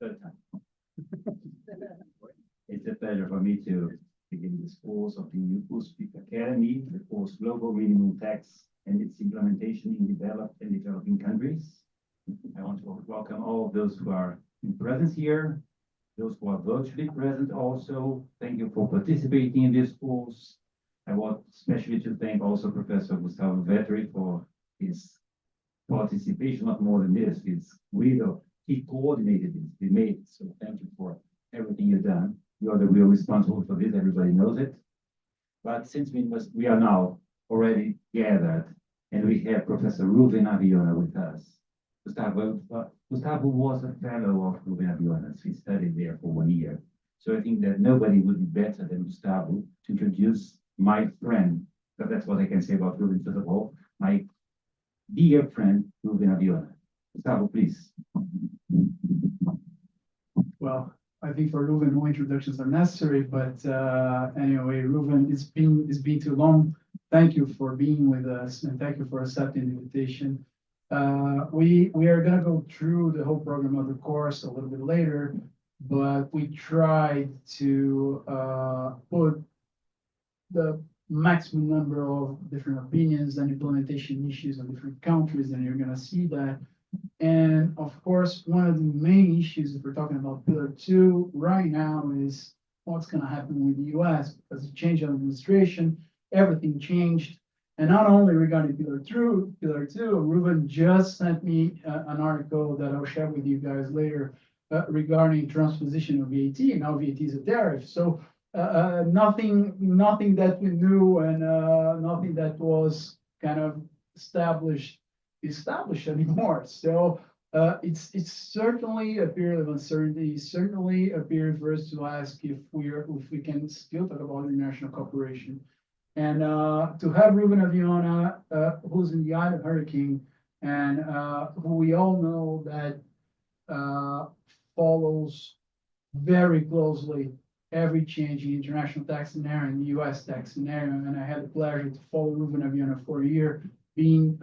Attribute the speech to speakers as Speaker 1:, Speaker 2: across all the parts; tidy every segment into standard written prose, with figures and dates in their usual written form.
Speaker 1: Third time. It's a pleasure for me to begin this course of the new Full Speak Academy, the course Global Minimum Tax and its implementation in developed and developing countries. I want to welcome all of those who are in presence here, those who are virtually present also. Thank you for participating in this course. I want especially to thank also Professor Gustavo Vetri for his participation, not more than this, his will. He coordinated it, he made it. So thank you for everything you've done. You are the real responsible for this, everybody knows it. But since we are now already gathered, and we have Professor Ruben Aviona with us. Gustavo was a fellow of Ruben Aviona's. He studied there for 1 year. So I think that nobody would be better than Gustavo to introduce my friend, because that's what I can say about Ruben, first of all, my dear friend, Ruben Aviona. Gustavo, please.
Speaker 2: Well, I think for Ruben, no introductions are necessary, but anyway, Ruben, it's been too long. Thank you for being with us, and thank you for accepting the invitation. We are going to go through the whole program of the course a little bit later, but we tried to put the maximum number of different opinions and implementation issues in different countries, and you're going to see that. And of course, one of the main issues if we're talking about Pillar 2 right now is what's going to happen with the US, because the change of administration, everything changed. And not only regarding Pillar 2, Ruben just sent me an article that I'll share with you guys later regarding transposition of VAT. Now VAT is a tariff. So nothing that we knew and nothing that was kind of established anymore. So it's certainly a period of uncertainty, certainly a period for us to ask if we can still talk about international cooperation. And to have Ruben Aviona, who's in the eye of hurricane, and who we all know that follows very closely every change in international tax scenario and the US tax scenario. And I had the pleasure to follow Ruben Aviona for a year, being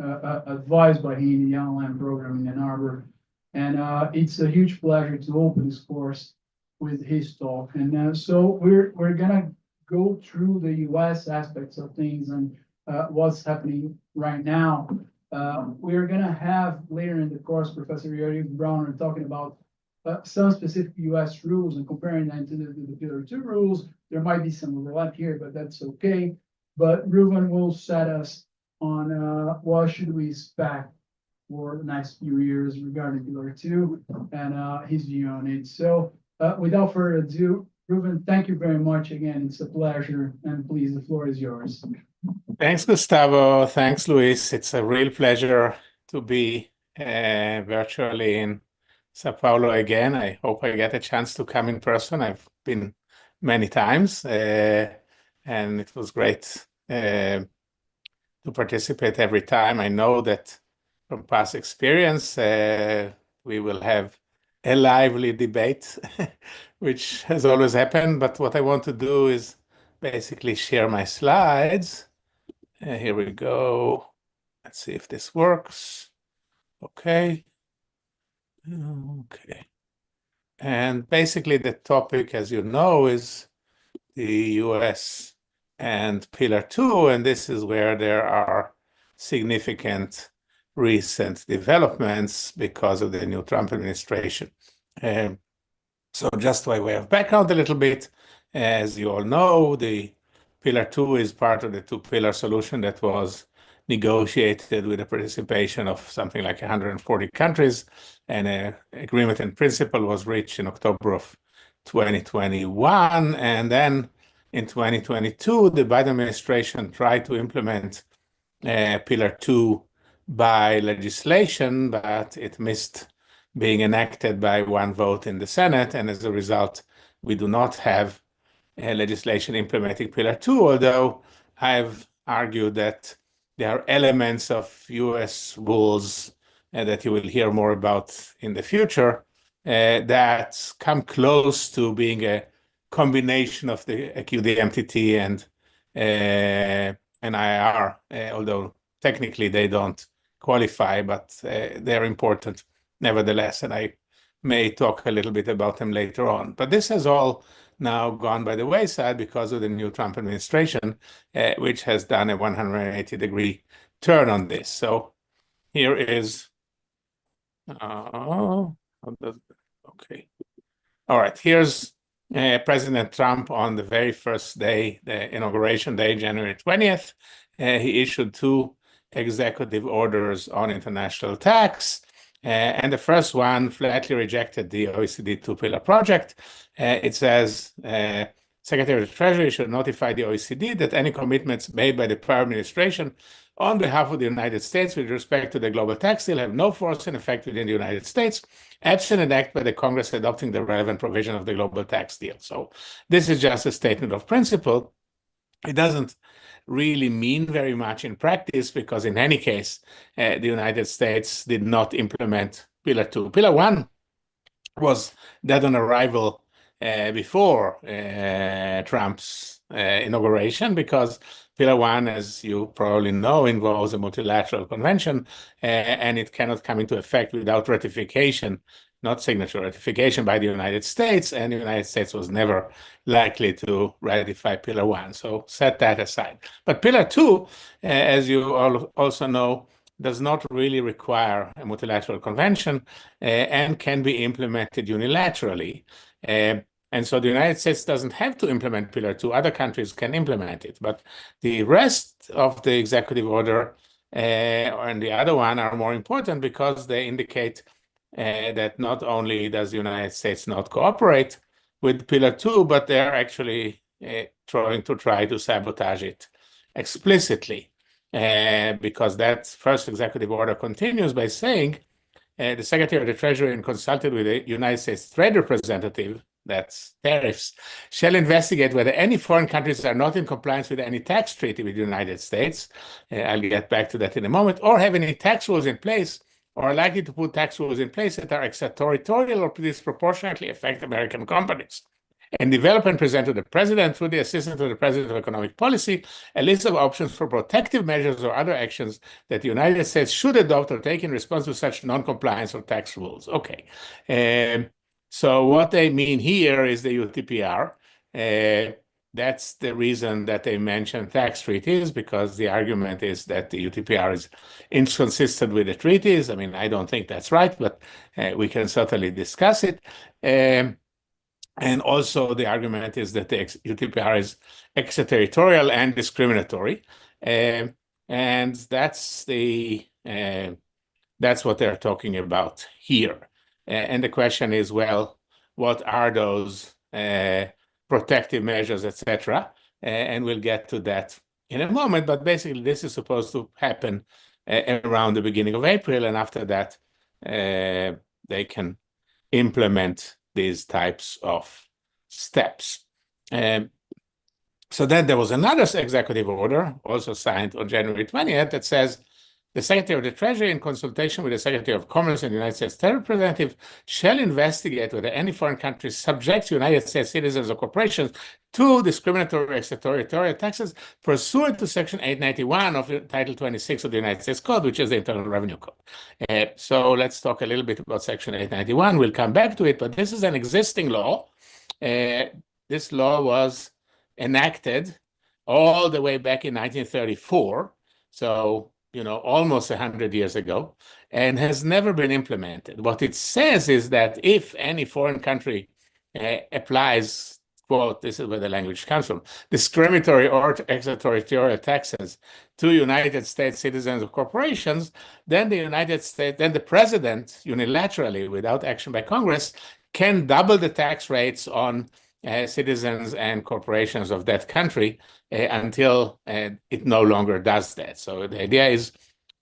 Speaker 2: advised by him in the online program in Ann Arbor. And it's a huge pleasure to open this course with his talk. And so we're gonna go through the US aspects of things and what's happening right now. We're gonna have later in the course, Professor Yuri Browner talking about some specific US rules and comparing them to the Pillar 2 rules. There might be some overlap here, but that's okay. But Ruben will set us on what should we expect for the next few years regarding Pillar 2 and his view on it. So without further ado, Ruben, thank you very much again. It's a pleasure, and please, the floor is yours.
Speaker 3: Thanks, Gustavo. Thanks, Luis. It's a real pleasure to be virtually in Sao Paulo again. I hope I get a chance to come in person. I've been many times, and it was great to participate every time. I know that from past experience, we will have a lively debate, which has always happened. But what I want to do is basically share my slides. Here we go. Let's see if this works. Okay. Okay. And basically the topic, as you know, is the US and Pillar 2, and this is where there are significant recent developments because of the new Trump administration. So just by way of background a little bit, as you all know, the Pillar 2 is part of the two-pillar solution that was negotiated with the participation of something like 140 countries, and an agreement in principle was reached in October of 2021. And then in 2022, the Biden administration tried to implement Pillar 2 by legislation, but it missed being enacted by one vote in the Senate. And as a result, we do not have legislation implementing Pillar 2, although I've argued that there are elements of US rules that you will hear more about in the future that come close to being a combination of the QDMTT and IR, although technically they don't qualify, but they're important nevertheless. And I may talk a little bit about them later on. But this has all now gone by the wayside because of the new Trump administration, which has done a 180-degree turn on this. So here is, okay. All right, here's President Trump on the very first day, the inauguration day, January 20th. He issued 2 executive orders on international tax. And the first one flatly rejected the OECD two-pillar project. It says, Secretary of the Treasury should notify the OECD that any commitments made by the prior administration on behalf of the United States with respect to the global tax deal have no force and effect within the United States, absent an act by the Congress adopting the relevant provision of the global tax deal. So this is just a statement of principle. It doesn't really mean very much in practice because in any case, the United States did not implement Pillar 2. Pillar 1 was dead on arrival before Trump's inauguration because Pillar 1, as you probably know, involves a multilateral convention and it cannot come into effect without ratification, not signature, ratification by the United States, and the United States was never likely to ratify Pillar 1. So set that aside. But Pillar 2, as you all also know, does not really require a multilateral convention and can be implemented unilaterally. And so the United States doesn't have to implement Pillar 2. Other countries can implement it. But the rest of the executive order and the other one are more important because they indicate that not only does the United States not cooperate with Pillar 2, but they're actually trying to sabotage it explicitly. Because that first executive order continues by saying the Secretary of the Treasury, in consulted with the United States Trade Representative, that's tariffs, shall investigate whether any foreign countries are not in compliance with any tax treaty with the United States. I'll get back to that in a moment, or have any tax rules in place or are likely to put tax rules in place that are extraterritorial or disproportionately affect American companies. And develop and present to the President, through the assistance of the President of Economic Policy, a list of options for protective measures or other actions that the United States should adopt or take in response to such non-compliance or tax rules. Okay. So what they mean here is the UTPR. That's the reason that they mention tax treaties, because the argument is that the UTPR is inconsistent with the treaties. I mean, I don't think that's right, but we can certainly discuss it. And also the argument is that the UTPR is extraterritorial and discriminatory. And that's what they're talking about here. And the question is, well, what are those protective measures, etc.? And we'll get to that in a moment. But basically, this is supposed to happen around the beginning of April. And after that, they can implement these types of steps. So then there was another executive order, also signed on January 20th, that says the Secretary of the Treasury, in consultation with the Secretary of Commerce and the United States Trade Representative, shall investigate whether any foreign country subjects United States citizens or corporations to discriminatory extraterritorial taxes pursuant to Section 891 of Title 26 of the United States Code, which is the Internal Revenue Code. So let's talk a little bit about Section 891. We'll come back to it, but this is an existing law. This law was enacted all the way back in 1934. So almost 100 years ago, and has never been implemented. What it says is that if any foreign country applies, quote, this is where the language comes from, discriminatory or extraterritorial taxes to United States citizens or corporations, then the president, unilaterally, without action by Congress, can double the tax rates on citizens and corporations of that country until it no longer does that. So the idea is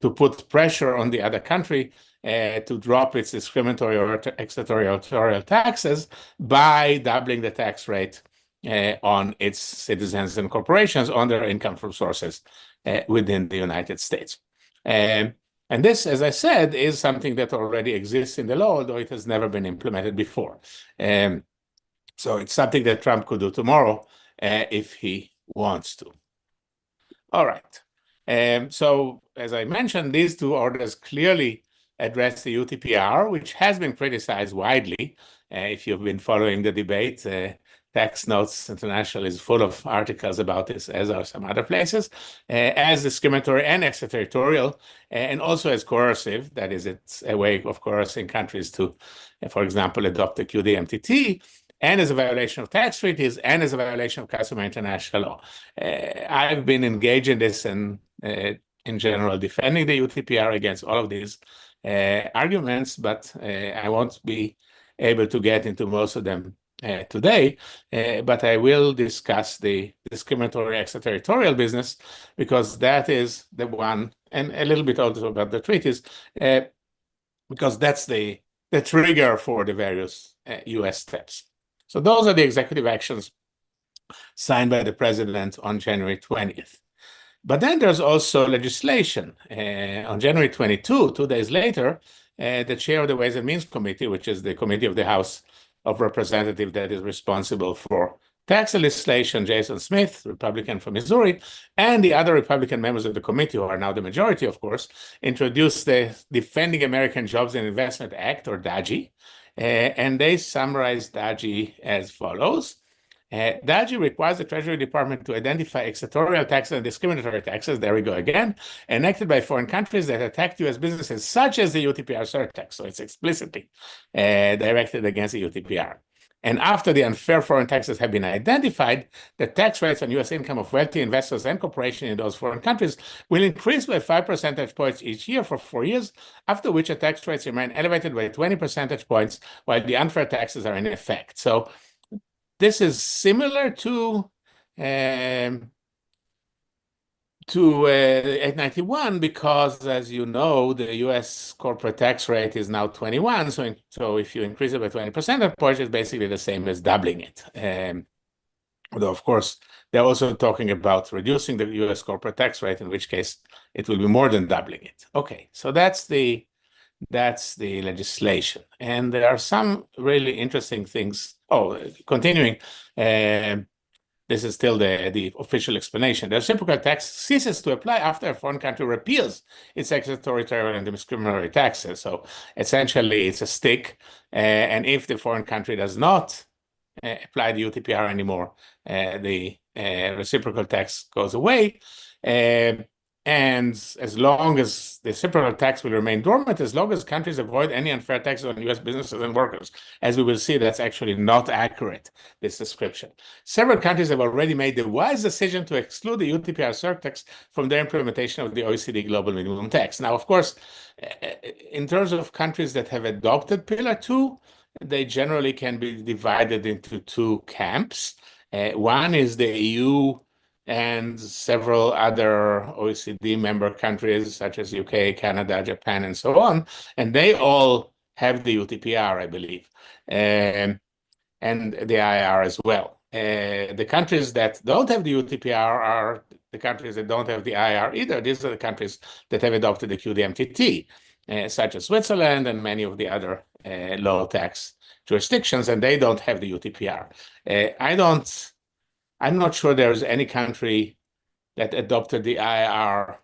Speaker 3: to put pressure on the other country to drop its discriminatory or extraterritorial taxes by doubling the tax rate on its citizens and corporations on their income from sources within the United States. And this, as I said, is something that already exists in the law, although it has never been implemented before. So it's something that Trump could do tomorrow if he wants to. All right. So as I mentioned, these two orders clearly address the UTPR, which has been criticized widely. If you've been following the debate, Tax Notes International is full of articles about this, as are some other places, as discriminatory and extraterritorial, and also as coercive. That is, it's a way of coercing countries to, for example, adopt the QDMTT, and as a violation of tax treaties, and as a violation of customary international law. I've been engaged in this and in general defending the UTPR against all of these arguments, but I won't be able to get into most of them today, but I will discuss the discriminatory extraterritorial business because that is the one, and a little bit also about the treaties, because that's the trigger for the various US steps. So those are the executive actions signed by the president on January 20th. But then there's also legislation. On January 22, 2 days later, the chair of the Ways and Means Committee, which is the committee of the House of Representatives that is responsible for tax legislation, Jason Smith, Republican from Missouri, and the other Republican members of the committee, who are now the majority, of course, introduced the Defending American Jobs and Investment Act, or DAJI, and they summarized DAJI as follows. DAJI requires the Treasury Department to identify extraterritorial taxes and discriminatory taxes, there we go again, enacted by foreign countries that attack U.S. businesses, such as the UTPR surtax. So it's explicitly directed against the UTPR. And after the unfair foreign taxes have been identified, the tax rates on U.S. income of wealthy investors and corporations in those foreign countries will increase by 5 percentage points each year for 4 years, after which the tax rates remain elevated by 20 percentage points while the unfair taxes are in effect. So this is similar to 891 because, as you know, the U.S. corporate tax rate is now 21. So if you increase it by 20%, of course, it's basically the same as doubling it. Although, of course, they're also talking about reducing the U.S. corporate tax rate, in which case it will be more than doubling it. Okay, so that's the legislation. And there are some really interesting things. Oh, continuing, this is still the official explanation. The reciprocal tax ceases to apply after a foreign country repeals its extraterritorial and discriminatory taxes. So essentially, it's a stick. And if the foreign country does not apply the UTPR anymore, the reciprocal tax goes away. And as long as the reciprocal tax will remain dormant, as long as countries avoid any unfair taxes on U.S. businesses and workers. As we will see, that's actually not accurate, this description. Several countries have already made the wise decision to exclude the UTPR surtax from their implementation of the OECD Global Minimum Tax. Now, of course, in terms of countries that have adopted Pillar 2, they generally can be divided into two camps. One is the EU and several other OECD member countries, such as UK, Canada, Japan, and so on. And they all have the UTPR, I believe, and the IR as well. The countries that don't have the UTPR are the countries that don't have the IR either. These are the countries that have adopted the QDMTT, such as Switzerland and many of the other low tax jurisdictions, and they don't have the UTPR. I'm not sure there's any country that adopted the IR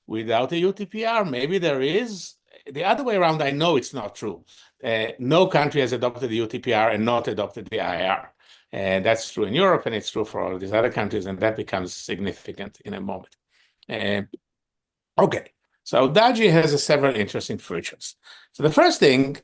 Speaker 3: without a UTPR. Maybe there is. The other way around, I know it's not true. No country has adopted the UTPR and not adopted the IR. That's true in Europe, and it's true for all these other countries, and that becomes significant in a moment. Okay. So DAJI has several interesting features. So the first thing,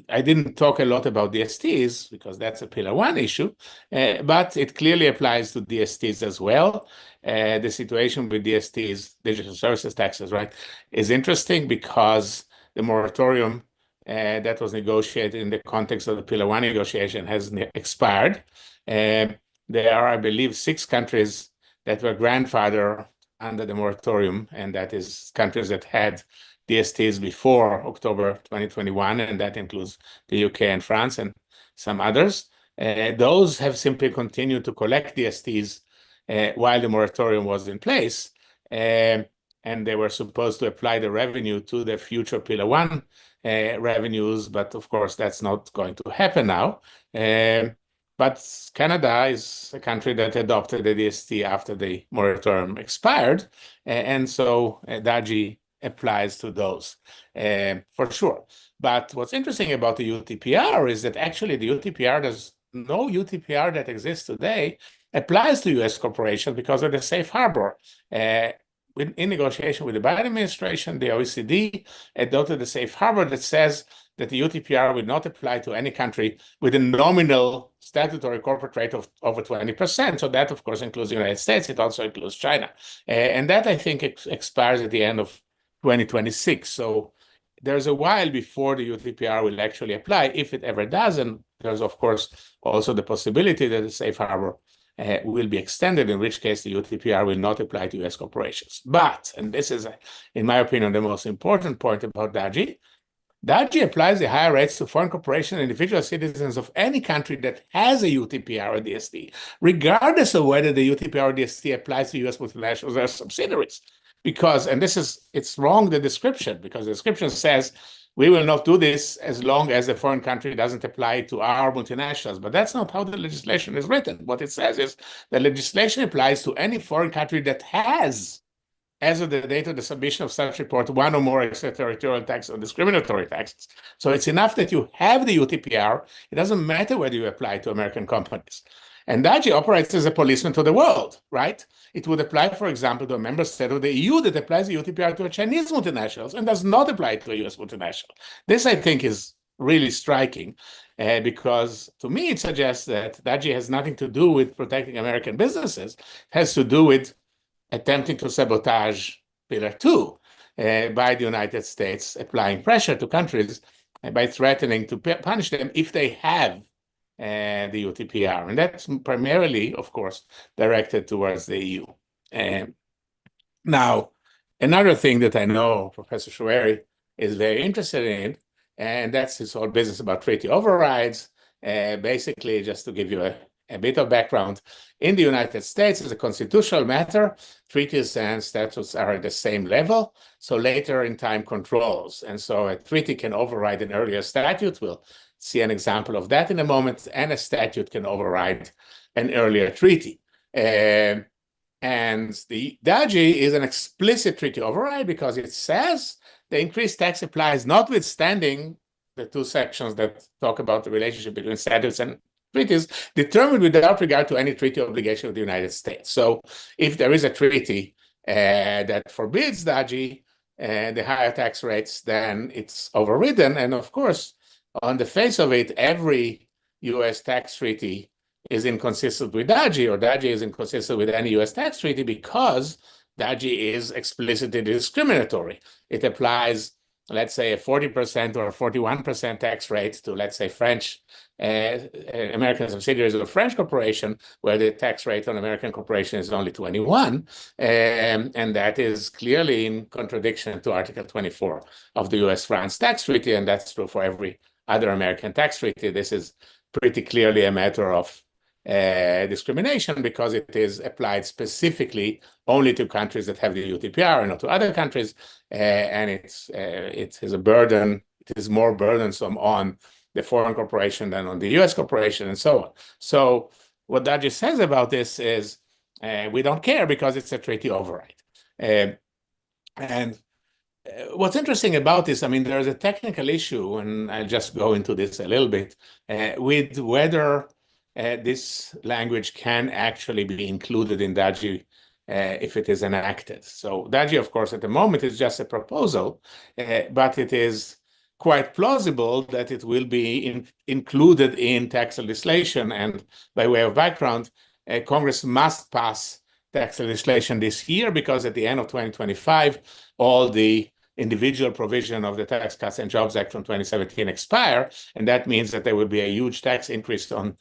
Speaker 3: I didn't talk a lot about DSTs because that's a Pillar 1 issue, but it clearly applies to DSTs as well. The situation with DSTs, digital services taxes, right, is interesting because the moratorium that was negotiated in the context of the Pillar 1 negotiation has expired. There are, I believe, 6 countries that were grandfathered under the moratorium, and that is countries that had DSTs before October 2021, and that includes the UK and France and some others. Those have simply continued to collect DSTs while the moratorium was in place, and they were supposed to apply the revenue to the future Pillar 1 revenues, but of course that's not going to happen now. But Canada is a country that adopted the DST after the moratorium expired, and so DAJI applies to those, for sure. But what's interesting about the UTPR is that actually the UTPR, there's no UTPR that exists today applies to US corporations because of the safe harbor. In negotiation with the Biden administration, the OECD adopted a safe harbor that says that the UTPR will not apply to any country with a nominal statutory corporate rate of over 20%. So that, of course, includes the United States. It also includes China. And that, I think, expires at the end of 2026. So there's a while before the UTPR will actually apply, if it ever does. And there's, of course, also the possibility that the safe harbor will be extended, in which case the UTPR will not apply to US corporations. But, and this is, in my opinion, the most important point about DAGI, DAGI applies the higher rates to foreign corporations and individual citizens of any country that has a UTPR or DST, regardless of whether the UTPR or DST applies to US multinationals or subsidiaries. Because, and this is, it's wrong, the description, because the description says we will not do this as long as the foreign country doesn't apply to our multinationals. But that's not how the legislation is written. What it says is the legislation applies to any foreign country that has, as of the date of the submission of such report, one or more extraterritorial taxes or discriminatory taxes. So it's enough that you have the UTPR. It doesn't matter whether you apply to American companies. And DAGI operates as a policeman to the world, right? It would apply, for example, to a member state of the EU that applies the UTPR to a Chinese multinationals and does not apply to a US multinational. This, I think, is really striking because to me, it suggests that DAGI has nothing to do with protecting American businesses. It has to do with attempting to sabotage Pillar 2 by the United States, applying pressure to countries by threatening to punish them if they have the UTPR. And that's primarily, of course, directed towards the EU. Now, another thing that I know Professor Choueiri is very interested in, and that's this whole business about treaty overrides. Basically, just to give you a bit of background, in the United States, as a constitutional matter, treaties and statutes are at the same level, so later in time controls. And so a treaty can override an earlier statute. We'll see an example of that in a moment, and a statute can override an earlier treaty. And the DAGI is an explicit treaty override because it says the increased tax applies notwithstanding the two sections that talk about the relationship between statutes and treaties, determined without regard to any treaty obligation of the United States. So if there is a treaty that forbids DAGI, the higher tax rates, then it's overridden. And of course, on the face of it, every US tax treaty is inconsistent with DAGI, or DAGI is inconsistent with any US tax treaty because DAGI is explicitly discriminatory. It applies, let's say, a 40% or a 41% tax rate to, let's say, French American subsidiaries of a French corporation, where the tax rate on American corporation is only 21, and that is clearly in contradiction to Article 24 of the US-France tax treaty, and that's true for every other American tax treaty. This is pretty clearly a matter of discrimination because it is applied specifically only to countries that have the UTPR and not to other countries, and it is a burden. It is more burdensome on the foreign corporation than on the US corporation, and so on. So what DAGI says about this is we don't care because it's a treaty override. And what's interesting about this, I mean, there's a technical issue, and I'll just go into this a little bit, with whether this language can actually be included in DAGI if it is enacted. So DAGI, of course, at the moment is just a proposal, but it is quite plausible that it will be included in tax legislation. And by way of background, Congress must pass tax legislation this year because at the end of 2025, all the individual provision of the Tax Cuts and Jobs Act from 2017 expire, and that means that there will be a huge tax increase on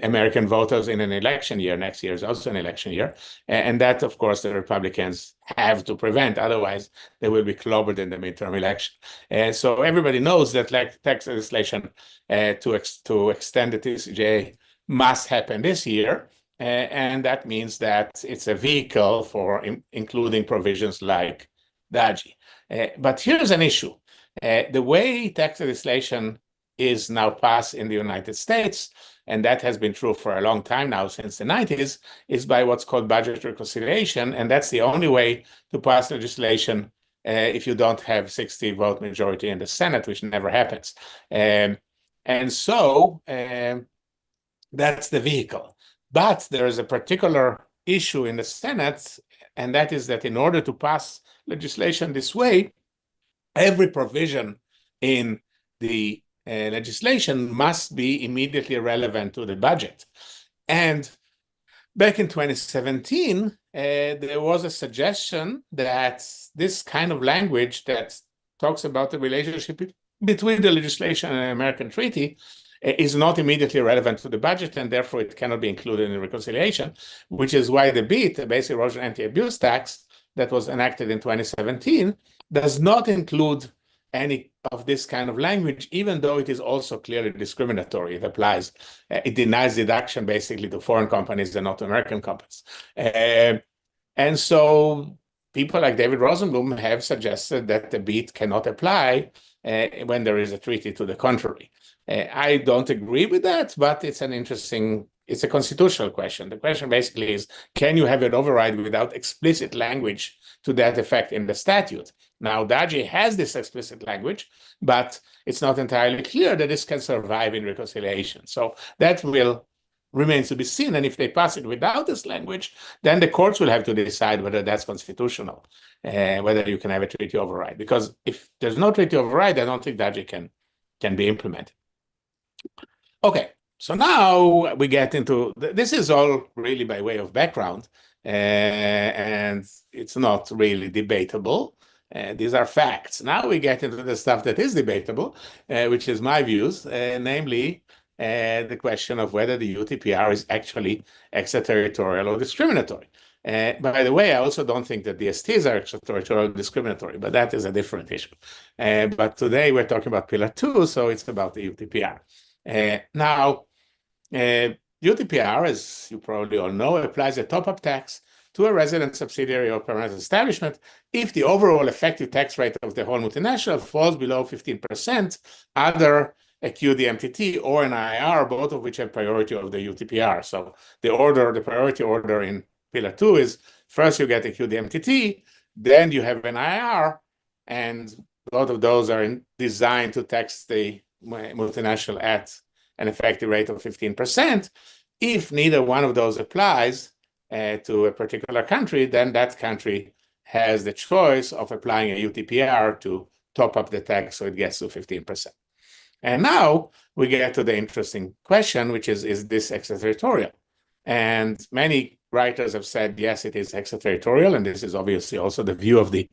Speaker 3: American voters in an election year. Next year is also an election year, and that, of course, the Republicans have to prevent. Otherwise, they will be clobbered in the midterm election. And so everybody knows that tax legislation to extend the TCJA must happen this year, and that means that it's a vehicle for including provisions like DAGI. But here's an issue. The way tax legislation is now passed in the United States, and that has been true for a long time now, since the 90s, is by what's called budget reconciliation. And that's the only way to pass legislation if you don't have 60 vote majority in the Senate, which never happens. And so that's the vehicle. But there is a particular issue in the Senate, and that is that in order to pass legislation this way, every provision in the legislation must be immediately relevant to the budget. And back in 2017, there was a suggestion that this kind of language that talks about the relationship between the legislation and an American treaty is not immediately relevant to the budget, and therefore it cannot be included in reconciliation, which is why the BEAT, the Basic Erosion Anti-Abuse Tax, that was enacted in 2017, does not include any of this kind of language, even though it is also clearly discriminatory. It applies, it denies deduction basically to foreign companies and not to American companies. And so people like David Rosenblum have suggested that the BEAT cannot apply when there is a treaty to the contrary. I don't agree with that, but it's a constitutional question. The question basically is, can you have an override without explicit language to that effect in the statute? Now, DAGI has this explicit language, but it's not entirely clear that this can survive in reconciliation. So that remains to be seen. And if they pass it without this language, then the courts will have to decide whether that's constitutional, whether you can have a treaty override. Because if there's no treaty override, I don't think DAGI can be implemented. Okay, so now we get into, this is all really by way of background, and it's not really debatable. These are facts. Now we get into the stuff that is debatable, which is my views, namely the question of whether the UTPR is actually extraterritorial or discriminatory. By the way, I also don't think that DSTs are extraterritorial or discriminatory, but that is a different issue. But today we're talking about Pillar 2, so it's about the UTPR. Now, UTPR, as you probably all know, applies a top-up tax to a resident subsidiary or permanent establishment if the overall effective tax rate of the whole multinational falls below 15%, either a QDMTT or an IR, both of which have priority of the UTPR. So the priority order in Pillar 2 is first you get a QDMTT, then you have an IR, and both of those are designed to tax the multinational at an effective rate of 15%. If neither one of those applies to a particular country, then that country has the choice of applying a UTPR to top up the tax so it gets to 15%. And now we get to the interesting question, which is this extraterritorial? And many writers have said, yes, it is extraterritorial, and this is obviously also the view of the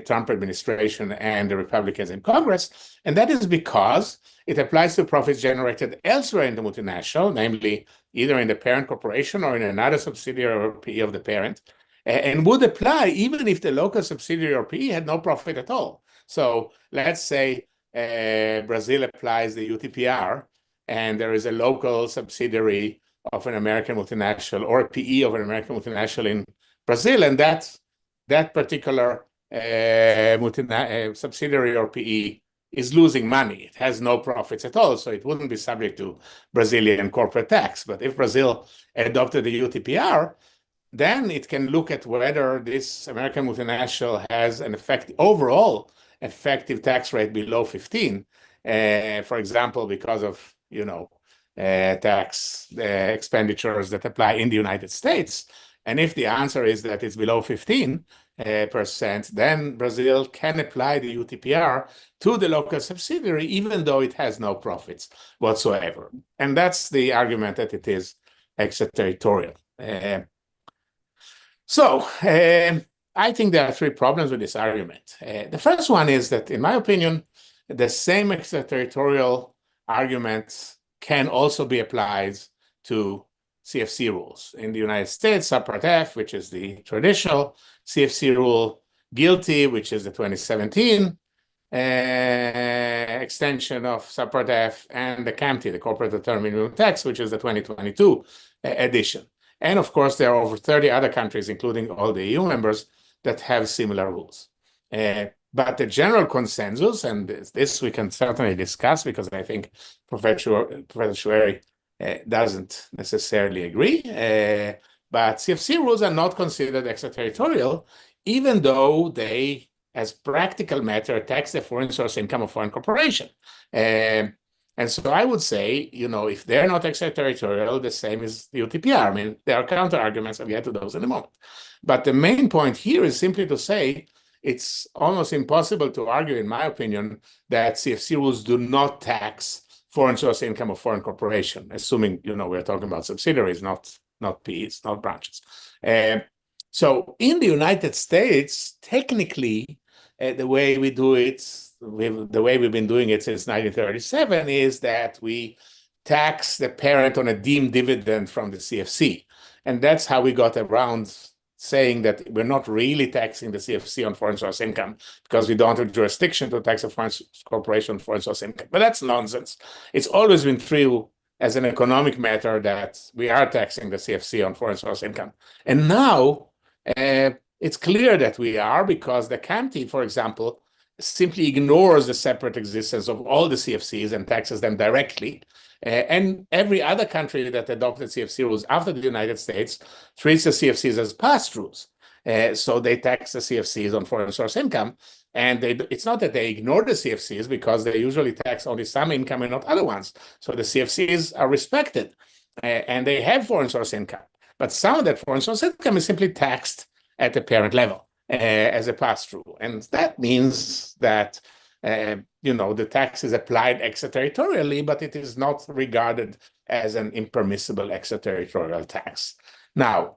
Speaker 3: Trump administration and the Republicans in Congress, and that is because it applies to profits generated elsewhere in the multinational, namely either in the parent corporation or in another subsidiary or PE of the parent, and would apply even if the local subsidiary or PE had no profit at all. So let's say Brazil applies the UTPR, and there is a local subsidiary of an American multinational or a PE of an American multinational in Brazil, and that particular subsidiary or PE is losing money. It has no profits at all, so it wouldn't be subject to Brazilian corporate tax. But if Brazil adopted the UTPR, then it can look at whether this American multinational has an overall effective tax rate below 15, for example, because of, tax expenditures that apply in the United States. And if the answer is that it's below 15%, then Brazil can apply the UTPR to the local subsidiary, even though it has no profits whatsoever. And that's the argument that it is extraterritorial. So I think there are three problems with this argument. The first one is that, in my opinion, the same extraterritorial arguments can also be applied to CFC rules. In the United States, Subpart F, which is the traditional CFC rule, GILTI, which is the 2017 extension of Subpart F, and the CAMT, the Corporate Determined Minimum Tax, which is the 2022 edition. And of course, there are over 30 other countries, including all the EU members, that have similar rules. But the general consensus, and this we can certainly discuss because I think Professor Shueri doesn't necessarily agree, but CFC rules are not considered extraterritorial, even though they as practical matter, tax the foreign source income of foreign corporation. And so I would say, if they're not extraterritorial, the same as the UTPR. I mean, there are counter arguments. I'll get to those in a moment. But the main point here is simply to say it's almost impossible to argue, in my opinion, that CFC rules do not tax foreign source income of foreign corporation, assuming, we're talking about subsidiaries, not PEs, not branches. So in the United States, technically, the way we do it, the way we've been doing it since 1937 is that we tax the parent on a deemed dividend from the CFC. And that's how we got around saying that we're not really taxing the CFC on foreign source income because we don't have jurisdiction to tax a foreign corporation on foreign source income. But that's nonsense. It's always been true as an economic matter that we are taxing the CFC on foreign source income. And now it's clear that we are, because the county, for example, simply ignores the separate existence of all the CFCs and taxes them directly. And every other country that adopted CFC rules after the United States treats the CFCs as pass-throughs. So they tax the CFCs on foreign source income. And it's not that they ignore the CFCs, because they usually tax only some income and not other ones. So the CFCs are respected and they have foreign source income. But some of that foreign source income is simply taxed at the parent level as a pass-through. And that means that the tax is applied extraterritorially, but it is not regarded as an impermissible extraterritorial tax. Now,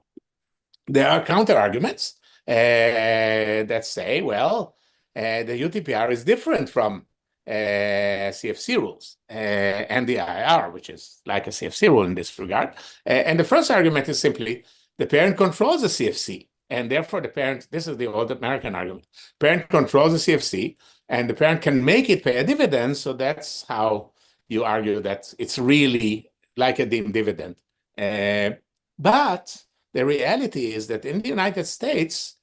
Speaker 3: there are counter-arguments that say, well, the UTPR is different from CFC rules and the IIR, which is like a CFC rule in this regard. And the first argument is simply the parent controls the CFC. And therefore, the parent, this is the old American argument, parent controls the CFC, and the parent can make it pay a dividend. So that's how you argue that it's really like a deemed dividend. But the reality is that in the United States,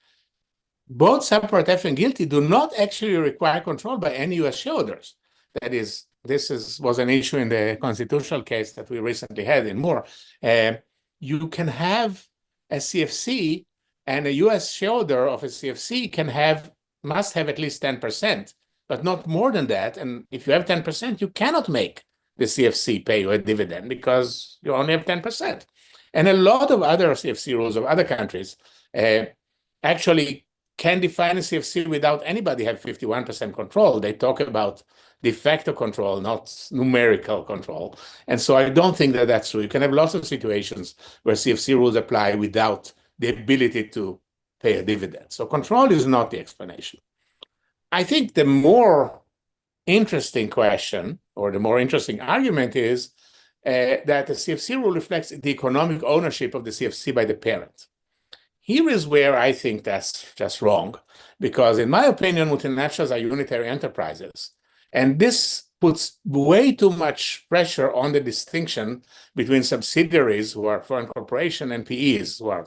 Speaker 3: both separate F and GILTI do not actually require control by any US shareholders. That is, was an issue in the constitutional case that we recently had in Moore. You can have a CFC, and a US shareholder of a CFC must have at least 10%, but not more than that. And if you have 10%, you cannot make the CFC pay you a dividend because you only have 10%. And a lot of other CFC rules of other countries actually can define a CFC without anybody have 51% control. They talk about de facto control, not numerical control. And so I don't think that that's true. You can have lots of situations where CFC rules apply without the ability to pay a dividend. So control is not the explanation. I think the more interesting question, or the more interesting argument, is that the CFC rule reflects the economic ownership of the CFC by the parent. Here is where I think that's just wrong, because in my opinion, multinationals are unitary enterprises. And this puts way too much pressure on the distinction between subsidiaries, who are foreign corporation, and PEs, who are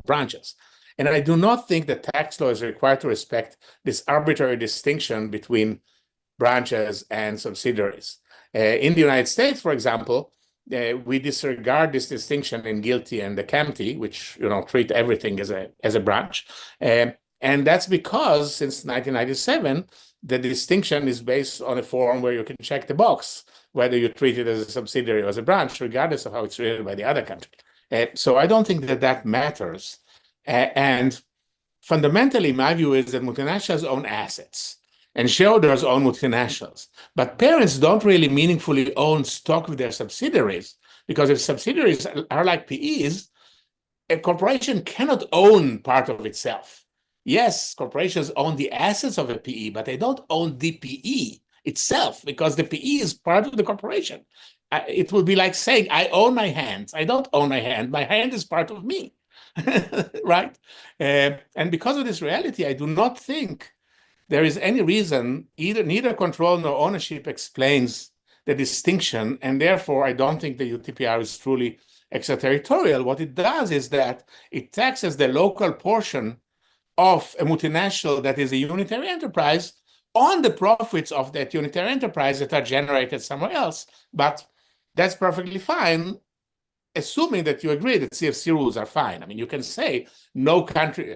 Speaker 3: branches. And I do not think that tax law is required to respect this arbitrary distinction between branches and subsidiaries. In the United States, for example, we disregard this distinction in GILTI and the CAMTI, which treat everything as a branch. And that's because since 1997, the distinction is based on a form where you can check the box whether you treat it as a subsidiary or as a branch, regardless of how it's treated by the other country. So I don't think that matters. And fundamentally, my view is that multinationals own assets and shareholders own multinationals. But parents don't really meaningfully own stock with their subsidiaries, because if subsidiaries are like PEs, a corporation cannot own part of itself. Yes, corporations own the assets of a PE, but they don't own the PE itself, because the PE is part of the corporation. It would be like saying, I own my hands. I don't own my hand. My hand is part of me, right? And because of this reality, I do not think there is any reason, neither control nor ownership explains the distinction. And therefore, I don't think the UTPR is truly extraterritorial. What it does is that it taxes the local portion of a multinational that is a unitary enterprise on the profits of that unitary enterprise that are generated somewhere else. But that's perfectly fine, assuming that you agree that CFC rules are fine. I mean, you can say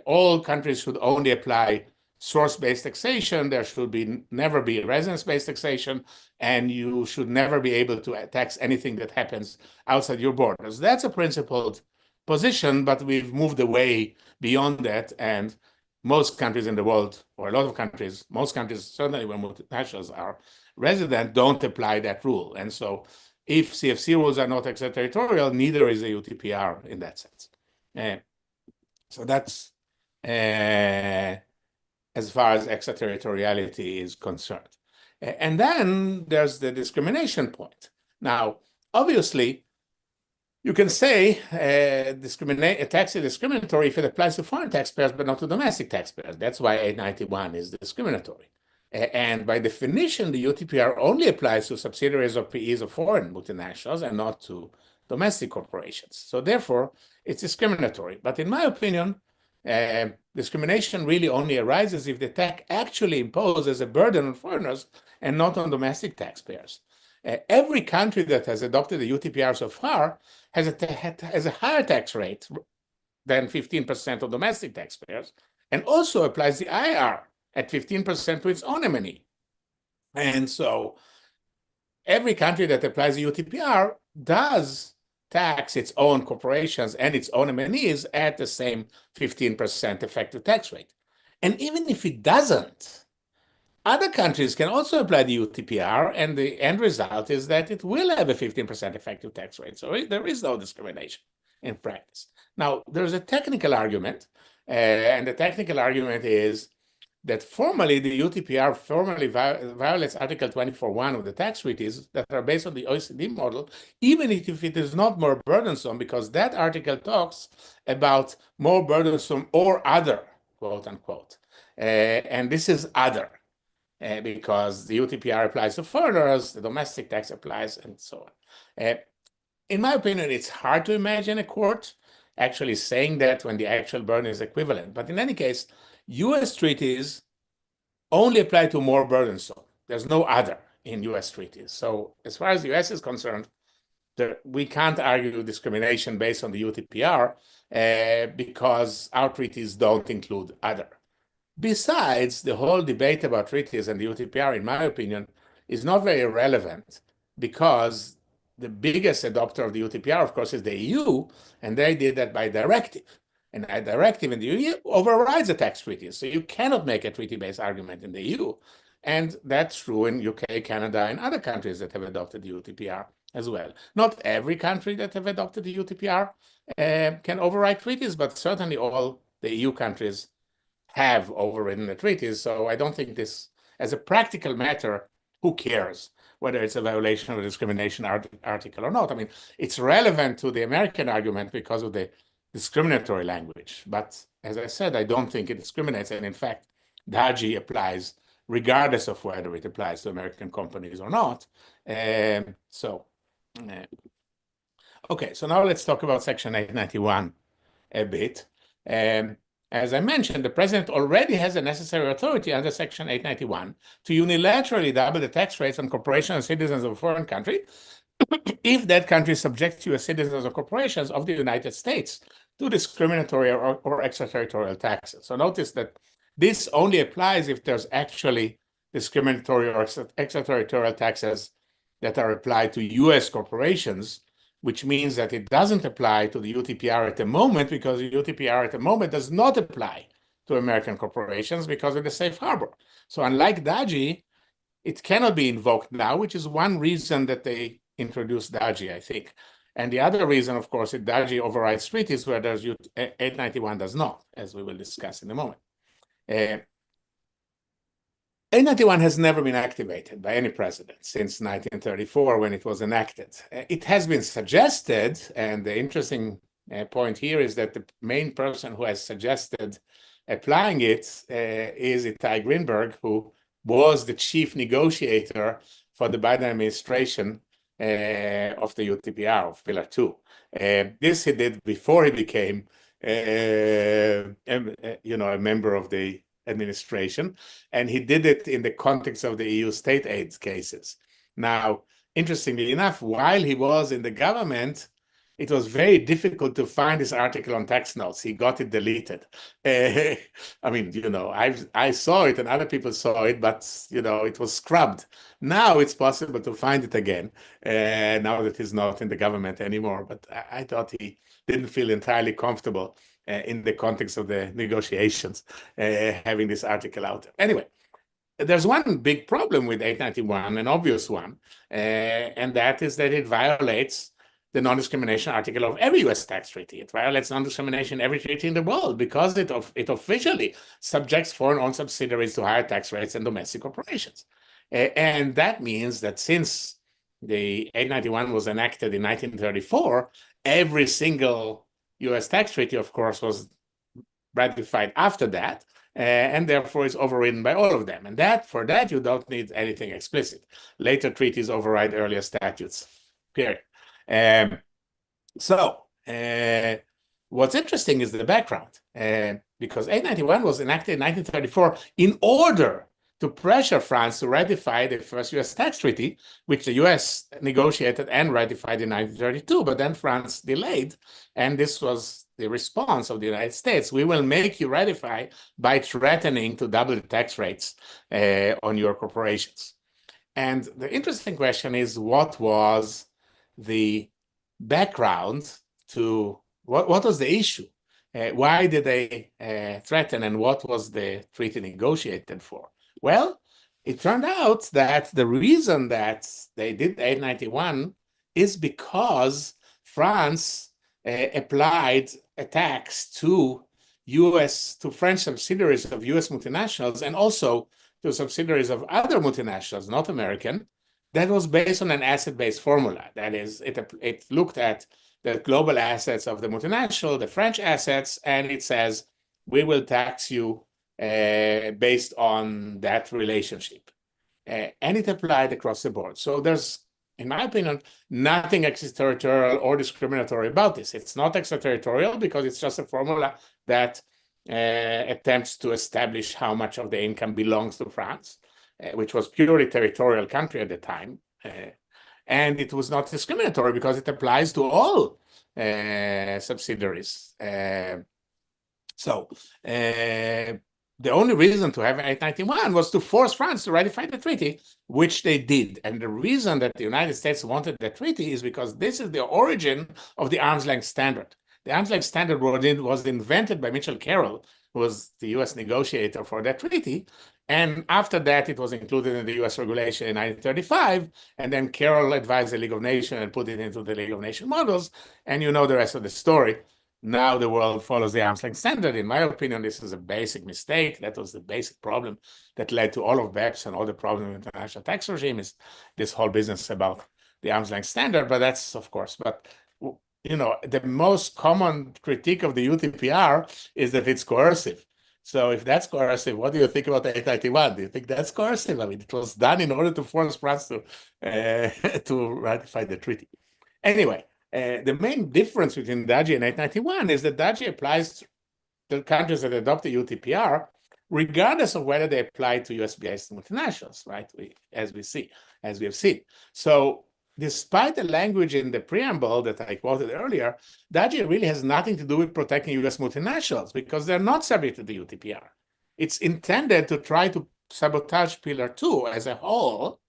Speaker 3: all countries should only apply source-based taxation, there should be never be residence-based taxation, and you should never be able to tax anything that happens outside your borders. That's a principled position, but we've moved away beyond that, and most countries in the world, or a lot of countries, most countries, certainly when multinationals are resident, don't apply that rule. And so if CFC rules are not extraterritorial, neither is a UTPR in that sense. So that's as far as extraterritoriality is concerned. And then there's the discrimination point. Now, obviously, you can say a tax is discriminatory if it applies to foreign taxpayers, but not to domestic taxpayers. That's why 891 is discriminatory. And by definition, the UTPR only applies to subsidiaries or PEs of foreign multinationals and not to domestic corporations. So therefore, it's discriminatory. But in my opinion, discrimination really only arises if the tax actually imposes a burden on foreigners and not on domestic taxpayers. Every country that has adopted the UTPR so far has a higher tax rate than 15% of domestic taxpayers, and also applies the IR at 15% to its own M&E. And so every country that applies the UTPR does tax its own corporations and its own M&Es at the same 15% effective tax rate. And even if it doesn't, other countries can also apply the UTPR, and the end result is that it will have a 15% effective tax rate. So there is no discrimination in practice. Now, there's a technical argument, and the technical argument is that formally the UTPR formally violates Article 24.1 of the tax treaties that are based on the OECD model, even if it is not more burdensome, because that article talks about more burdensome or other, quote unquote. And this is other. Because the UTPR applies to foreigners, the domestic tax applies, and so on. In my opinion, it's hard to imagine a court actually saying that when the actual burden is equivalent. But in any case, US treaties only apply to more burdensome. There's no other in US treaties. So as far as the US is concerned, we can't argue discrimination based on the UTPR because our treaties don't include other. Besides, the whole debate about treaties and the UTPR, in my opinion, is not very relevant because the biggest adopter of the UTPR, of course, is the EU, and they did that by directive. And a directive in the EU overrides the tax treaties. So you cannot make a treaty-based argument in the EU. And that's true in UK, Canada, and other countries that have adopted the UTPR as well. Not every country that have adopted the UTPR can override treaties, but certainly all the EU countries have overridden the treaties. So I don't think this, as a practical matter, who cares whether it's a violation of a discrimination article or not? I mean, it's relevant to the American argument because of the discriminatory language. But as I said, I don't think it discriminates. And in fact, DAGI applies regardless of whether it applies to American companies or not. Okay, so now let's talk about Section 891 a bit. As I mentioned, the president already has the necessary authority under Section 891 to unilaterally double the tax rates on corporations and citizens of a foreign country if that country subjects U.S. citizens or corporations of the United States to discriminatory or extraterritorial taxes. So notice that this only applies if there's actually discriminatory or extraterritorial taxes that are applied to U.S. corporations, which means that it doesn't apply to the UTPR at the moment, because the UTPR at the moment does not apply to American corporations because of the safe harbor. So unlike DAGI, it cannot be invoked now, which is one reason that they introduced DAGI, I think. And the other reason, of course, is DAGI overrides treaties where there's 891 does not, as we will discuss in a moment. 891 has never been activated by any president since 1934 when it was enacted. It has been suggested, and the interesting point here is that the main person who has suggested applying it is Itai Greenberg, who was the chief negotiator for the Biden administration of the UTPR, of Pillar 2. This he did before he became a member of the administration, and he did it in the context of the EU state aid cases. Now, interestingly enough, while he was in the government, it was very difficult to find this article on tax notes. He got it deleted. I mean, I saw it and other people saw it, but it was scrubbed. Now it's possible to find it again. Now that he's not in the government anymore. But I thought he didn't feel entirely comfortable in the context of the negotiations having this article out there. Anyway, there's one big problem with 891, an obvious one, and that is that it violates the non-discrimination article of every U.S. tax treaty. It violates non-discrimination in every treaty in the world because it officially subjects foreign-owned subsidiaries to higher tax rates than domestic corporations. And that means that since the 891 was enacted in 1934, every single U.S. tax treaty, of course, was ratified after that, and therefore is overridden by all of them. And for that, you don't need anything explicit. Later treaties override earlier statutes, period. So what's interesting is the background, because 891 was enacted in 1934 in order to pressure France to ratify the first U.S. tax treaty, which the U.S. negotiated and ratified in 1932, but then France delayed, and this was the response of the United States. We will make you ratify by threatening to double the tax rates on your corporations. And the interesting question is, what was the background to, what was the issue? Why did they threaten, and what was the treaty negotiated for? Well, it turned out that the reason that they did 891 is because France applied a tax to French subsidiaries of US multinationals and also to subsidiaries of other multinationals, not American, that was based on an asset-based formula. That is, it looked at the global assets of the multinational, the French assets, and it says, we will tax you based on that relationship. And it applied across the board. So there's, in my opinion, nothing extraterritorial or discriminatory about this. It's not extraterritorial because it's just a formula that attempts to establish how much of the income belongs to France, which was purely territorial country at the time. And it was not discriminatory because it applies to all subsidiaries. So the only reason to have 891 was to force France to ratify the treaty, which they did. And the reason that the United States wanted the treaty is because this is the origin of the arm's length standard. The arm's length standard was invented by Mitchell Carroll, who was the US negotiator for that treaty. And after that, it was included in the US regulation in 1935. And then Carroll advised the League of Nations and put it into the League of Nations models. And you know the rest of the story. Now the world follows the arm's length standard. In my opinion, this is a basic mistake. That was the basic problem that led to all of BEPS and all the problems with the international tax regime, is this whole business about the arm's length standard. But that's, of course, but the most common critique of the UTPR is that it's coercive. So if that's coercive, what do you think about 891? Do you think that's coercive? I mean, it was done in order to force France to ratify the treaty. Anyway, the main difference between DAGI and 891 is that DAGI applies to countries that adopt the UTPR, regardless of whether they apply to US-based multinationals, right? As we have seen. So despite the language in the preamble that I quoted earlier, DAGI really has nothing to do with protecting US multinationals because they're not subject to the UTPR. It's intended to try to sabotage Pillar 2 as a whole,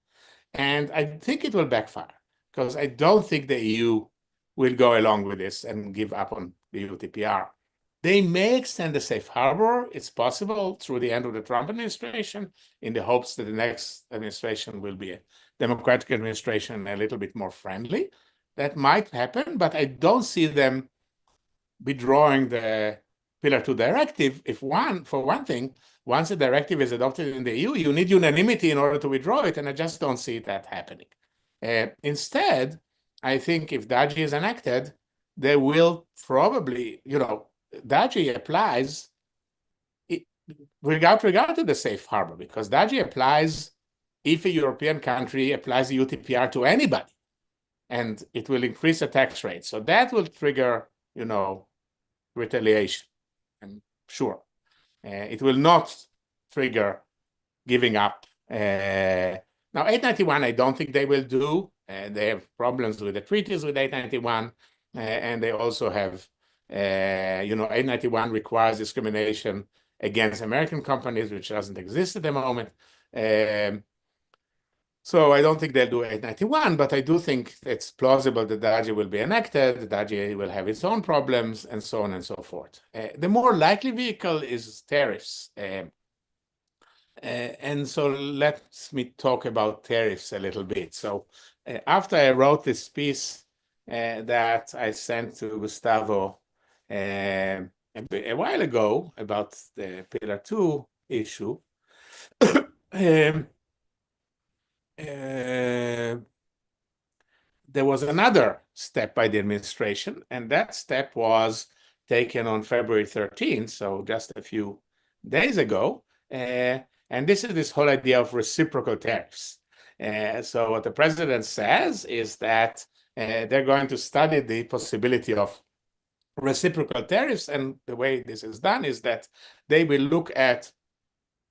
Speaker 3: and I think it will backfire because I don't think the EU will go along with this and give up on the UTPR. They may extend the safe harbor. It's possible through the end of the Trump administration, in the hopes that the next administration will be a Democratic administration a little bit more friendly. That might happen, but I don't see them withdrawing the Pillar 2 directive. For one thing, once a directive is adopted in the EU, you need unanimity in order to withdraw it, and I just don't see that happening. Instead, I think if DAGI is enacted, they will probably, DAGI applies without regard to the safe harbor, because DAGI applies if a European country applies the UTPR to anybody, and it will increase the tax rate. So that will trigger, retaliation, I'm sure. It will not trigger giving up. Now, 891, I don't think they will do. They have problems with the treaties with 891. and they also have, 891 requires discrimination against American companies, which doesn't exist at the moment. So I don't think they'll do 891, but I do think it's plausible that the AGI will be enacted, the AGI will have its own problems, and so on and so forth. The more likely vehicle is tariffs. And so let me talk about tariffs a little bit. So after I wrote this piece that I sent to Gustavo a while ago about the Pillar 2 issue, there was another step by the administration, and that step was taken on February 13th, so just a few days ago. And this is this whole idea of reciprocal tariffs. So what the president says is that they're going to study the possibility of reciprocal tariffs, and the way this is done is that they will look at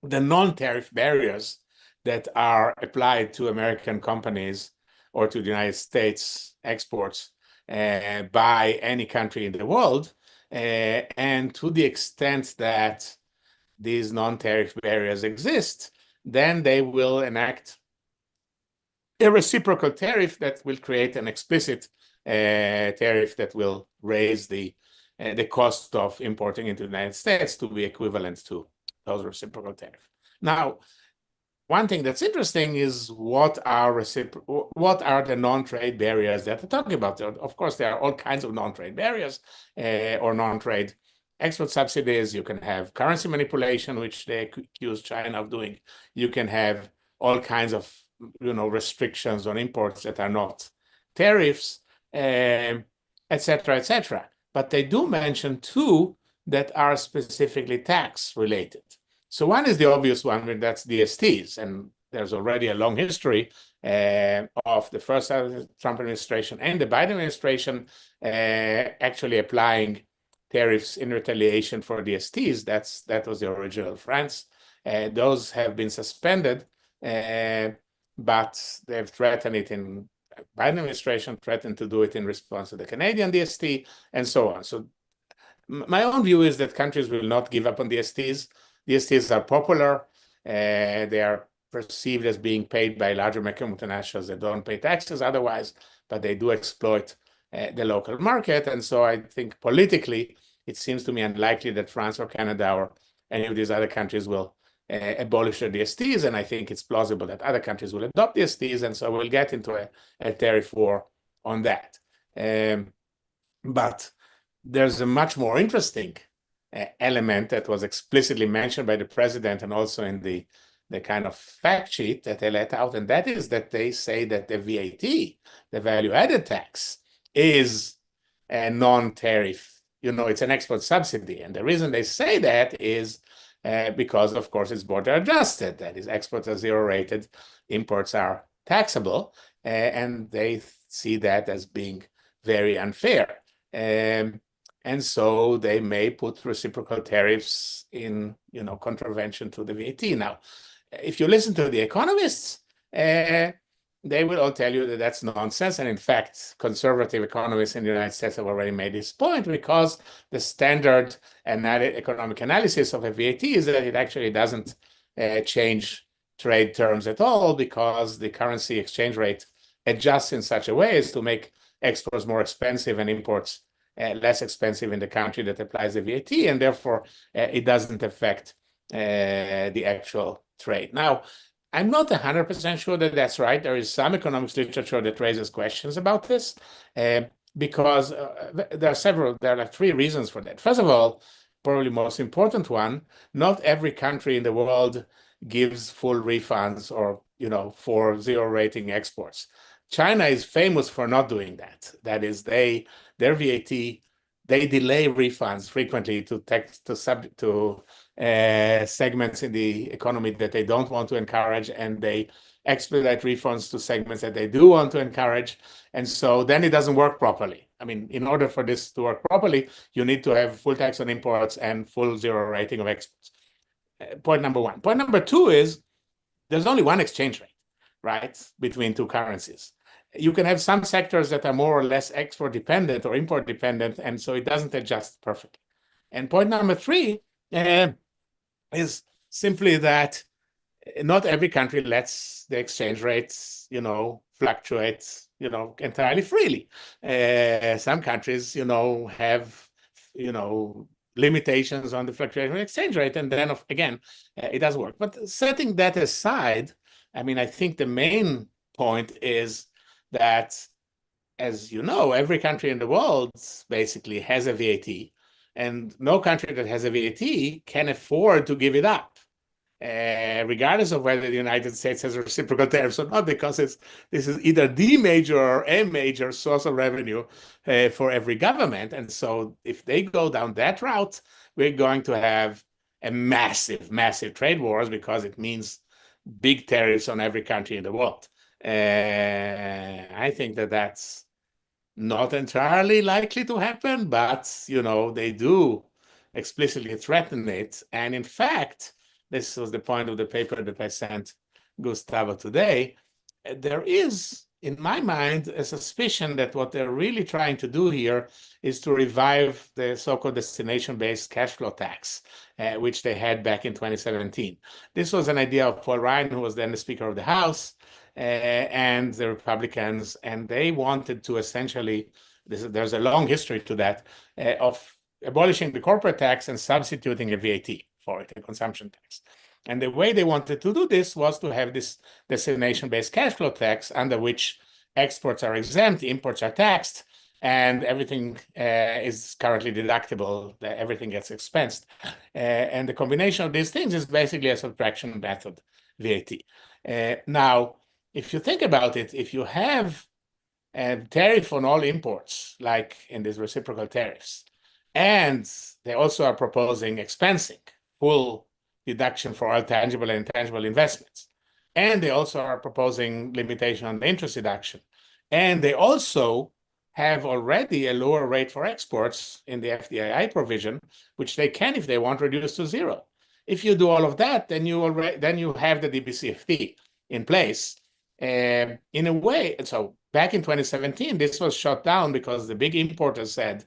Speaker 3: the non-tariff barriers that are applied to American companies or to the United States exports by any country in the world. And to the extent that these non-tariff barriers exist, then they will enact a reciprocal tariff that will create an explicit tariff that will raise the cost of importing into the United States to be equivalent to those reciprocal tariffs. Now, one thing that's interesting is what are the non-trade barriers that we're talking about? Of course, there are all kinds of non-trade barriers or non-trade export subsidies. You can have currency manipulation, which they accuse China of doing. You can have all kinds of restrictions on imports that are not tariffs, et cetera, et cetera. But they do mention two that are specifically tax related. So one is the obvious one, and that's DSTs. And there's already a long history of the first Trump administration and the Biden administration actually applying tariffs in retaliation for DSTs. That was the original France. Those have been suspended, but they've threatened it in Biden administration, threatened to do it in response to the Canadian DST, and so on. So my own view is that countries will not give up on DSTs. DSTs are popular. They are perceived as being paid by large American multinationals that don't pay taxes otherwise, but they do exploit the local market. And so I think politically, it seems to me unlikely that France or Canada or any of these other countries will abolish their DSTs. And I think it's plausible that other countries will adopt DSTs. And so we'll get into a tariff war on that. But there's a much more interesting element that was explicitly mentioned by the president and also in the kind of fact sheet that they let out, and that is that they say that the VAT, the value-added tax, is a non-tariff. It's an export subsidy. And the reason they say that is because, of course, it's border adjusted. That is, exports are zero-rated, imports are taxable, and they see that as being very unfair. And so they may put reciprocal tariffs in, contravention to the VAT. Now, if you listen to the economists, they will all tell you that that's nonsense. And in fact, conservative economists in the United States have already made this point, because the standard economic analysis of a VAT is that it actually doesn't change trade terms at all, because the currency exchange rate adjusts in such a way as to make exports more expensive and imports less expensive in the country that applies the VAT, and therefore it doesn't affect the actual trade. Now, I'm not 100% sure that that's right. There is some economics literature that raises questions about this, because there are like three reasons for that. First of all, probably most important one, not every country in the world gives full refunds or, for zero rating exports. China is famous for not doing that. That is, their VAT, they delay refunds frequently to segments in the economy that they don't want to encourage, and they expedite refunds to segments that they do want to encourage. And so then it doesn't work properly. I mean, in order for this to work properly, you need to have full tax on imports and full zero rating of exports. Point number one. Point number two is there's only one exchange rate, right, between two currencies. you can have some sectors that are more or less export dependent or import dependent, and so it doesn't adjust perfectly. And point number three is simply that not every country lets the exchange rates, fluctuate, entirely freely. Some countries, have, limitations on the fluctuation of exchange rate, and then again, it does work. But setting that aside, I mean, I think the main point is that, as you know, every country in the world basically has a VAT, and no country that has a VAT can afford to give it up. Regardless of whether the United States has reciprocal tariffs or not, because this is either the major or a major source of revenue for every government. And so if they go down that route, we're going to have a massive, massive trade wars, because it means big tariffs on every country in the world. I think that that's not entirely likely to happen, but, they do explicitly threaten it. And in fact, this was the point of the paper that I sent Gustavo today, there is, in my mind, a suspicion that what they're really trying to do here is to revive the so-called destination-based cash flow tax, which they had back in 2017. This was an idea of Paul Ryan, who was then the Speaker of the House, and the Republicans, and they wanted to essentially, there's a long history to that, of abolishing the corporate tax and substituting a VAT for it, a consumption tax. And the way they wanted to do this was to have this destination-based cash flow tax, under which exports are exempt, imports are taxed, and everything is currently deductible, everything gets expensed. And the combination of these things is basically a subtraction method, VAT. Now, if you think about it, if you have a tariff on all imports, like in these reciprocal tariffs, and they also are proposing expensing, full deduction for all tangible and intangible investments, and they also are proposing limitation on the interest deduction, and they also have already a lower rate for exports in the FDII provision, which they can, if they want, reduce to zero. If you do all of that, then you have the DBCFT in place. In a way, so back in 2017, this was shut down because the big importers said,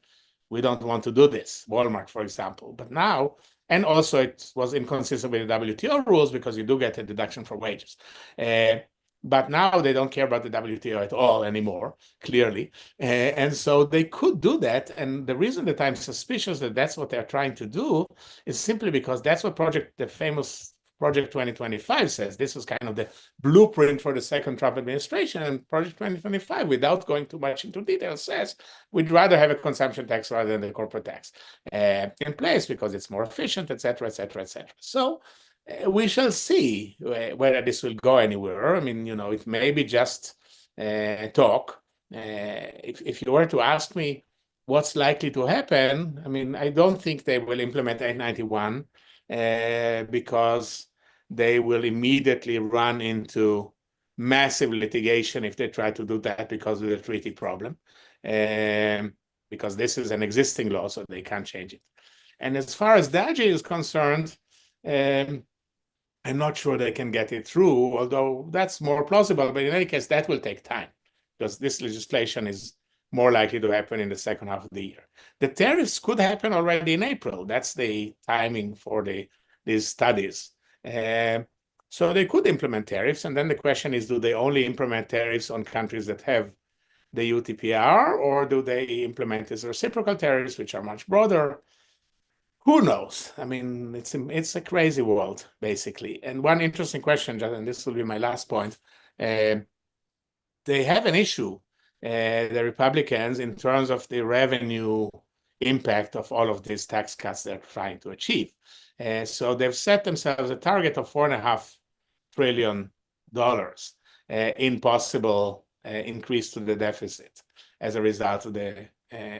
Speaker 3: we don't want to do this, Walmart, for example. But now, and also it was inconsistent with the WTO rules, because you do get a deduction for wages. But now they don't care about the WTO at all anymore, clearly. And so they could do that. And the reason that I'm suspicious that that's what they're trying to do is simply because that's what the famous Project 2025 says. This was kind of the blueprint for the second Trump administration. And Project 2025, without going too much into detail, says we'd rather have a consumption tax rather than the corporate tax in place, because it's more efficient, et cetera, et cetera, et cetera. So we shall see whether this will go anywhere. I mean, it may be just talk. If you were to ask me what's likely to happen, I mean, I don't think they will implement 891 because they will immediately run into massive litigation if they try to do that because of the treaty problem, because this is an existing law, so they can't change it. And as far as DAGE is concerned, I'm not sure they can get it through, although that's more plausible. But in any case, that will take time, because this legislation is more likely to happen in the second half of the year. The tariffs could happen already in April. That's the timing for these studies. So they could implement tariffs. And then the question is, do they only implement tariffs on countries that have the UTPR, or do they implement these reciprocal tariffs, which are much broader? Who knows? I mean, it's a crazy world, basically. And one interesting question, and this will be my last point, they have an issue, the Republicans, in terms of the revenue impact of all of these tax cuts they're trying to achieve. So they've set themselves a target of $4.5 trillion in possible increase to the deficit as a result of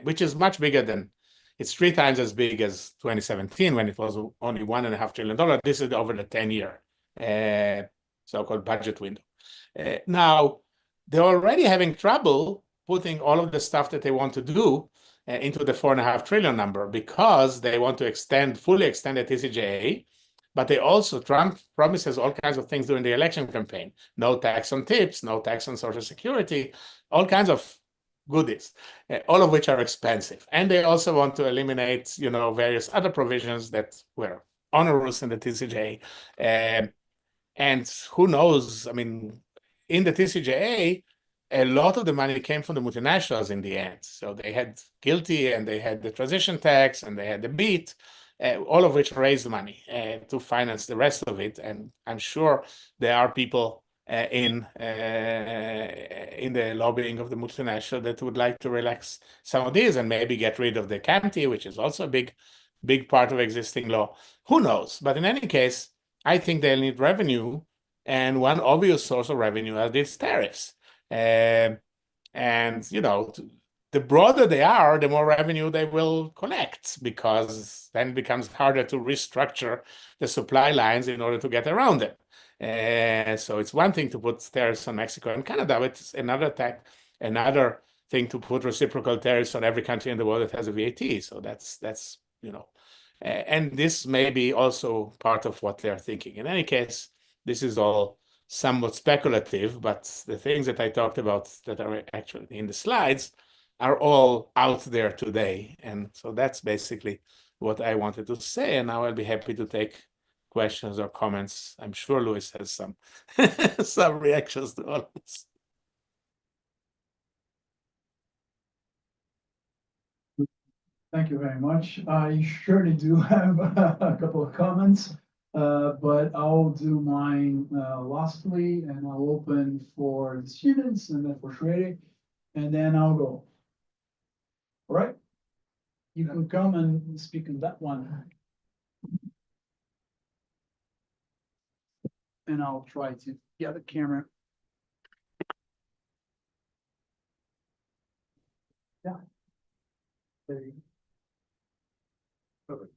Speaker 3: which is much bigger than, it's 3 times as big as 2017, when it was only $1.5 trillion. This is over the 10-year so-called budget window. Now, they're already having trouble putting all of the stuff that they want to do into the $4.5 trillion number, because they want to fully extend the TCJA, But they also, Trump promises all kinds of things during the election campaign. No tax on tips, no tax on Social Security, all kinds of goodies, all of which are expensive. And they also want to eliminate, various other provisions that were onerous in the TCJA. And who knows, I mean, in the TCJA, a lot of the money came from the multinationals in the end. So they had GILTI and they had the transition tax and they had the BEAT, all of which raised money to finance the rest of it. And I'm sure there are people in the lobbying of the multinational that would like to relax some of these and maybe get rid of the CAMT, which is also a big part of existing law. Who knows? But in any case, I think they'll need revenue, and one obvious source of revenue are these tariffs. And the broader they are, the more revenue they will collect, because then it becomes harder to restructure the supply lines in order to get around them. So it's one thing to put tariffs on Mexico and Canada, but it's another thing to put reciprocal tariffs on every country in the world that has a VAT. So that's and this may be also part of what they're thinking. In any case, this is all somewhat speculative, but the things that I talked about that are actually in the slides are all out there today. And so that's basically what I wanted to say. And now I'll be happy to take questions or comments. I'm sure Luis has some some reactions to all of this.
Speaker 2: Thank you very much. I surely do have a couple of comments, but I'll do mine lastly, and I'll open for the students and then for Shredder, and then I'll go. All right? You can come and speak on that one. And I'll try to get the camera. Yeah. There you go. Perfect.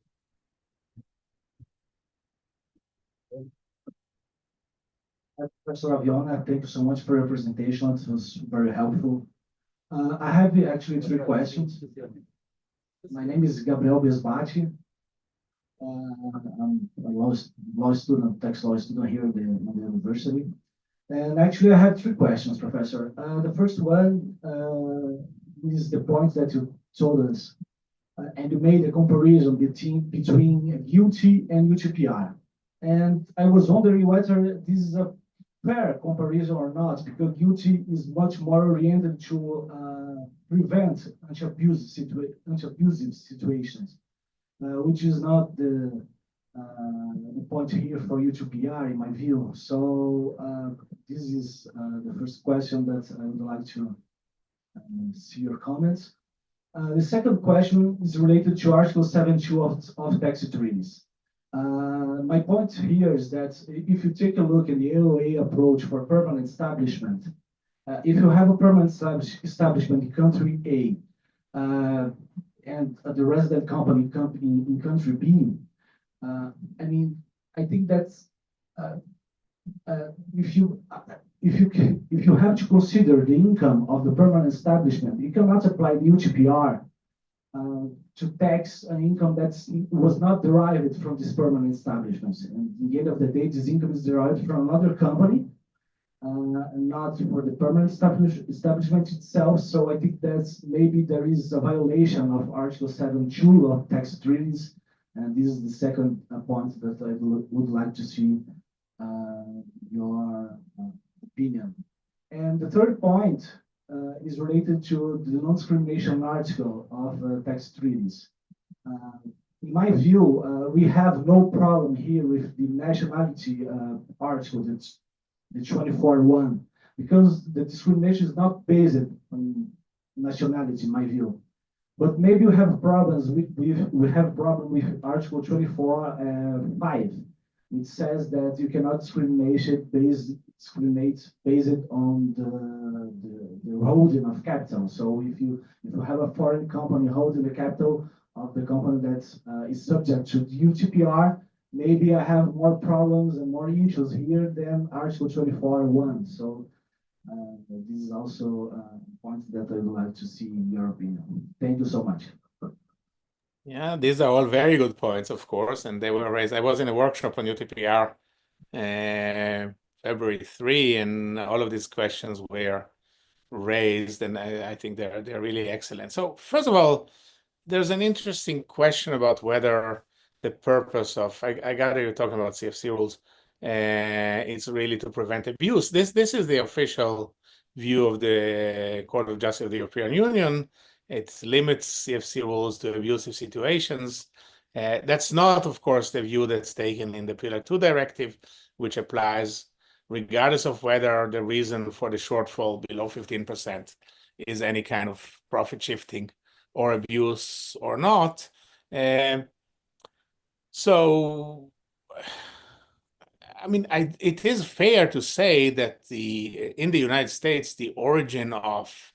Speaker 4: Professor Aviona, thank you so much for your presentation. It was very helpful. I have actually three questions. My name is Gabriel Besbati. I'm a law student, tax law student here at the university. And actually, I have three questions, Professor. The first one is the point that you told us, and you made a comparison between GILTI and UTPR. And I was wondering whether this is a fair comparison or not, because GILTI is much more oriented to prevent anti-abusive situations, which is not the point here for UTPR, in my view. So this is the first question that I would like to see your comments. The second question is related to Article 7.2 of tax treaties. My point here is that if you take a look at the AOA approach for permanent establishment, if you have a permanent establishment in country A and the resident company in country B, I mean, I think that's if you have to consider the income of the permanent establishment, you cannot apply the UTPR to tax an income that was not derived from this permanent establishment. And at the end of the day, this income is derived from another company, and not for the permanent establishment itself. So I think that's maybe there is a violation of Article 7.2 of tax treaties. And this is the second point that I would like to see your opinion. And the third point is related to the non-discrimination article of tax treaties. In my view, we have no problem here with the nationality article, that's the 24.1, because the discrimination is not based on nationality, in my view. But maybe we have problems with Article 24.5. It says that you cannot discriminate based on the holding of capital. So if you have a foreign company holding the capital of the company that is subject to the UTPR, maybe I have more problems and more issues here than Article 24.1. So this is also a point that I would like to see in your opinion. Thank you so much.
Speaker 3: Yeah, these are all very good points, of course, and they were raised. I was in a workshop on UTPR February 3, and all of these questions were raised, and I think they're really excellent. So first of all, there's an interesting question about whether the purpose of I gather you're talking about CFC rules. It's really to prevent abuse. This is the official view of the Court of Justice of the European Union. It limits CFC rules to abusive situations. That's not, of course, the view that's taken in the Pillar 2 directive, which applies regardless of whether the reason for the shortfall below 15% is any kind of profit shifting or abuse or not. So, I mean, it is fair to say that in the United States, the origin of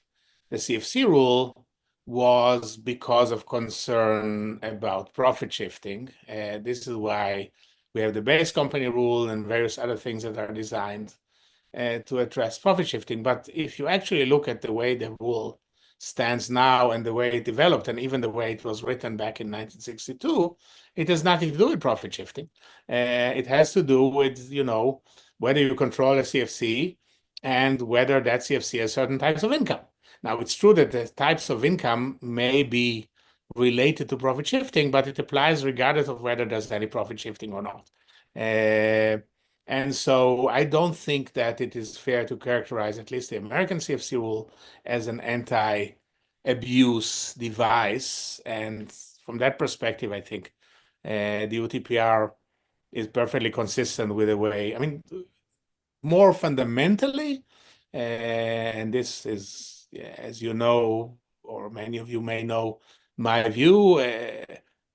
Speaker 3: the CFC rule was because of concern about profit shifting. This is why we have the base company rule and various other things that are designed to address profit shifting. But if you actually look at the way the rule stands now and the way it developed, and even the way it was written back in 1962, it has nothing to do with profit shifting. It has to do with, whether you control a CFC and whether that CFC has certain types of income. Now, it's true that the types of income may be related to profit shifting, but it applies regardless of whether there's any profit shifting or not. And so I don't think that it is fair to characterize at least the American CFC rule as an anti-abuse device. And from that perspective, I think the UTPR is perfectly consistent with the way, I mean, more fundamentally, and this is, as you know, or many of you may know, my view,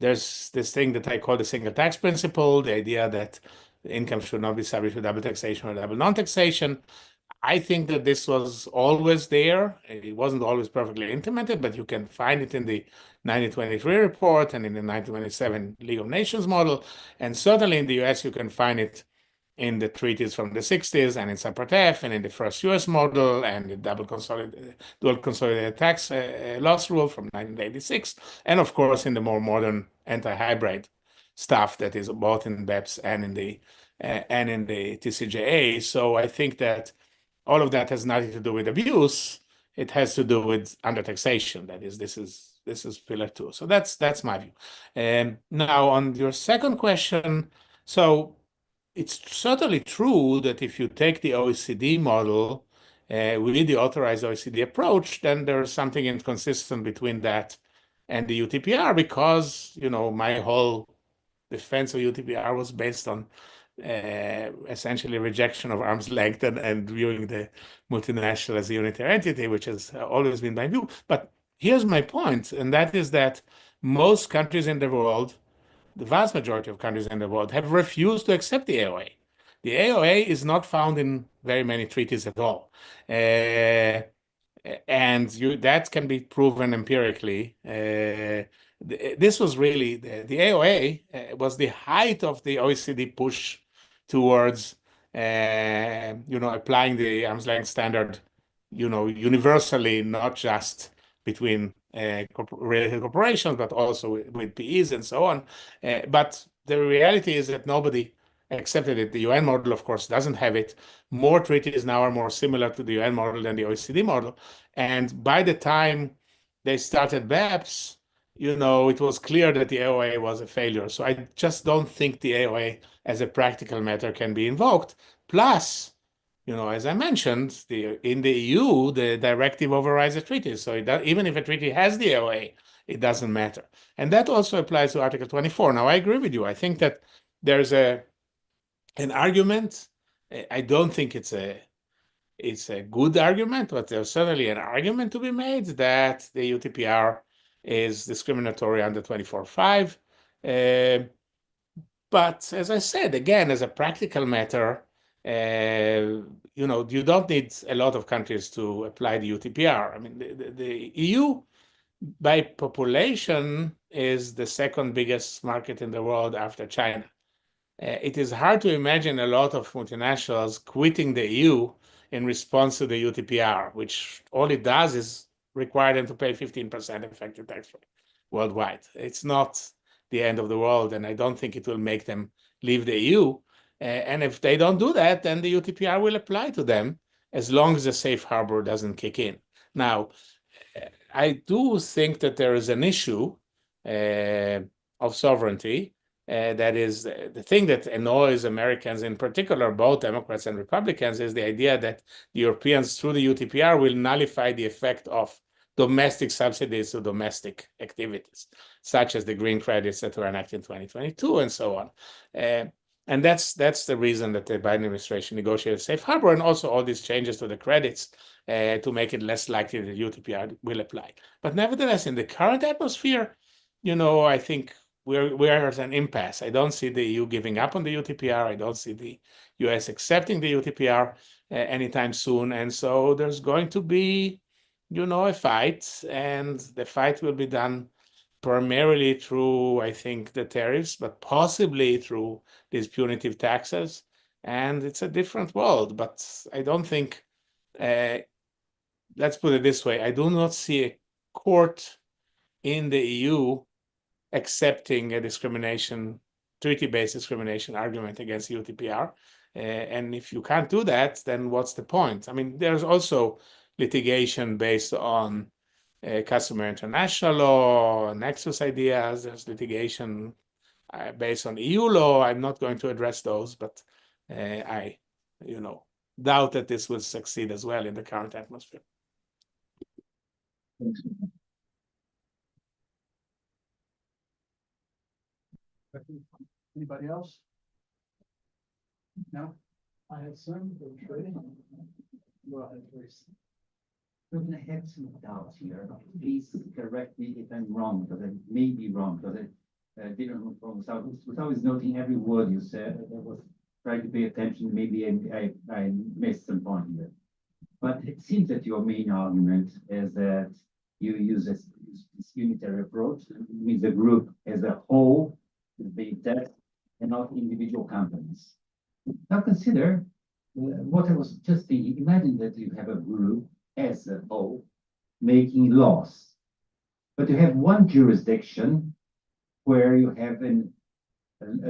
Speaker 3: there's this thing that I call the single tax principle, the idea that income should not be subject to double taxation or double non-taxation. I think that this was always there. It wasn't always perfectly implemented, but you can find it in the 1923 report and in the 1927 League of Nations model. And certainly in the US, you can find it in the treaties from the 60s and in Subpart F and in the first US model and the dual consolidated tax loss rule from 1986. And of course, in the more modern anti-hybrid stuff that is both in BEPS and in the TCJA. So I think that all of that has nothing to do with abuse. It has to do with under taxation. That is, this is Pillar 2. So that's my view. Now on your second question, so it's certainly true that if you take the OECD model with the authorized OECD approach, then there's something inconsistent between that and the UTPR because, my whole defense of UTPR was based on essentially rejection of arm's length and viewing the multinational as a unitary entity, which has always been my view. But here's my point, and that is that most countries in the world, the vast majority of countries in the world, have refused to accept the AOA. The AOA is not found in very many treaties at all. And that can be proven empirically. This was really, the AOA was the height of the OECD push towards, applying the arm's length standard, universally, not just between related corporations, but also with PEs and so on. But the reality is that nobody accepted it. The UN model, of course, doesn't have it. More treaties now are more similar to the UN model than the OECD model. And by the time they started BEPS, it was clear that the AOA was a failure. So I just don't think the AOA as a practical matter can be invoked. Plus, as I mentioned, in the EU, the directive overrides the treaty. So even if a treaty has the AOA, it doesn't matter. And that also applies to Article 24. Now, I agree with you. I think that there's an argument. I don't think it's a good argument, but there's certainly an argument to be made that the UTPR is discriminatory under 24.5. But as I said, again, as a practical matter, you don't need a lot of countries to apply the UTPR. I mean, the EU by population is the second biggest market in the world after China. It is hard to imagine a lot of multinationals quitting the EU in response to the UTPR, which all it does is require them to pay 15% effective tax rate. worldwide. It's not the end of the world, and I don't think it will make them leave the EU. And if they don't do that, then the UTPR will apply to them as long as the safe harbor doesn't kick in. Now, I do think that there is an issue of sovereignty. That is the thing that annoys Americans, in particular, both Democrats and Republicans, is the idea that the Europeans, through the UTPR, will nullify the effect of domestic subsidies to domestic activities, such as the green credits that were enacted in 2022 and so on. And that's the reason that the Biden administration negotiated safe harbor, and also all these changes to the credits to make it less likely that UTPR will apply. But nevertheless, in the current atmosphere, I think we're at an impasse. I don't see the EU giving up on the UTPR. I don't see the US accepting the UTPR anytime soon. And so there's going to be, a fight, and the fight will be done primarily through, I think, the tariffs, but possibly through these punitive taxes. And it's a different world, but I don't think, let's put it this way, I do not see a court in the EU accepting a treaty-based discrimination argument against UTPR. And if you can't do that, then what's the point? I mean, there's also litigation based on customer international law, nexus ideas. There's litigation based on EU law. I'm not going to address those, but I, doubt that this will succeed as well in the current atmosphere.
Speaker 4: Thanks.
Speaker 2: Anybody else? No? I had some, but ready? Go ahead, please.
Speaker 1: I have some doubts here. Please correct me if I'm wrong, because I may be wrong, because I didn't from without noting every word you said. I was trying to pay attention. Maybe I missed some point here. But it seems that your main argument is that you use this unitary approach. It means the group as a whole is being taxed and not individual companies. Now consider what I was just thinking. Imagine that you have a group as a whole making laws, but you have one jurisdiction where you have a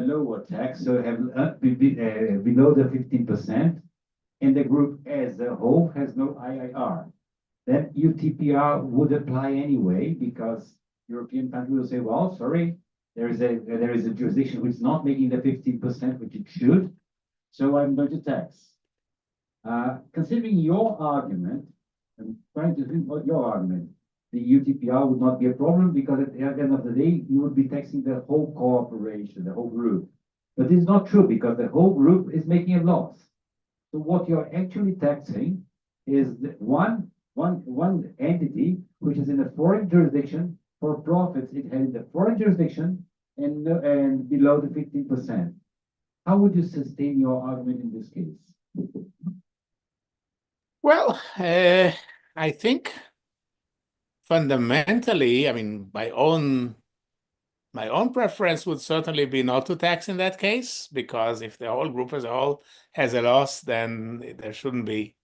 Speaker 1: lower tax, so you have below the 15%, and the group as a whole has no IIR. Then UTPR would apply anyway, because European country will say, well, sorry, there is a jurisdiction which is not making the 15%, which it should, so I'm going to tax. Considering your argument, I'm trying to think about your argument, the UTPR would not be a problem, because at the end of the day, you would be taxing the whole corporation, the whole group. But this is not true, because the whole group is making a loss. So what you're actually taxing is the one entity which is in a foreign jurisdiction for profits it had in the foreign jurisdiction and below the 15%. How would you sustain your argument in this case?
Speaker 3: Well, I think fundamentally, I mean, my own preference would certainly be not to tax in that case, because if the whole group as a whole has a loss, then there shouldn't be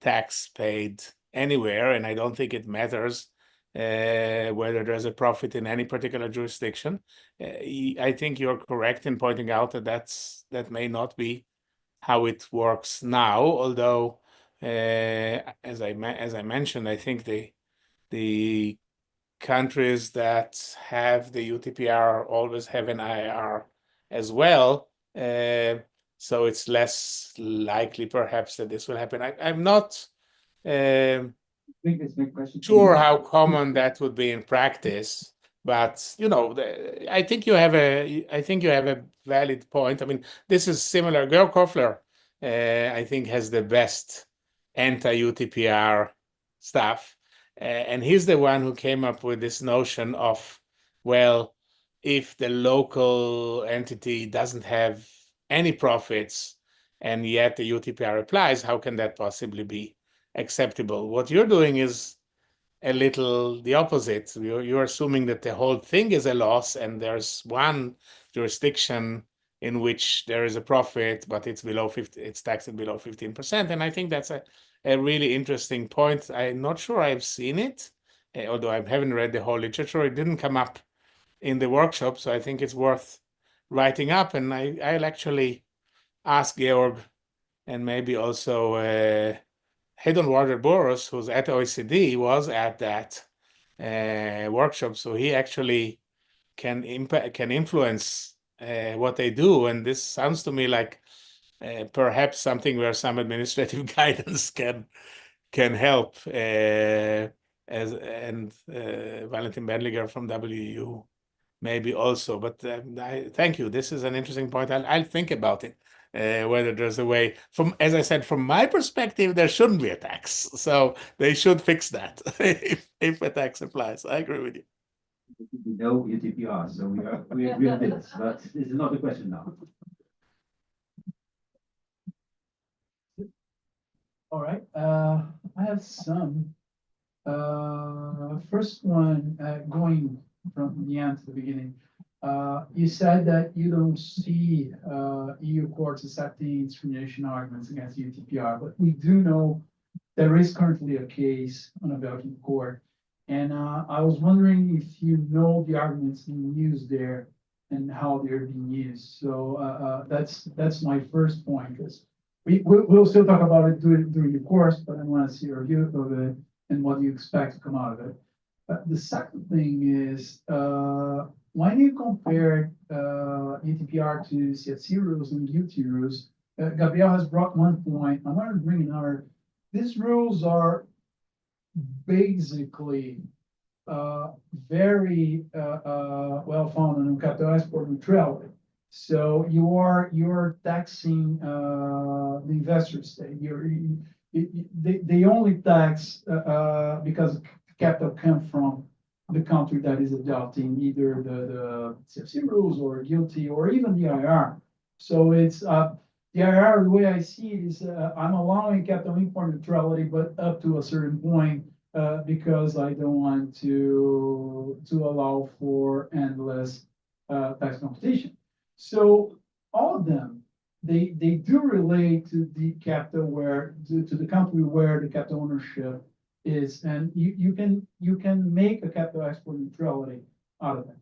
Speaker 3: tax paid anywhere, and I don't think it matters whether there's a profit in any particular jurisdiction. I think you're correct in pointing out that that may not be how it works now, although as I mentioned, I think the countries that have the UTPR always have an IIR as well. So it's less likely perhaps that this will happen. I'm not sure how common that would be in practice, but I think you have a valid point. I mean, this is similar. Georg Koffler, I think, has the best anti-UTPR stuff. And he's the one who came up with this notion of, well, if the local entity doesn't have any profits and yet the UTPR applies, how can that possibly be acceptable? What you're doing is a little the opposite. You're assuming that the whole thing is a loss and there's one jurisdiction in which there is a profit, but it's taxed at below 15%. And I think that's a really interesting point. I'm not sure I've seen it although I haven't read the whole literature, it didn't come up in the workshop, so I think it's worth writing up. And I'll actually ask Georg and maybe also Hedon Warder Boros, who's at OECD, was at that workshop, so he actually can influence what they do. And this sounds to me like perhaps something where some administrative guidance can help. Valentin Bendliger from WU maybe also. But thank you. This is an interesting point. I'll think about it. Whether there's a way, as I said, from my perspective, there shouldn't be a tax. So they should fix that if a tax applies. I agree with you.
Speaker 1: We know UTPR, so we agree on this, but this is not the question now.
Speaker 2: All right, I have some. First one, going from the end to the beginning. You said that you don't see EU courts accepting discrimination arguments against UTPR, but we do know there is currently a case on a Belgian court. And I was wondering if you know the arguments being used there and how they're being used. So that's my first point, because we'll still talk about it during the course, but I want to see your view of it and what you expect to come out of it. The second thing is, when you compare UTPR to CFC rules and UT rules, Gabriel has brought one point. I want to bring another. These rules are basically very well founded on capital export neutrality. So you're taxing the investor state. They only tax because capital comes from the country that is adopting either the CFC rules or guilty or even the IR. So it's the IR, the way I see it is I'm allowing capital import neutrality, but up to a certain point because I don't want to allow for endless tax competition. So all of them, they do relate to the capital to the country where the capital ownership is, and you can make a capital export neutrality out of it.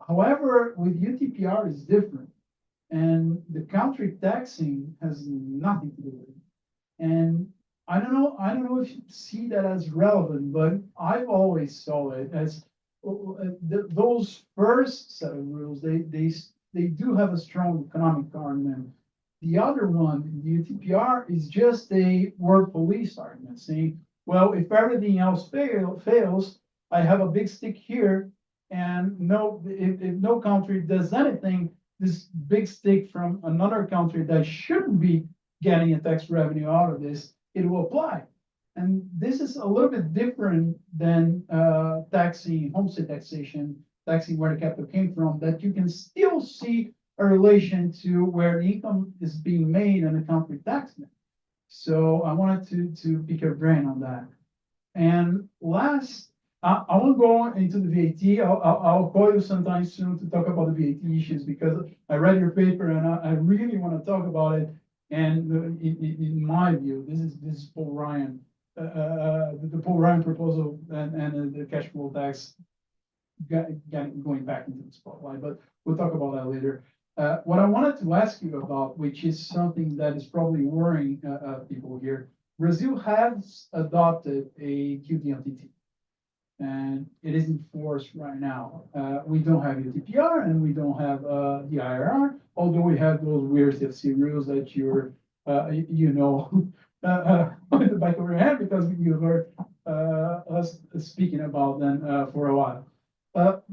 Speaker 2: However, with UTPR is different, and the country taxing has nothing to do with it. And I don't know if you see that as relevant, but I've always saw it as those first set of rules. They do have a strong economic argument. The other one, the UTPR, is just a word police argument, saying, well, if everything else fails, I have a big stick here, and if no country does anything, this big stick from another country that shouldn't be getting a tax revenue out of this, it will apply. And this is a little bit different than taxing, homestead taxation, taxing where the capital came from, that you can still see a relation to where the income is being made and the country taxing it. So I wanted to pick your brain on that. And last, I won't go into the VAT. I'll call you sometime soon to talk about the VAT issues, because I read your paper and I really want to talk about it. And in my view, this is Paul Ryan, the Paul Ryan proposal and the cash flow tax going back into the spotlight. But we'll talk about that later. What I wanted to ask you about, which is something that is probably worrying people here, Brazil has adopted a QDMTT, and it is in force right now. We don't have UTPR and we don't have the IRR, although we have those weird CFC rules that you're, in the back of your head because you heard us speaking about them for a while. But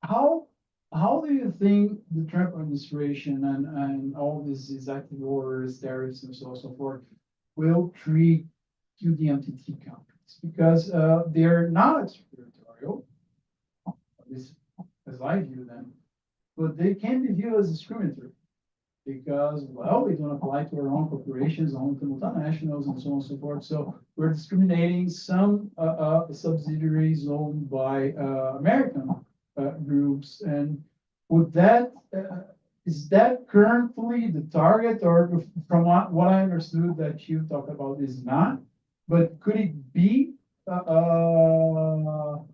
Speaker 2: how do you think the Trump administration and all these executive orders, tariffs, and so on and so forth will treat QDMTT countries? Because they're not extraterritorial, at least as I view them, but they can be viewed as discriminatory because, well, they don't apply to our own corporations, only to multinationals, and so on and so forth. So we're discriminating some subsidiaries owned by American groups. And would that is that currently the target, or from what I understood that you talk about is not, but could it be on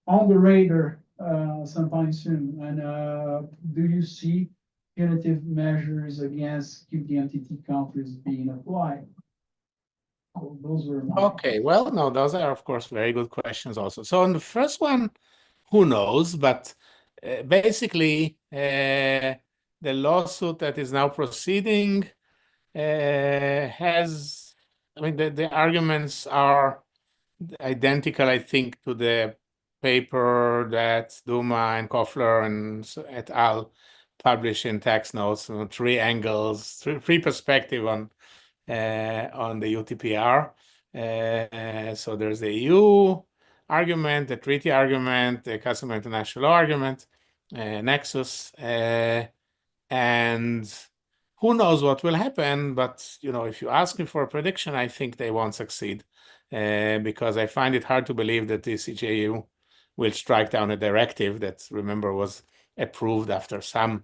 Speaker 2: the radar sometime soon? And do you see punitive measures against QDMTT countries being applied? So those were my.
Speaker 3: Okay, well, no, those are, of course, very good questions also. So on the first one, who knows? But basically, the lawsuit that is now proceeding has, I mean, the arguments are identical, I think, to the paper that Duma and Koffler and et al. Published in Tax Notes, three angles, three perspective on the UTPR. So there's the EU argument, the treaty argument, the customer international law argument, nexus, and who knows what will happen. But if you ask me for a prediction, I think they won't succeed, because I find it hard to believe that the CJU will strike down a directive that, remember, was approved after some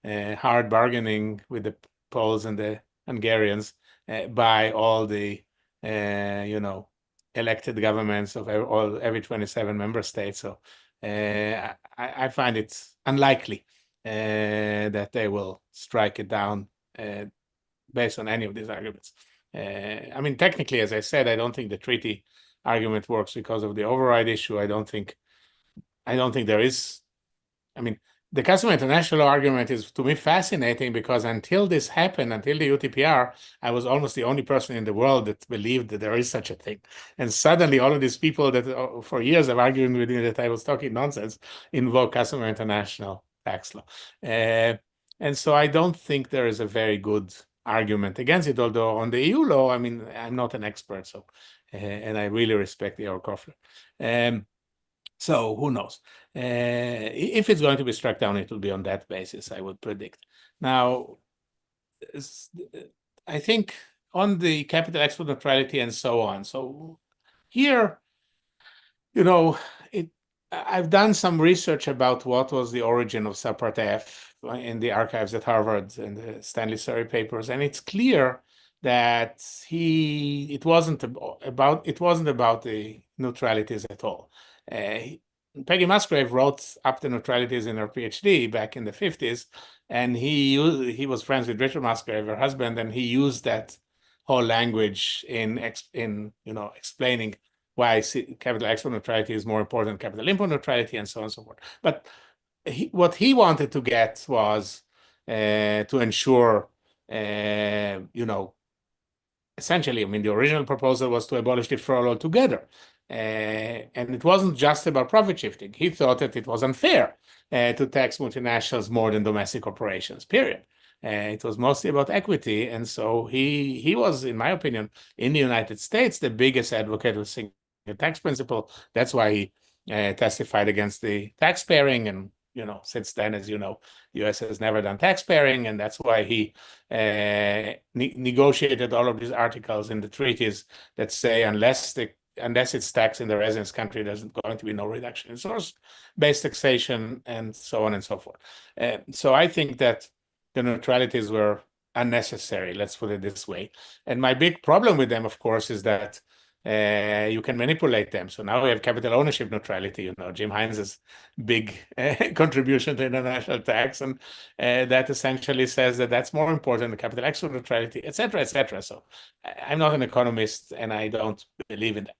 Speaker 3: hard bargaining with the Poles and the Hungarians by all the elected governments of every 27 member states. So I find it unlikely that they will strike it down based on any of these arguments. I mean, technically, as I said, I don't think the treaty argument works because of the override issue. I don't think there is. I mean, the customer international argument is, to me, fascinating, because until this happened, until the UTPR, I was almost the only person in the world that believed that there is such a thing. And suddenly all of these people that for years have argued with me that I was talking nonsense invoke customer international tax law. And so I don't think there is a very good argument against it, although on the EU law, I mean, I'm not an expert, so and I really respect Georg Koffler. So who knows? If it's going to be struck down, it will be on that basis, I would predict. Now, I think on the capital export neutrality and so on. So here, I've done some research about what was the origin of Subpart F in the archives at Harvard and the Stanley Surrey papers, and it's clear that it wasn't about the neutralities at all. Peggy Musgrave wrote up the neutralities in her PhD back in the 50s, and he was friends with Richard Musgrave, her husband, and he used that whole language in explaining why capital export neutrality is more important than capital import neutrality, and so on and so forth. But what he wanted to get was to ensure, essentially, I mean, the original proposal was to abolish deferral altogether. And it wasn't just about profit shifting. He thought that it was unfair to tax multinationals more than domestic corporations, period. It was mostly about equity. And so he was, in my opinion, in the United States, the biggest advocate of single tax principle. That's why he testified against the tax pairing. And, since then, as you know, the US has never done tax pairing. And that's why he negotiated all of these articles in the treaties that say unless it's taxed in the residence country, there's going to be no reduction in source-based taxation, and so on and so forth. So I think that the neutralities were unnecessary, let's put it this way. And my big problem with them, of course, is that you can manipulate them. So now we have capital ownership neutrality, Jim Hines' big contribution to international tax, and that essentially says that that's more important than capital export neutrality, et cetera, et cetera. So I'm not an economist, and I don't believe in that.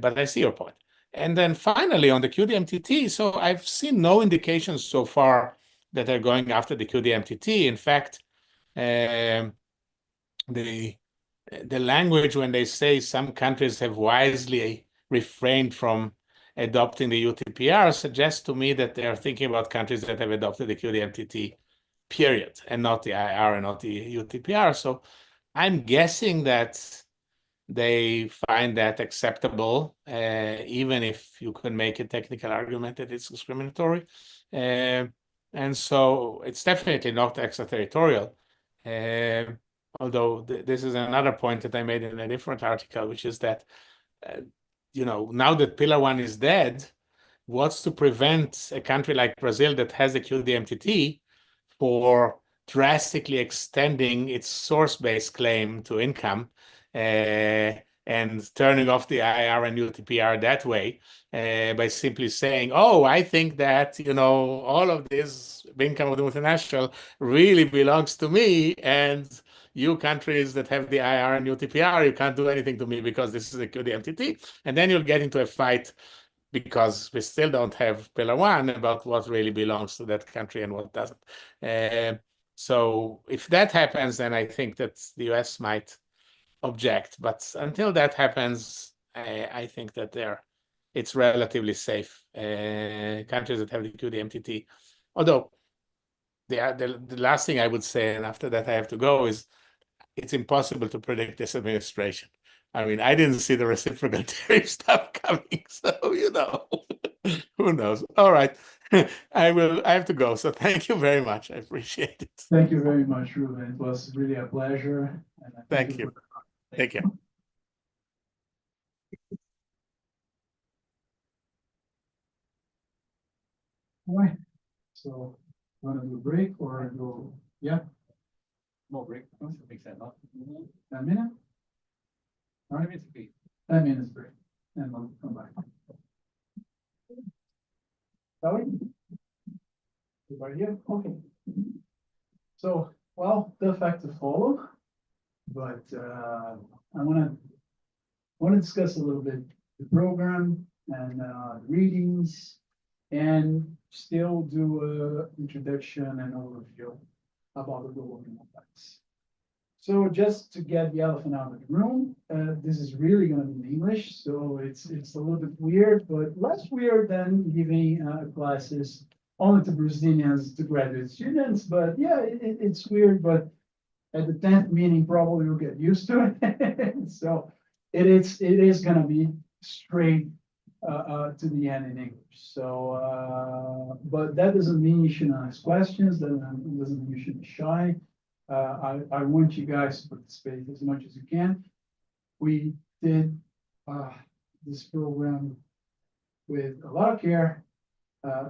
Speaker 3: But I see your point. And then finally, on the QDMTT, so I've seen no indications so far that they're going after the QDMTT. In fact, the language when they say some countries have wisely refrained from adopting the UTPR suggests to me that they are thinking about countries that have adopted the QDMTT, period, and not the IR and not the UTPR. So I'm guessing that they find that acceptable, even if you can make a technical argument that it's discriminatory. And so it's definitely not extraterritorial. Although this is another point that I made in a different article, which is that, now that Pillar 1 is dead, what's to prevent a country like Brazil that has a QDMTT for drastically extending its source-based claim to income and turning off the IR and UTPR that way by simply saying, oh, I think that, all of this income of the multinational really belongs to me, and you countries that have the IR and UTPR, you can't do anything to me because this is a QDMTT. And then you'll get into a fight because we still don't have Pillar 1 about what really belongs to that country and what doesn't. So if that happens, then I think that the US might object. But until that happens, I think that it's relatively safe. Countries that have the QDMTT. Although the last thing I would say, and after that I have to go, is it's impossible to predict this administration. I mean, I didn't see the reciprocal tariff stuff coming, so who knows? All right, I have to go. So thank you very much. I appreciate it.
Speaker 2: Thank you very much, Ruben. It was really a pleasure. And
Speaker 3: Thank you. Take care.
Speaker 2: All right. So, want to do a break or go? Yeah,
Speaker 1: More break, makes that not.
Speaker 2: 10 minutes? All right, 10 minutes break, and we'll come back. Shall we? Everybody here? Okay. So, well, tough act to follow, but I want to discuss a little bit the program and readings, and still do a introduction and overview about the global minimum tax. So just to get the elephant out of the room, this is really going to be in English, so it's a little bit weird, but less weird than giving classes only to Brazilians, to graduate students. But yeah, it's weird, but at the 10th meeting, probably you'll get used to it. So it is going to be straight to the end in English. So, but that doesn't mean you shouldn't ask questions. That doesn't mean you should be shy. I want you guys to participate as much as you can. We did this program with a lot of care,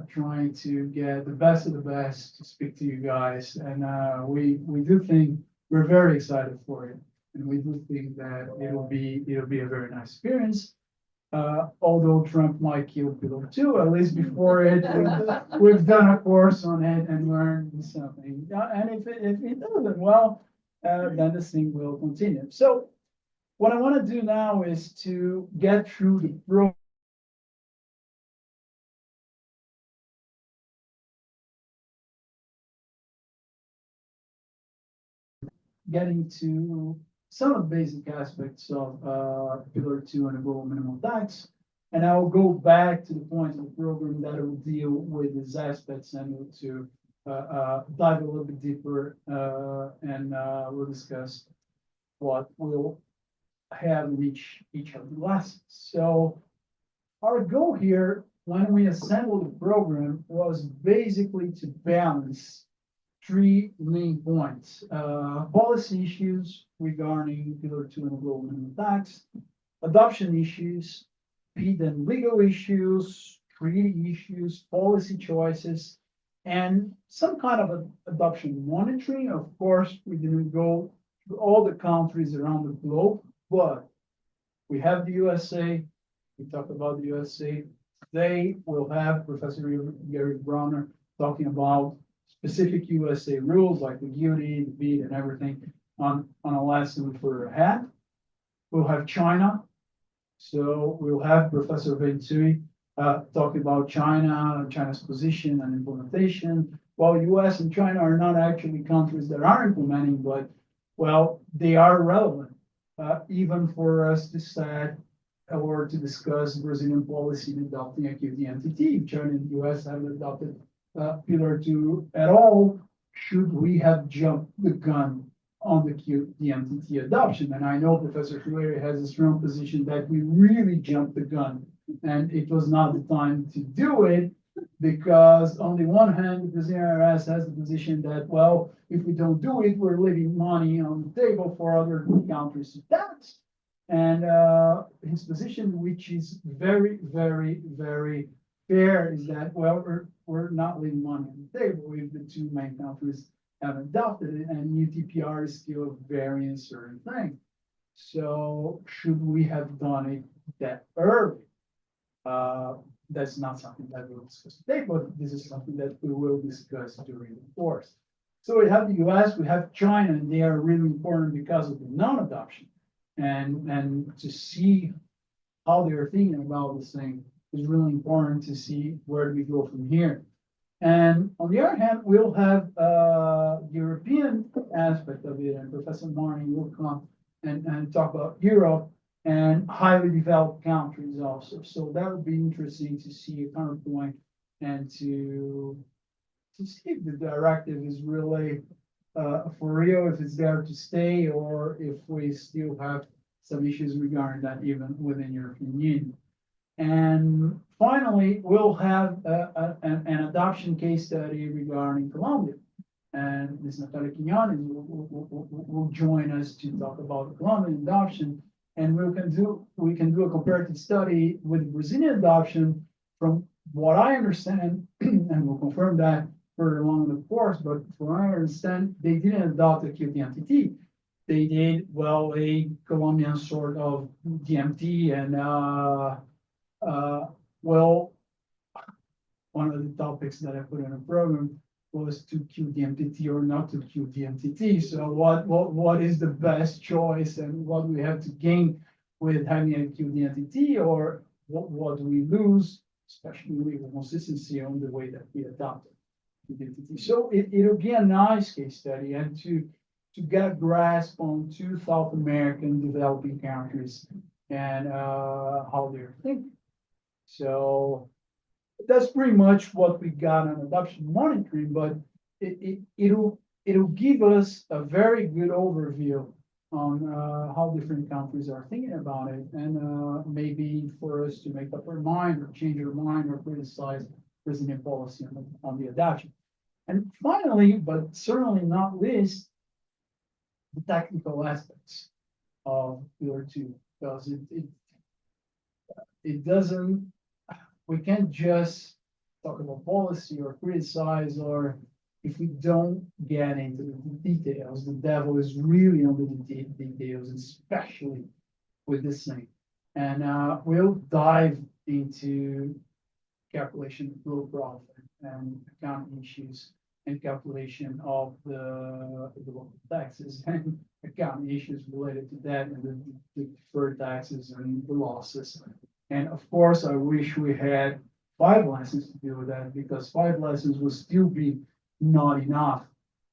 Speaker 2: trying to get the best of the best to speak to you guys. And we do think we're very excited for it. And we do think that it'll be a very nice experience. Although Trump might kill Pillar 2, at least before it, we've done a course on it and learned something. And if it doesn't, well, then this thing will continue. So what I want to do now is to get through the program. Getting to some of the basic aspects of Pillar 2 and the global minimum tax. And I will go back to the point of the program that will deal with these aspects and to dive a little bit deeper and we'll discuss what we'll have in each of the lessons. So our goal here when we assembled the program was basically to balance three main points: policy issues regarding Pillar 2 and the global minimum tax, adoption issues, and legal issues, treaty issues, policy choices, and some kind of adoption monitoring. Of course, we didn't go to all the countries around the globe, but we have the USA. We talked about the USA. Today, we'll have Professor Gary Browner talking about specific USA rules like the GUI, the BEAT, and everything on a lesson for ahead. We'll have China. So we'll have Professor Venturi talking about China's position and implementation. While US and China are not actually countries that are implementing, but well, they are relevant, even for us to set or to discuss Brazilian policy in adopting a QDMTT. China and the US haven't adopted Pillar 2 at all. Should we have jumped the gun on the QDMTT adoption? And I know Professor Freire has a strong position that we really jumped the gun, and it was not the time to do it, because on the one hand, the Brazilian IRS has the position that, well, if we don't do it, we're leaving money on the table for other countries to tax. And his position, which is very, very, very fair, is that, well, we're not leaving money on the table if the two main countries have adopted it, and UTPR is still a very uncertain thing. So should we have done it that early? That's not something that we'll discuss today, but this is something that we will discuss during the course. So we have the US, we have China, and they are really important because of the non-adoption. And to see how they're thinking about this thing is really important to see where we go from here. And on the other hand, we'll have European aspect of it, and Professor Marnie will come and talk about Europe and highly developed countries also. So that would be interesting to see a counterpoint and to see if the directive is really for real, if it's there to stay, or if we still have some issues regarding that even within European Union. And finally, we'll have an adoption case study regarding Colombia. And Ms. Natalia Quiñones will join us to talk about the Colombian adoption. And we can do a comparative study with Brazilian adoption from what I understand, and we'll confirm that further along in the course, but from what I understand, they didn't adopt a QDMTT. They did, well, a Colombian sort of DMT, and well, one of the topics that I put in a program was to QDMTT or not to QDMTT. So what is the best choice, and what do we have to gain with having a QDMTT, or what do we lose, especially with the consistency on the way that we adopted QDMTT. So it'll be a nice case study, and to get a grasp on two South American developing countries and how they're thinking. So that's pretty much what we got on adoption monitoring, but it'll give us a very good overview on how different countries are thinking about it, and maybe for us to make up our mind or change our mind or criticize Brazilian policy on the adoption. And finally, but certainly not least, the technical aspects of Pillar 2, because it doesn't, we can't just talk about policy or criticize, or if we don't get into the details. The devil is really on the details, especially with this thing. And we'll dive into calculation of gross profit and accounting issues and calculation of the local taxes and accounting issues related to that, and the deferred taxes and the losses. And of course, I wish we had 5 lessons to deal with that, because 5 lessons would still be not enough.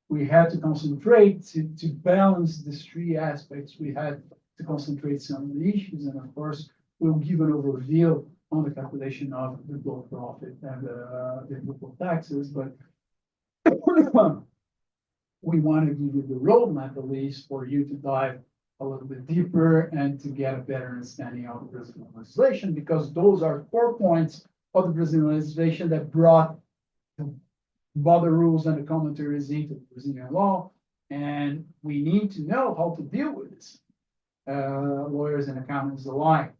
Speaker 2: We had to concentrate to balance these 3 aspects. We had to concentrate some of the issues, and of course, we'll give an overview on the calculation of the gross profit and the local taxes, but we want to give you the roadmap, at least, for you to dive a little bit deeper and to get a better understanding of the Brazilian legislation, because those are 4 points of the Brazilian legislation that brought the rules and the commentaries into the Brazilian law, and we need to know how to deal with this, lawyers and accountants alike.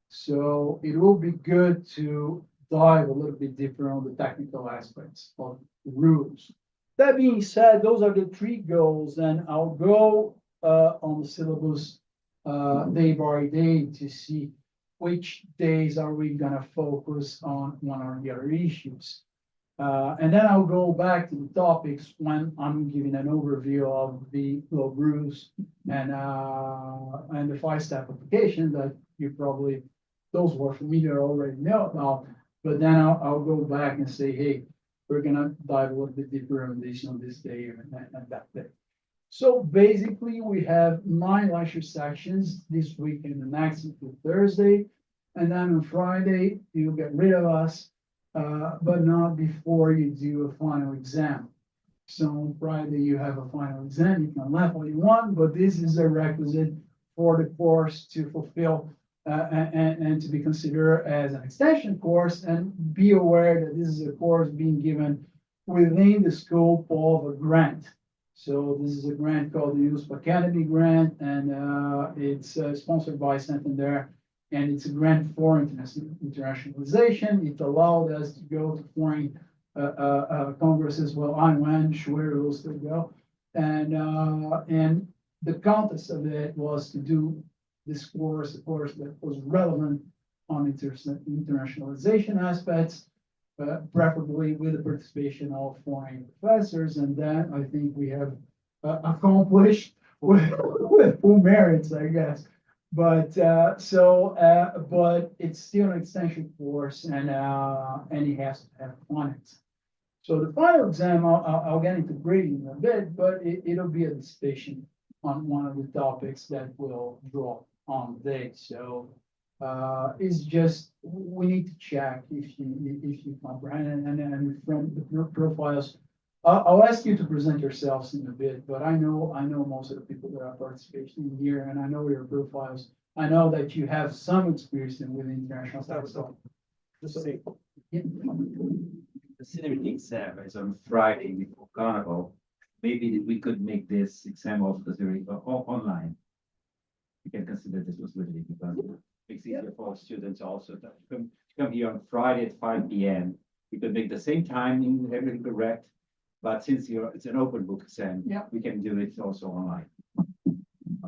Speaker 2: So it will be good to dive a little bit deeper on the technical aspects of the rules. That being said, those are the 3 goals, and I'll go on the syllabus day by day to see which days are we gonna focus on one or the other issues. And then I'll go back to the topics when I'm giving an overview of the globe rules and the 5-step application that you probably, those who are familiar already know about. But then I'll go back and say, hey, we're gonna dive a little bit deeper on this day and that day. So basically, we have 9 lecture sections this week and the next until Thursday. And then on Friday, you'll get rid of us, but not before you do a final exam. So on Friday, you have a final exam. You can laugh all you want, but this is a requisite for the course to fulfill and to be considered as an extension course. And be aware that this is a course being given within the scope of a grant. So this is a grant called the USP Academy Grant, and it's sponsored by Santander, and it's a grant for internationalization. It allowed us to go to foreign congresses. Well, I went, Schwer will still go, and the contest of it was to do this course, a course that was relevant on internationalization aspects, preferably with the participation of foreign professors, and that I think we have accomplished with full merits, I guess. But but it's still an extension course, and it has to have phonics. So the final exam, I'll get into grading in a bit, but it'll be a dissertation on one of the topics that we'll draw on the day. So it's just, we need to check if you comprehend, and from the profiles, I'll ask you to present yourselves in a bit, but I know most of the people that are participating here, and I know your profiles. I know that you have some experience with international stuff, so.
Speaker 1: Just say,
Speaker 2: Yeah.
Speaker 1: considering the exam is on Friday before Carnival, maybe we could make this exam also online. We can consider this possibility because it makes it easier for students also to come here on Friday at 5 p.m. We could make the same timing, everything correct, but since it's an open book exam,
Speaker 2: Yeah.
Speaker 1: we can do it also online.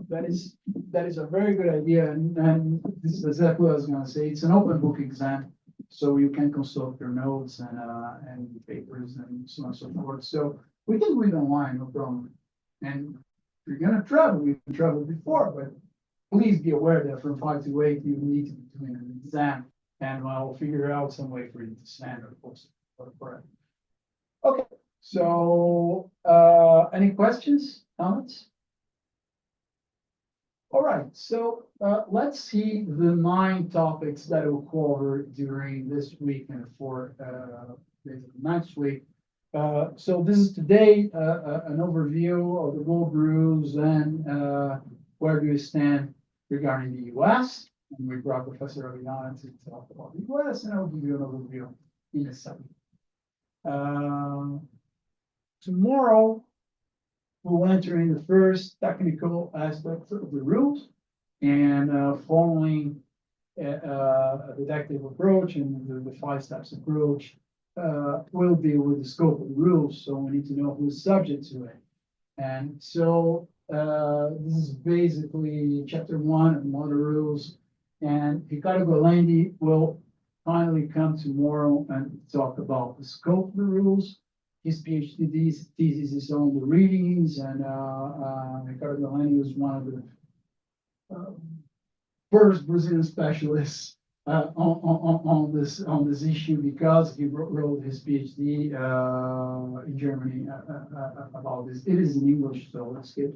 Speaker 2: That is a very good idea, and this is exactly what I was gonna say. It's an open book exam, so you can consult your notes and papers and so on and so forth. So we can do it online, no problem. And if you're gonna travel, we can travel before, but please be aware that from 5 to 8, you need to be doing an exam, and I'll figure out some way for you to send or post it for it. Okay, so any questions, comments? All right, so let's see the 9 topics that we'll cover during this week and for next week. So this is today an overview of the world rules and where do we stand regarding the U.S. And we brought Professor Aviana to talk about the U.S. and I'll give you an overview in a second. Tomorrow, we'll enter in the first technical aspects of the rules, and following a deductive approach and the 5 steps approach, we'll deal with the scope of the rules. So we need to know who's subject to it. And so this is basically chapter 1 of model rules, and Ricardo Golendi will finally come tomorrow and talk about the scope of the rules. His PhD thesis is on the readings, and Ricardo Golendi was one of the first Brazilian specialists on this issue, because he wrote his PhD in Germany about this. It is in English, so let's get.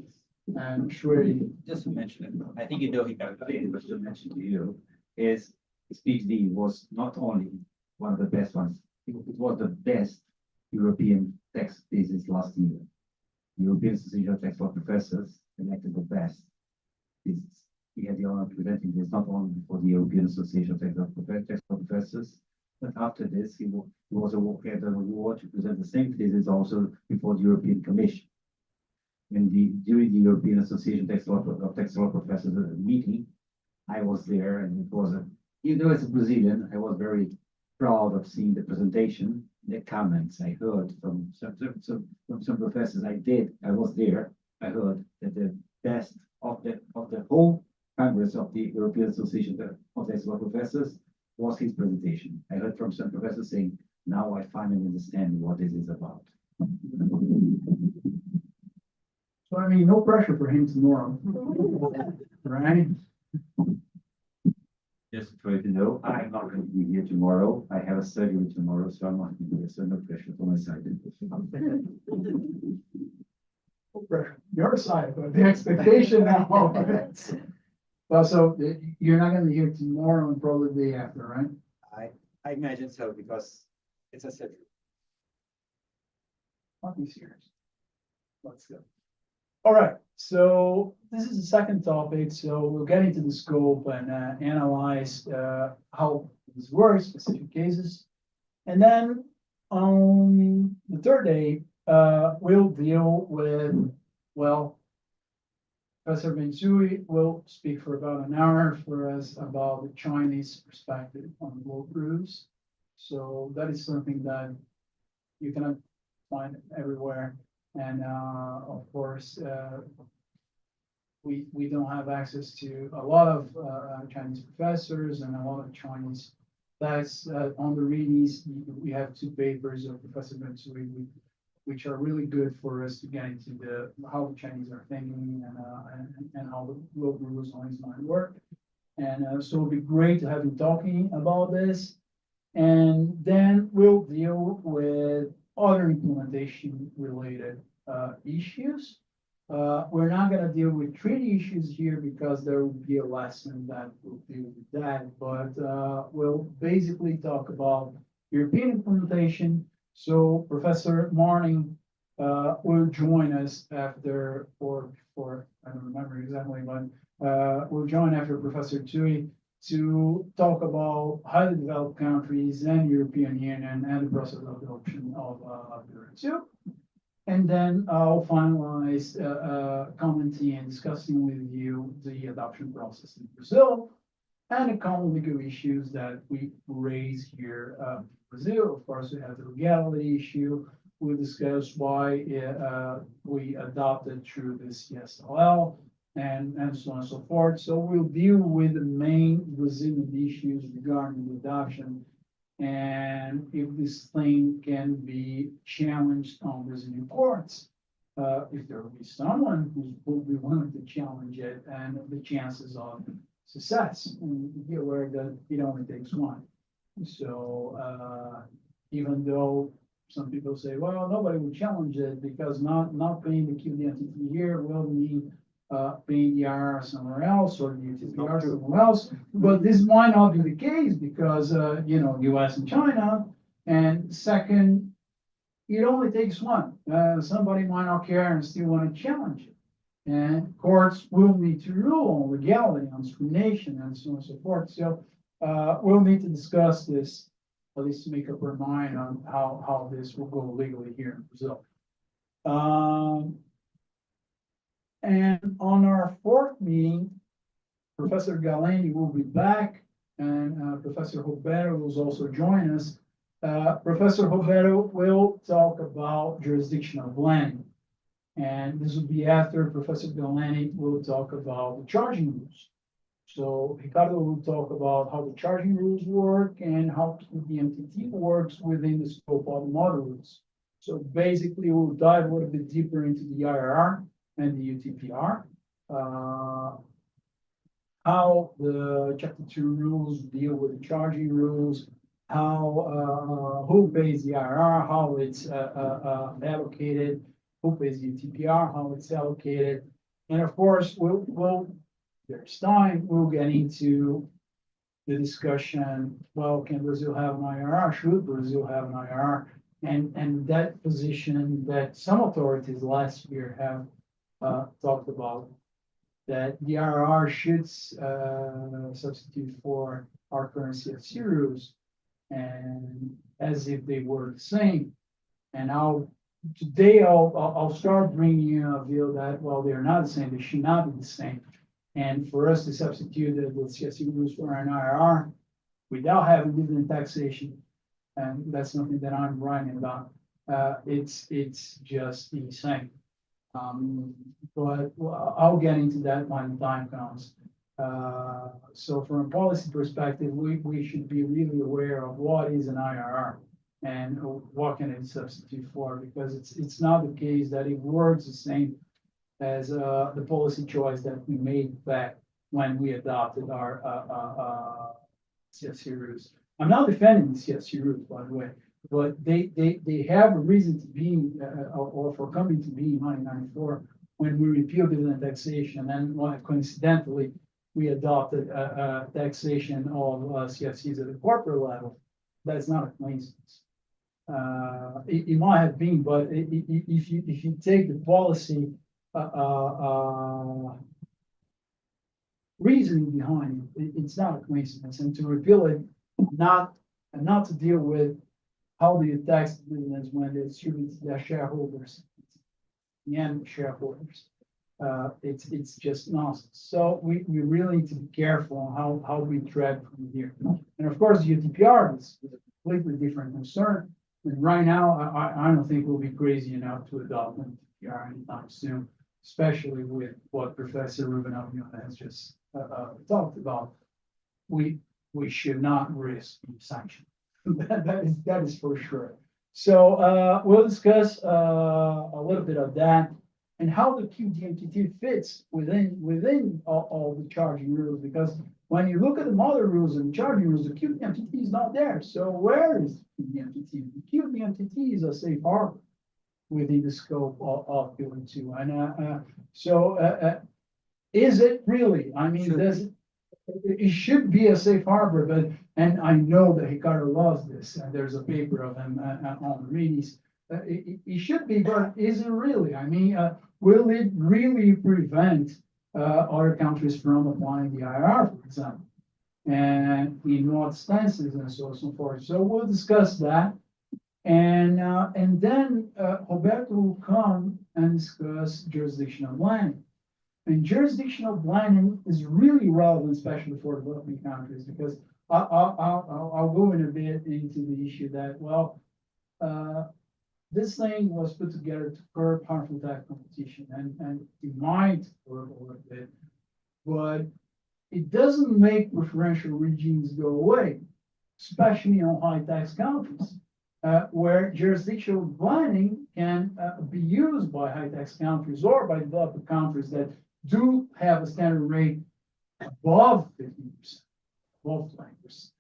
Speaker 2: I'm sure
Speaker 1: Just to mention it, I think you know he got it, but to mention to you is his PhD was not only one of the best ones, it was the best European text thesis last year. European Association of Text Law Professors elected the best thesis. He had the honor of presenting this not only for the European Association of Text Law Professors, but after this, he was had an award to present the same thesis also before the European Commission. During the European Association of Text Law Professors meeting, I was there, and it was as a Brazilian, I was very proud of seeing the presentation, the comments I heard from some professors. I was there. I heard that the best of the whole Congress of the European Association of Text Law Professors was his presentation. I heard from some professors saying, "Now I finally understand what this is about."
Speaker 2: So I mean, no pressure for him tomorrow, right?
Speaker 1: Just for you to know, I'm not going to be here tomorrow. I have a surgery tomorrow, so I'm not going to be here, so no pressure from my side.
Speaker 2: No pressure, your side, but the expectation now. Well, so you're not gonna be here tomorrow and probably the day after, right?
Speaker 1: I imagine so, because it's a surgery.
Speaker 2: Not be serious. Let's go. All right, so this is the second topic, so we'll get into the scope and analyze how this works, specific cases. And then on the third day, we'll deal with, well, Professor Bensui will speak for about an hour for us about the Chinese perspective on world rules. So that is something that you cannot find everywhere. And of course, we don't have access to a lot of Chinese professors and a lot of Chinese texts on the readings. We have two papers of Professor Matsui, which are really good for us to get into how the Chinese are thinking and how the global rules on his mind work. And so it'll be great to have him talking about this. And then we'll deal with other implementation related issues. We're not going to deal with treaty issues here because there will be a lesson that will deal with that, but we'll basically talk about European implementation. So Professor Marning will join us after, or before, I don't remember exactly, but will join after Professor Tui to talk about highly developed countries and European Union and the process of adoption of Pillar 2. And then I'll finalize commenting and discussing with you the adoption process in Brazil and the common legal issues that we raise here in Brazil. Of course, we have the legality issue. We'll discuss why we adopted through the CSLL and so on and so forth. So we'll deal with the main Brazilian issues regarding the adoption and if this thing can be challenged on Brazilian courts. If there will be someone who will be willing to challenge it and the chances of success. And be aware that it only takes one. So even though some people say, well, nobody will challenge it because not paying the QD entity here will mean paying the IRR somewhere else or the UTPR somewhere else. But this might not be the case because, US and China. And second, it only takes one. Somebody might not care and still want to challenge it. And courts will need to rule on legality, on discrimination, and so on and so forth. So we'll need to discuss this, at least to make up our mind on how this will go legally here in Brazil. And on our fourth meeting, Professor Galeni will be back, and Professor Roberto will also join us. Professor Roberto will talk about jurisdictional blending. And this will be after Professor Galeni will talk about the charging rules. So Ricardo will talk about how the charging rules work and how the MTT works within the scope of the model rules. So basically, we'll dive a little bit deeper into the IRR and the UTPR, how the Chapter 2 rules deal with the charging rules, how who pays the IRR, how it's allocated, who pays the UTPR, how it's allocated, and of course, there's time, we'll get into the discussion, well, can Brazil have an IRR? Should Brazil have an IRR? And that position that some authorities last year have talked about, that the IRR should substitute for our current CFC rules, and as if they were the same. And today I'll start bringing you a view that, well, they're not the same, they should not be the same. And for us to substitute it with CFC rules for an IRR without having dividend taxation, and that's something that I'm writing about, it's just insane. But I'll get into that when the time comes. So from a policy perspective, we should be really aware of what is an IRR and what can it substitute for, because it's not the case that it works the same as the policy choice that we made back when we adopted our CFC rules. I'm not defending the CFC rules, by the way, but they have a reason to be, or for coming to be in 1994 when we repealed dividend taxation, and coincidentally, we adopted taxation of CFCs at the corporate level. That's not a coincidence. It might have been, but if you take the policy reasoning behind it, it's not a coincidence. And to repeal it, not to deal with how do you tax dividends when they distribute to their shareholders, the end shareholders. It's just nonsense. So we really need to be careful on how we tread from here. And of course, the UTPR is a completely different concern. And right now, I don't think we'll be crazy enough to adopt an UTPR anytime soon. especially with what Professor Ruben Avignona has just talked about, we should not risk sanction. That is for sure. So we'll discuss a little bit of that and how the QDMTT fits within all the charging rules, because when you look at the model rules and charging rules, the QDMTT is not there. So where is the QDMTT? The QDMTT is a safe harbor within the scope of Pillar 2. And is it really? I mean, it should be a safe harbor, but, and I know that Ricardo loves this, and there's a paper of him on readings. It should be, but is it really? I mean, will it really prevent other countries from applying the IRR, for example? And in what stances and so on and so forth. So we'll discuss that. And then Roberto will come and discuss jurisdictional planning. And jurisdictional planning is really relevant, especially for developing countries, because I'll go in a bit into the issue that, well, this thing was put together to curb harmful tax competition, and it might work a little bit, but it doesn't make preferential regimes go away, especially on high tax countries, where jurisdictional planning can be used by high tax countries or by developed countries that do have a standard rate above 15%, above 20%.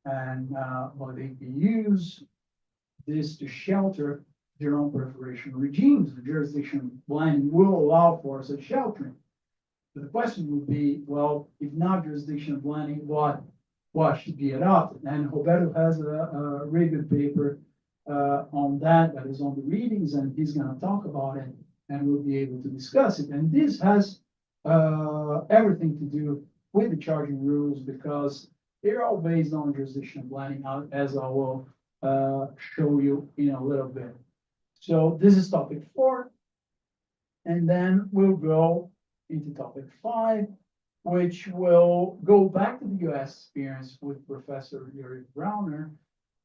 Speaker 2: And but they can use this to shelter their own preferential regimes. The jurisdiction planning will allow for such sheltering. But the question would be, well, if not jurisdiction planning, what should be adopted? And Roberto has a really good paper on that is on the readings, and he's going to talk about it, and we'll be able to discuss it. And this has everything to do with the charging rules, because they're all based on jurisdiction planning, as I will show you in a little bit. So this is topic 4, and then we'll go into topic 5, which will go back to the US experience with Professor Yuri Browner,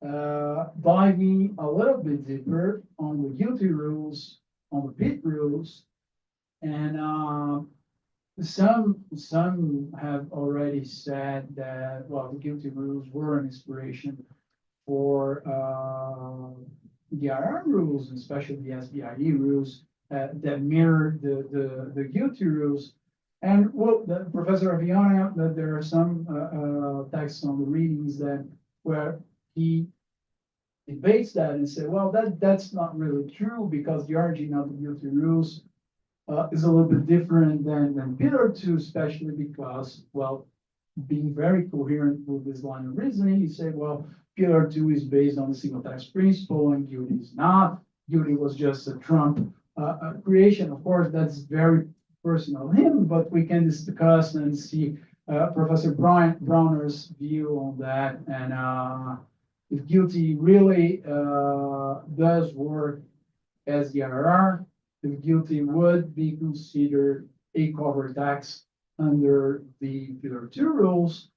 Speaker 2: diving a little bit deeper on the guilty rules, on the PIT rules, and some have already said that, well, the guilty rules were an inspiration for the IRR rules, especially the SBIE rules that mirror the guilty rules. And well, Professor Avignona, that there are some texts on the readings that where he debates that and say, well, that's not really true, because the origin of the guilty rules is a little bit different than Pillar 2, especially because, well, being very coherent with this line of reasoning, you say, well, Pillar 2 is based on the single tax principle and guilty is not. Guilty was just a Trump creation. Of course, that's very personal of him, but we can discuss and see Professor Browner's view on that. And if guilty really does work as the IRR, if guilty would be considered a covered tax under the Pillar 2 rules,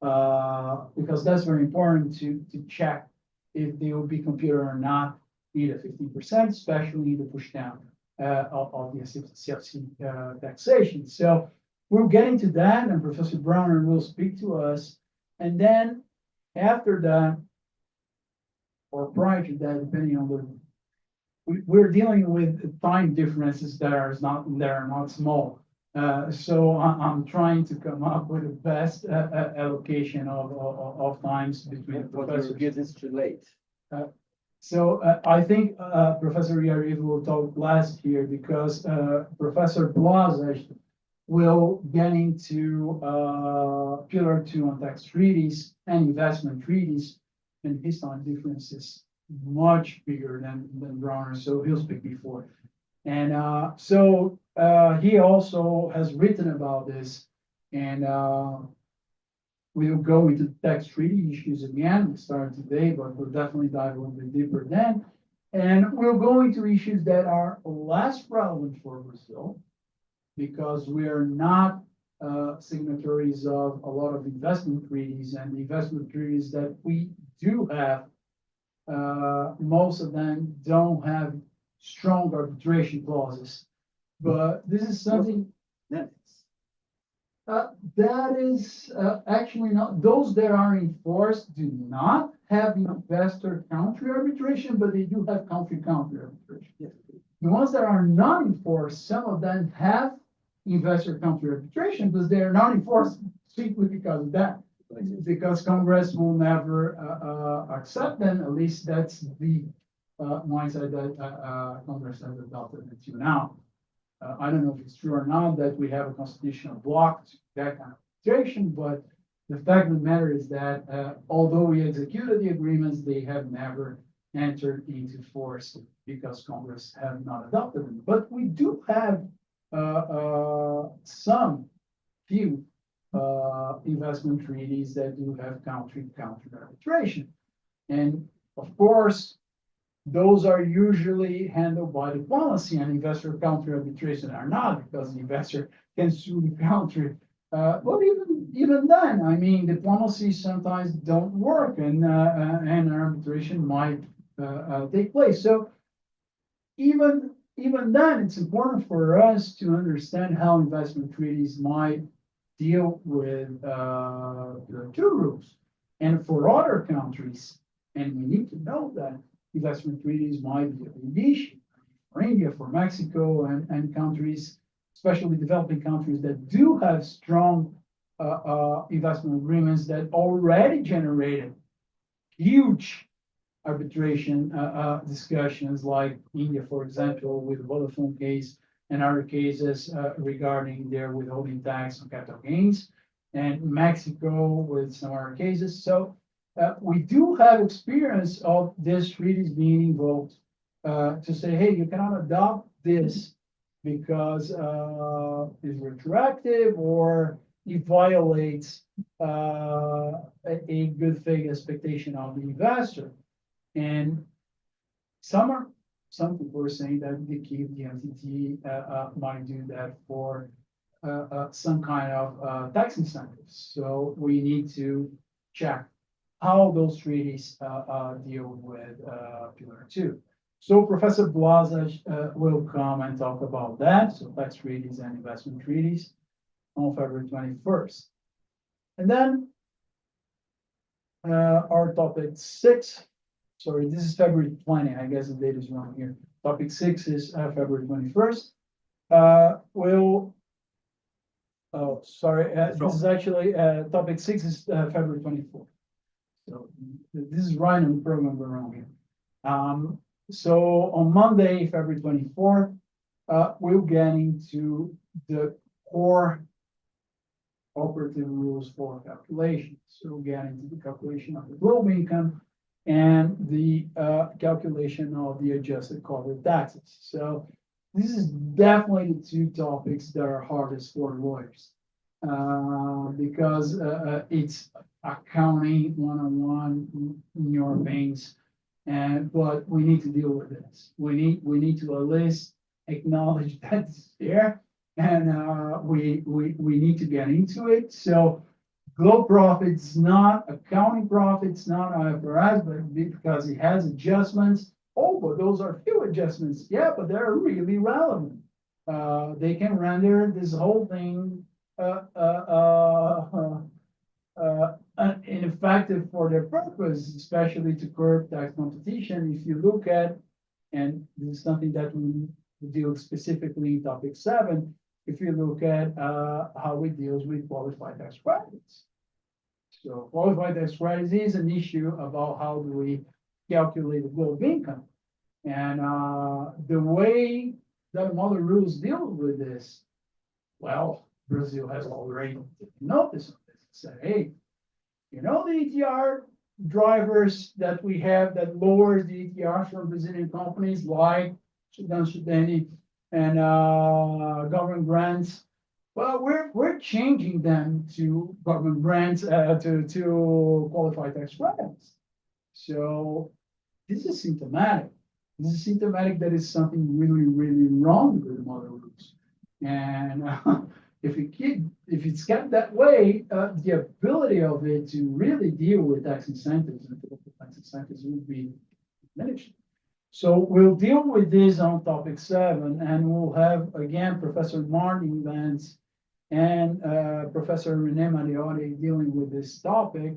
Speaker 2: because that's very important to check if they will be computed or not, be it 15%, especially the push down of the CFC taxation. So we'll get into that, and Professor Browner will speak to us. And then after that, or prior to that, depending on we're dealing with time differences that are not small. So I'm trying to come up with the best allocation of times between professors.
Speaker 5: This too late.
Speaker 2: So I think Professor Yariv will talk last here, because Professor Blazej will get into Pillar 2 on tax treaties and investment treaties, and his time difference is much bigger than Browner, so he'll speak before. And so he also has written about this, and we'll go into tax treaty issues again. We started today, but we'll definitely dive a little bit deeper then. And we'll go into issues that are less relevant for Brazil, because we are not signatories of a lot of investment treaties, and the investment treaties that we do have, most of them don't have strong arbitration clauses. But this is something
Speaker 1: That's
Speaker 2: that is actually not, those that are enforced do not have investor country arbitration, but they do have country arbitration.
Speaker 1: yes.
Speaker 2: The ones that are not enforced, some of them have investor country arbitration, because they are not enforced simply because of that. Because Congress will never accept them, at least that's the mindset that Congress has adopted until now. I don't know if it's true or not that we have a constitutional block to that kind of arbitration, but the fact of the matter is that although we executed the agreements, they have never entered into force because Congress have not adopted them. But we do have some few investment treaties that do have country arbitration. And of course, those are usually handled by diplomacy, and investor counter arbitration are not, because the investor can sue the country. But even then, I mean, diplomacy sometimes don't work, and arbitration might take place. So even then, it's important for us to understand how investment treaties might deal with the two rules. And for other countries, and we need to know that investment treaties might be a big issue for India, for Mexico, and countries, especially developing countries that do have strong investment agreements that already generated huge arbitration discussions, like India, for example, with the Vodafone case and other cases regarding their withholding tax on capital gains, and Mexico with some other cases. So we do have experience of these treaties being invoked to say, hey, you cannot adopt this because it's retroactive or it violates a good faith expectation of the investor. And some people are saying that the MTT might do that for some kind of tax incentives. So we need to check how those treaties deal with Pillar 2. So Professor Blazaj will come and talk about that, so tax treaties and investment treaties, on February 21st. And then our topic 6, sorry, this is February 20, I guess the date is wrong here. Topic 6 is February 21st. This is actually, topic 6 is February 24th. So this is right on the program we're on here. So on Monday, February 24th, we'll get into the core operative rules for calculation. So we'll get into the calculation of the global income and the calculation of the adjusted corporate taxes. So this is definitely the two topics that are hardest for lawyers because it's accounting one-on-one in your veins, but we need to deal with this. We need to at least acknowledge that it's there, and we need to get into it. So globe profits, not accounting profits, not IFRS, but because it has adjustments. Oh, but those are few adjustments. Yeah, but they're really relevant. They can render this whole thing ineffective for their purpose, especially to curb tax competition. If you look at, and this is something that we deal specifically in topic 7, if you look at how it deals with qualified tax credits. So qualified tax credits is an issue about how do we calculate the global income. And the way that other rules deal with this, well, Brazil has already noticed on this. Said, hey, you know, the ETR drivers that we have that lowers the ETR from Brazilian companies like Sudani and government grants. Well, we're changing them to government grants to qualified tax credits. So this is symptomatic. This is symptomatic that is something really, really wrong with the model rules. And if it's kept that way, the ability of it to really deal with tax incentives and tax incentives would be diminished. So we'll deal with this on topic 7, and we'll have again Professor Martin Vance and Professor Rene Mariotti dealing with this topic.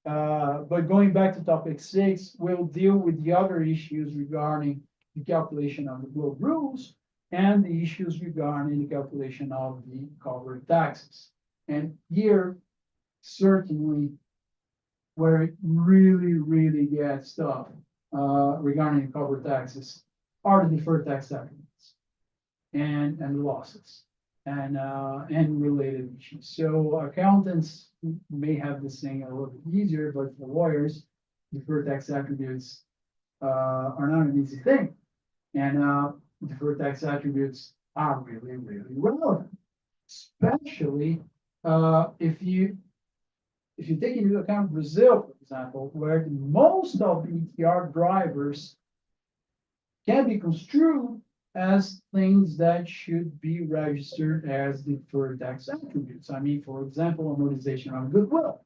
Speaker 2: But going back to topic 6, we'll deal with the other issues regarding the calculation of the globe rules and the issues regarding the calculation of the corporate taxes. And here, certainly, where it really gets tough regarding the corporate taxes are the deferred tax attributes and losses and related issues. So accountants may have this thing a little bit easier, but for lawyers, deferred tax attributes are not an easy thing. And deferred tax attributes are really relevant, especially if you take into account Brazil, for example, where most of the ETR drivers can be construed as things that should be registered as deferred tax attributes. I mean, for example, amortization on goodwill.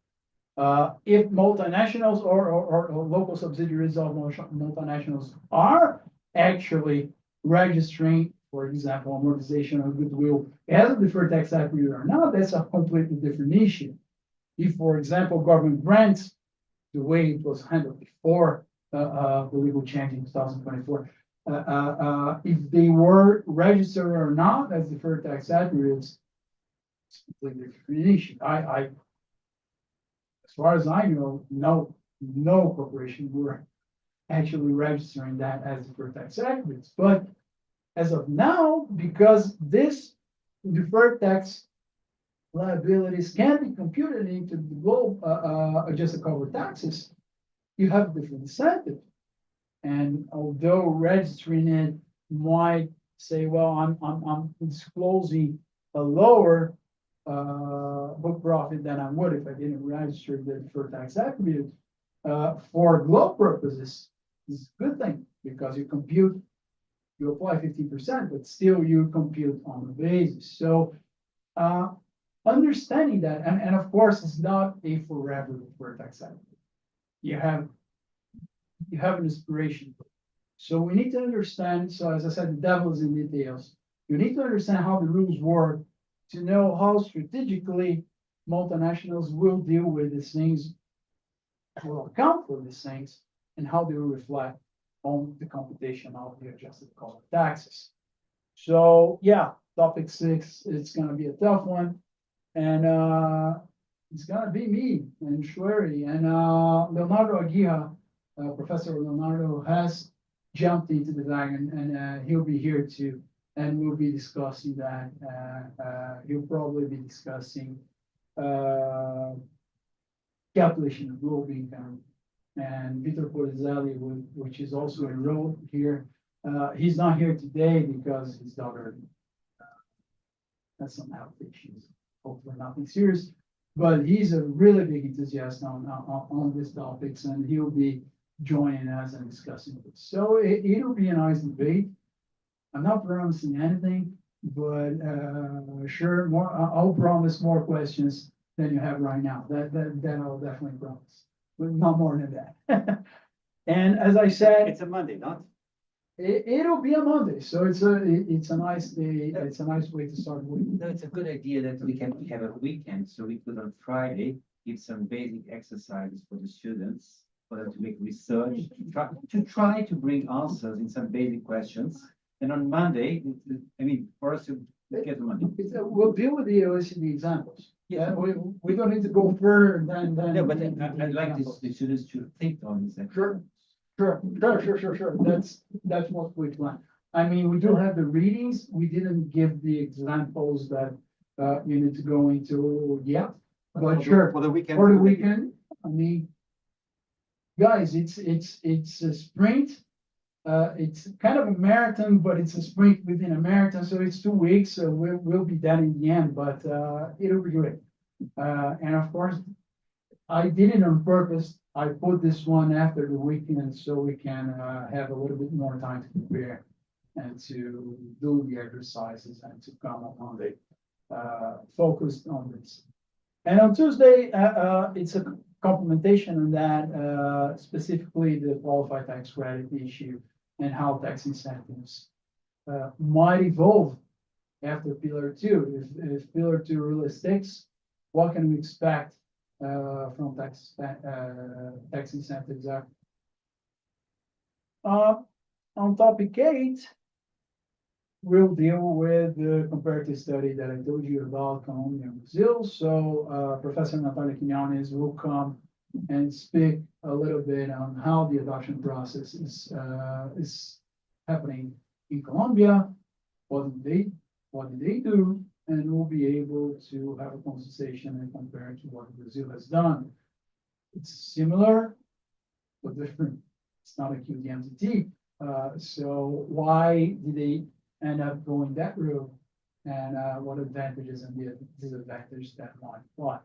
Speaker 2: If multinationals or local subsidiaries of multinationals are actually registering, for example, amortization of goodwill as a deferred tax attribute or not, that's a completely different issue. If, for example, government grants, the way it was handled before the legal change in 2024, if they were registered or not as deferred tax attributes, it's a completely different issue. As far as I know, no corporation were actually registering that as deferred tax attributes. But as of now, because this deferred tax liabilities can be computed into the globe adjusted corporate taxes, you have a different incentive. And although registering it might say, well, I'm disclosing a lower book profit than I would if I didn't register the deferred tax attribute, for globe purposes, it's a good thing because you apply 50%, but still you compute on the basis. So understanding that, and of course, it's not a forever deferred tax attribute. You have an inspiration. So we need to understand, so as I said, the devil is in the details. You need to understand how the rules work to know how strategically multinationals will deal with these things, will account for these things, and how they will reflect on the computation of the adjusted corporate taxes. So yeah, topic 6, it's gonna be a tough one. And it's gonna be me and Shweri and Leonardo Aguirre, Professor Leonardo has jumped into the wagon and he'll be here too. And we'll be discussing that. He'll probably be discussing calculation of global income. And Vitor Polizelli, which is also enrolled here. He's not here today because his daughter has some health issues. Hopefully nothing serious, but he's a really big enthusiast on these topics, and he'll be joining us and discussing this. So it'll be a nice debate. I'm not promising anything, but sure, I'll promise more questions than you have right now. That I'll definitely promise, but not more than that. And as I said,
Speaker 1: It's a Monday, not?
Speaker 2: It'll be a Monday, so it's a nice day. It's a nice way to start the week.
Speaker 5: No, it's a good idea that we can have a weekend, so we could on Friday give some basic exercises for the students, for them to make research, to try to bring answers in some basic questions. And on Monday, for us to get the money.
Speaker 2: We'll deal with the OECD examples. Yeah, we don't need to go further than.
Speaker 5: No, but I'd like the students to think on this.
Speaker 2: Sure. Sure. That's what we plan. I mean, we do have the readings. We didn't give the examples that you need to go into yet. But sure,
Speaker 1: For the weekend.
Speaker 2: for the weekend, I mean, guys, it's a sprint. It's kind of a marathon, but it's a sprint within a marathon. So it's 2 weeks. So we'll be done in the end, but it'll be great. And of course, I did it on purpose. I put this one after the weekend so we can have a little bit more time to prepare and to do the exercises and to come up on the focused on this. And on Tuesday, it's a complementation on that, specifically the qualified tax credit issue. and how tax incentives might evolve after Pillar 2. If Pillar 2 really sticks, what can we expect from tax incentives? On topic 8, we'll deal with the comparative study that I told you about Colombia and Brazil. So Professor Natalia Quinones will come and speak a little bit on how the adoption process is happening in Colombia, what did they do, and we'll be able to have a conversation and compare to what Brazil has done. It's similar, but different. It's not a QDMTT. So why did they end up going that route, and what advantages and disadvantages that might apply?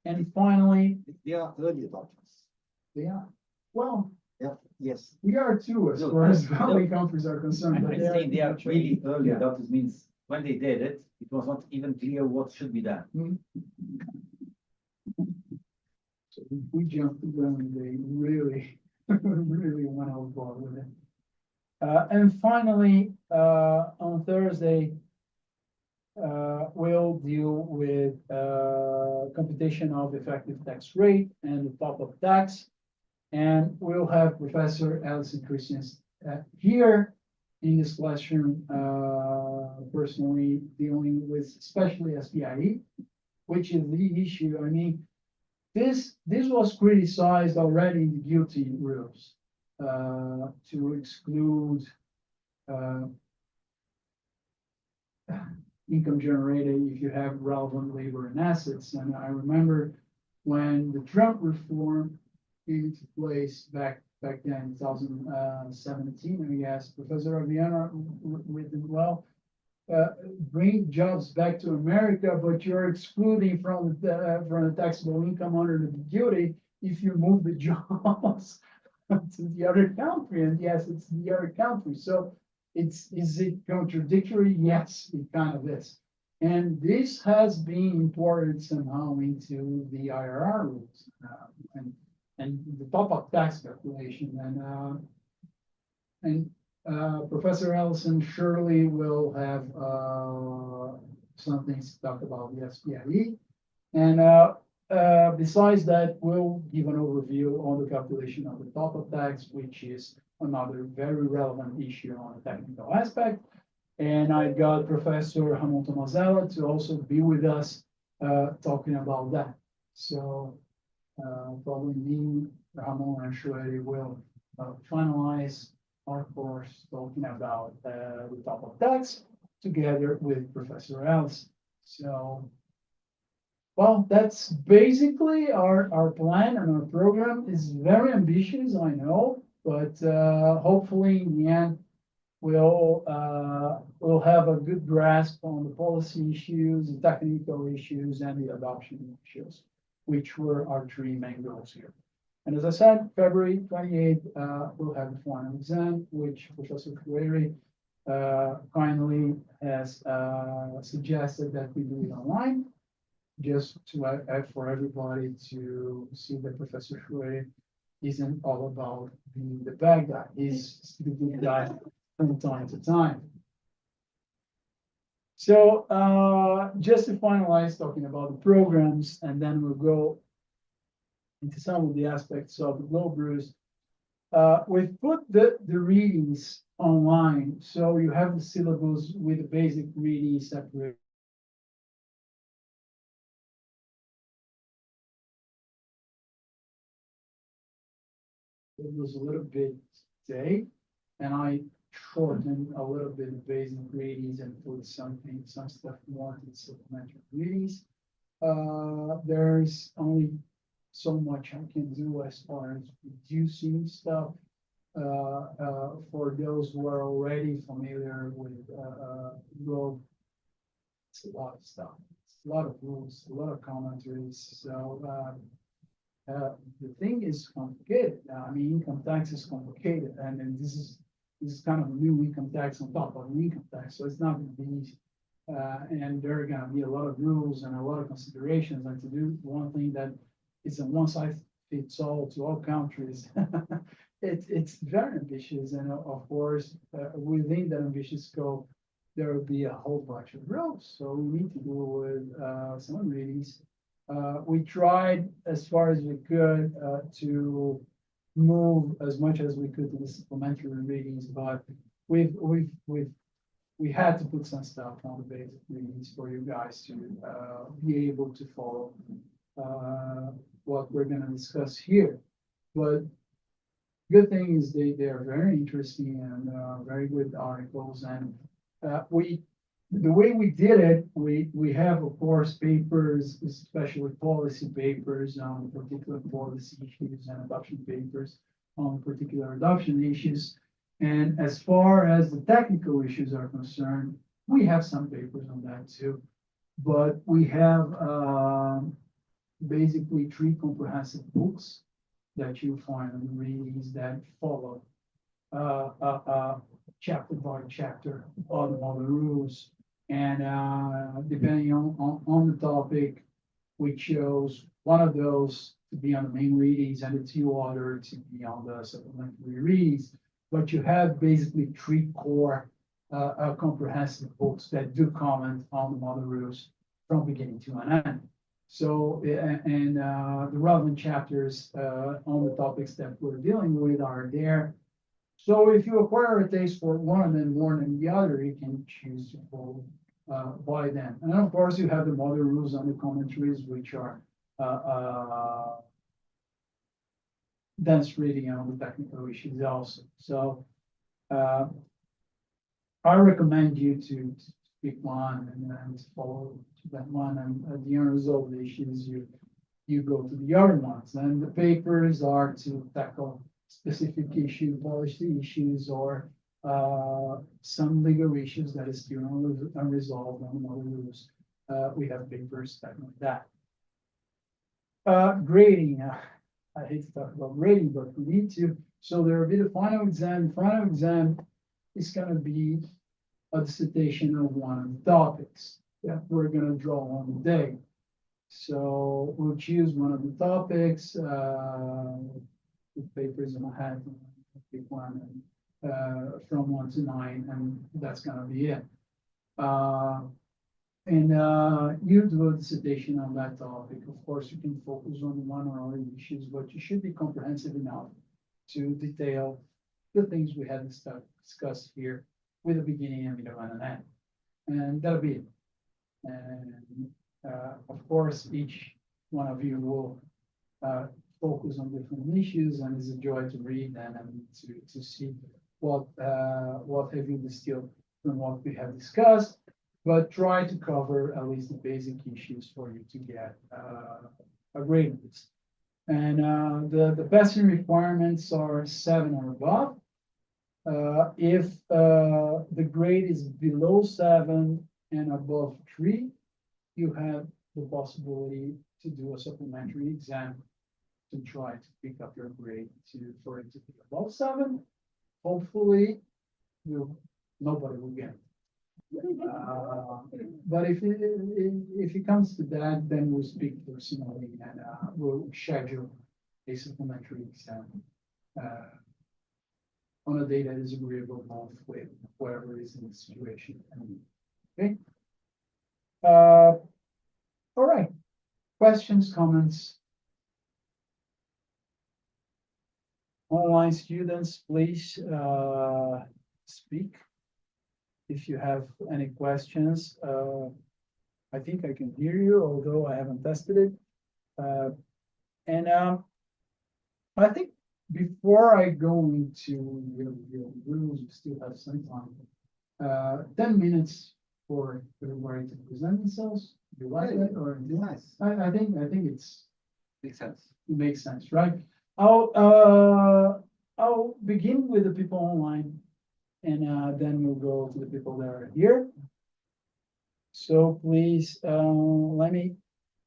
Speaker 2: And finally,
Speaker 6: They are early adopters.
Speaker 2: they are, well,
Speaker 6: Yeah, yes.
Speaker 2: we are too, as
Speaker 5: Look,
Speaker 2: far as valley countries are concerned. but
Speaker 5: I'm saying they are
Speaker 2: much
Speaker 5: really early
Speaker 2: Yeah.
Speaker 5: adopters means when they did it, it was not even clear what should be done.
Speaker 2: So if we jumped the gun, they really, really went overboard with it. And finally, on Thursday, we'll deal with computation of effective tax rate and the top-up tax. And we'll have Professor Alison Christians here in this classroom, personally dealing with especially SPIE, which is the issue. I mean, this was criticized already in the guilty rules to exclude income generated if you have relevant labor and assets. And I remember when the Trump reform came into place back then, 2017, I guess, Professor Aviana written, well, bring jobs back to America, but you're excluding from the taxable income under the duty if you move the jobs to the other country. And yes, it's the other country. So is it contradictory? Yes, it kind of is. And this has been imported somehow into the IRR rules and the top-up tax calculation. And Professor Ellison surely will have some things to talk about the SPIE. And besides that, we'll give an overview on the calculation of the top-up tax, which is another very relevant issue on the technical aspect. And I got Professor Ramon Tomazella to also be with us talking about that. So probably me, Ramon, and Shueri will finalize our course talking about the top-up tax together with Professor Alice. So, well, that's basically our plan, and our program is very ambitious, I know, but hopefully in the end, we'll have a good grasp on the policy issues, the technical issues, and the adoption issues, which were our three main goals here. And as I said, February 28th, we'll have the final exam, which Professor Fueri kindly has suggested that we do it online, just to for everybody to see that Professor Fueri isn't all about being the bad guy. He's the good guy from time to time. So just to finalize talking about the programs, and then we'll go into some of the aspects of the Globe Brews. We've put the readings online, so you have the syllabus with the basic reading separate. It was a little bit today, and I shortened a little bit of basic readings and put some stuff more in supplementary readings. There's only so much I can do as far as reducing stuff. For those who are already familiar with Globe, it's a lot of stuff. It's a lot of rules, a lot of commentaries. So the thing is complicated. I mean, income tax is complicated, and then this is kind of a new income tax on top of an income tax, so it's not going to be easy. And there are going to be a lot of rules and a lot of considerations. And to do one thing that is a one size fits all to all countries. It's very ambitious, and of course, within that ambitious scope, there will be a whole bunch of rules. So we need to do with some readings. We tried as far as we could to move as much as we could to the supplementary readings, but we had to put some stuff on the basic readings for you guys to be able to follow what we're going to discuss here. But good thing is they are very interesting and very good articles. And the way we did it, we have, of course, papers, especially policy papers on particular policy issues and adoption papers on particular adoption issues. And as far as the technical issues are concerned, we have some papers on that too. But we have basically 3 comprehensive books that you find in the readings that follow chapter by chapter all the model rules. And depending on the topic, we chose one of those to be on the main readings and the 2 other to be on the supplementary readings. But you have basically 3 core comprehensive books that do comment on the model rules from beginning to an end. So, and the relevant chapters on the topics that we're dealing with are there. So if you acquire a taste for one and then more than the other, you can choose to follow by them. And of course, you have the model rules and the commentaries, which are dense reading on the technical issues also. So I recommend you to pick one and follow that one, and at the unresolved issues, you go to the other ones. And the papers are to tackle specific issue, policy issues, or some legal issues that is still unresolved on model rules. We have papers tackling that. Grading. I hate to talk about grading, but we need to. So there will be the final exam. The final exam is going to be a dissertation of one of the topics that we're going to draw on the day. So we'll choose one of the topics. The papers in my head, pick one, and, from 1 to 9, and that's going to be it. You do a dissertation on that topic. Of course, you can focus on one or other issues, but you should be comprehensive enough to detail the things we had discussed here with a beginning and middle and an end. And that'll be it. And of course, each one of you will focus on different issues, and it's a joy to read them and to see what have you distilled from what we have discussed. But try to cover at least the basic issues for you to get a grade list. And the passing requirements are 7 or above. If the grade is below 7 and above 3, you have the possibility to do a supplementary exam to try to pick up your grade for it to be above 7. Hopefully, nobody will get it. But if it comes to that, then we'll speak personally and we'll schedule a supplementary exam on a day that is agreeable both with whoever is in the situation. Okay. All right. Questions, comments? Online students, please speak. If you have any questions, I think I can hear you, although I haven't tested it. I think before I go into your rules, we still have some time. 10 minutes for everybody to present themselves. You like that, or
Speaker 6: Nice.
Speaker 2: I think it's
Speaker 6: Makes sense.
Speaker 2: it makes sense, right? I'll begin with the people online, and then we'll go to the people that are here. So please, let me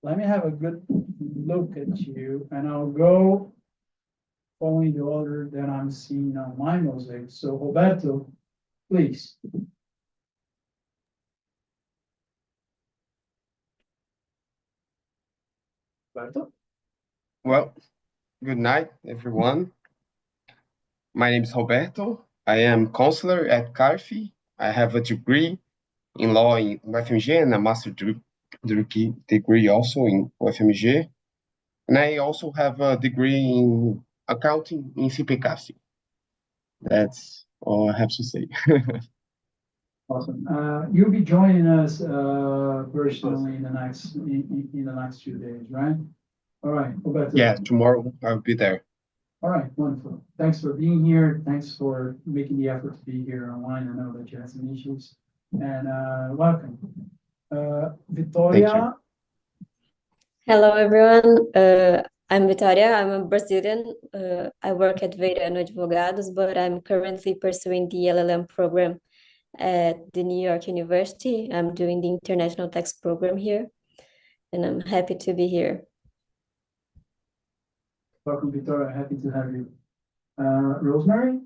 Speaker 2: have a good look at you, and I'll go following the order that I'm seeing on my mosaic. So Roberto, please. Roberto?
Speaker 7: Well, Good night, everyone. My name is Roberto. I am counselor at CARFI. I have a degree in law in UFMG and a degree also in UFMG. And I also have a degree in accounting in CPCAF. That's all I have to say.
Speaker 2: Awesome. You'll be joining us personally in the next few days, right? All right, Roberto.
Speaker 7: Yeah, tomorrow I'll be there.
Speaker 2: All right, wonderful. Thanks for being here. Thanks for making the effort to be here online. I know that you had some issues. And welcome. Victoria.
Speaker 8: Hello, everyone. I'm Vitória. I'm a Brazilian. I work at Veirano Advogados, but I'm currently pursuing the LLM program at the New York University. I'm doing the International Tax Program here, and I'm happy to be here.
Speaker 2: Welcome, Victoria. Happy to have you. Rosemary?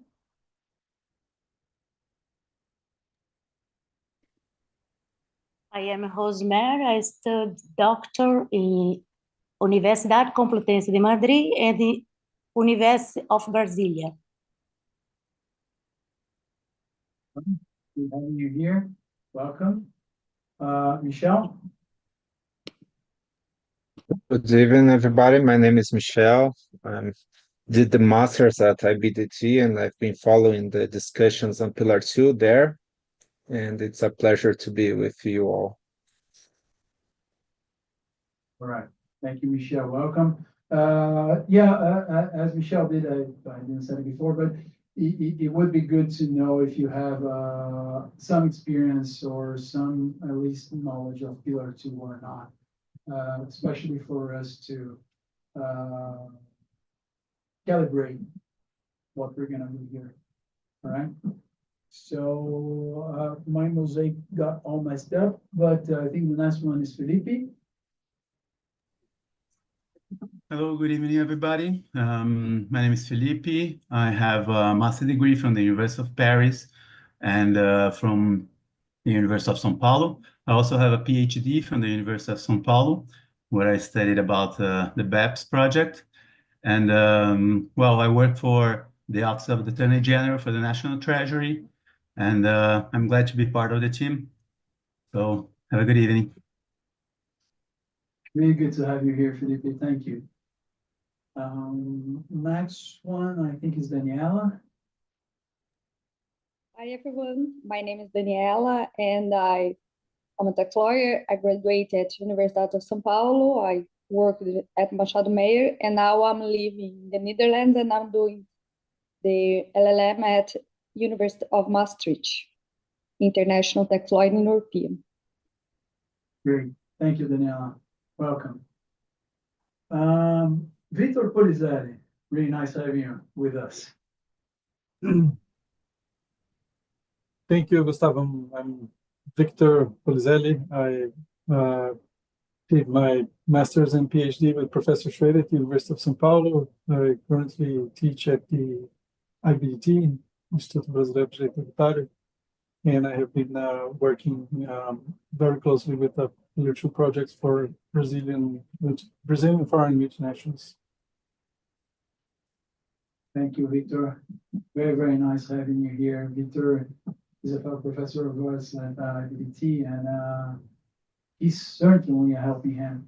Speaker 9: I am Rosemary. I studied doctor in Universidade Complutense de Madrid and the University of Brasilia.
Speaker 2: Good having you here. Welcome. Michelle?
Speaker 10: Good evening, everybody. My name is Michelle. I did the master's at IBDT, and I've been following the discussions on Pillar 2 there, and it's a pleasure to be with you all.
Speaker 2: All right. Thank you, Michelle. Welcome. As Michelle did, I didn't say it before, but it would be good to know if you have some experience or some at least knowledge of Pillar 2 or not, especially for us to calibrate what we're gonna do here. All right. So my mosaic got all messed up, but I think the next one is Felipe.
Speaker 11: Hello, good evening, everybody. My name is Felipe. I have a master's degree from the University of Paris and from the University of São Paulo. I also have a PhD from the University of São Paulo, where I studied about the BEPS project. And well, I work for the Office of the Attorney General for the National Treasury, and I'm glad to be part of the team. So have a good evening.
Speaker 2: Really good to have you here, Felipe. Thank you. Next one, I think, is Daniela.
Speaker 12: Hi, everyone. My name is Daniela, and I'm a tax lawyer. I graduated at Universidade of São Paulo. I worked at Machado Meyer, and now I'm living in the Netherlands, and I'm doing the LLM at University of Maastricht, International Tax Law in European.
Speaker 2: Great. Thank you, Daniela. Welcome. Victor Polizelli, really nice having you with us.
Speaker 13: Thank you, Gustavo. I'm Victor Polizelli. I did my master's and PhD with Professor Schrader at the University of São Paulo. I currently teach at the IBDT, Instituto Brasileiro de Direito Tributário, and I have been working very closely with the Pillar 2 projects for Brazilian foreign multinationals.
Speaker 2: Thank you, Victor. Very, very nice having you here. Victor is a fellow professor of ours at IBDT, and he's certainly a helping hand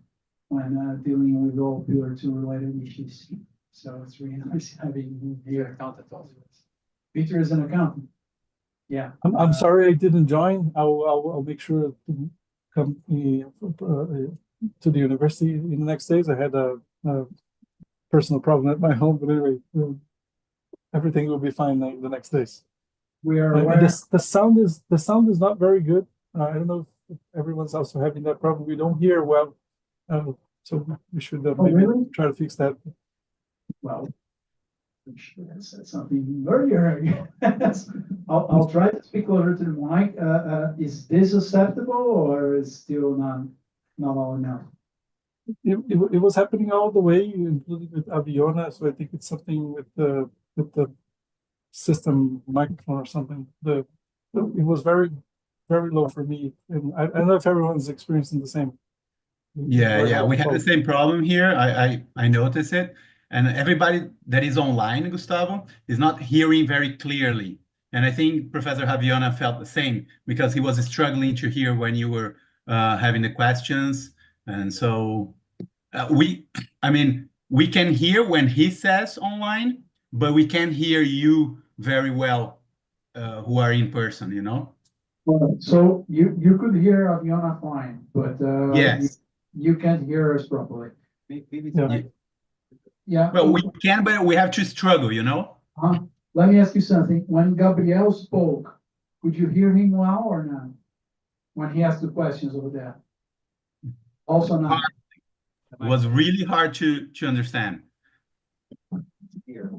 Speaker 2: when dealing with all Pillar 2 related issues. So it's really nice having you here. Victor is an accountant. Yeah.
Speaker 13: I'm sorry I didn't join. I'll make sure to come to the university in the next days. I had a personal problem at my home, but anyway, everything will be fine the next days.
Speaker 2: We are aware.
Speaker 13: The sound is not very good. I don't know if everyone's also having that problem. We don't hear well, so we should maybe
Speaker 2: really?
Speaker 13: try to fix that.
Speaker 2: Well, I should have said something earlier. I'll try to speak closer to the mic. Is this acceptable or is still not all enough?
Speaker 13: It was happening all the way, including with Aviona. So I think it's something with the system microphone or something. It was very, very low for me, and I don't know if everyone's experiencing the same.
Speaker 11: Yeah, we have the same problem here. I noticed it. and everybody that is online, Gustavo, is not hearing very clearly. And I think Professor Javiona felt the same because he was struggling to hear when you were having the questions. And so I mean, we can hear when he says online, but we can't hear you very well who are in person, you know?
Speaker 2: So you could hear Aviona fine, but
Speaker 11: Yes.
Speaker 2: you can't hear us properly.
Speaker 5: Maybe
Speaker 13: Yeah.
Speaker 2: Yeah.
Speaker 11: Well, we can, but we have to struggle, you know?
Speaker 2: Let me ask you something. When Gabriel spoke, could you hear him well or not? When he asked the questions over there? Also not.
Speaker 11: It was really hard to understand.
Speaker 5: Here.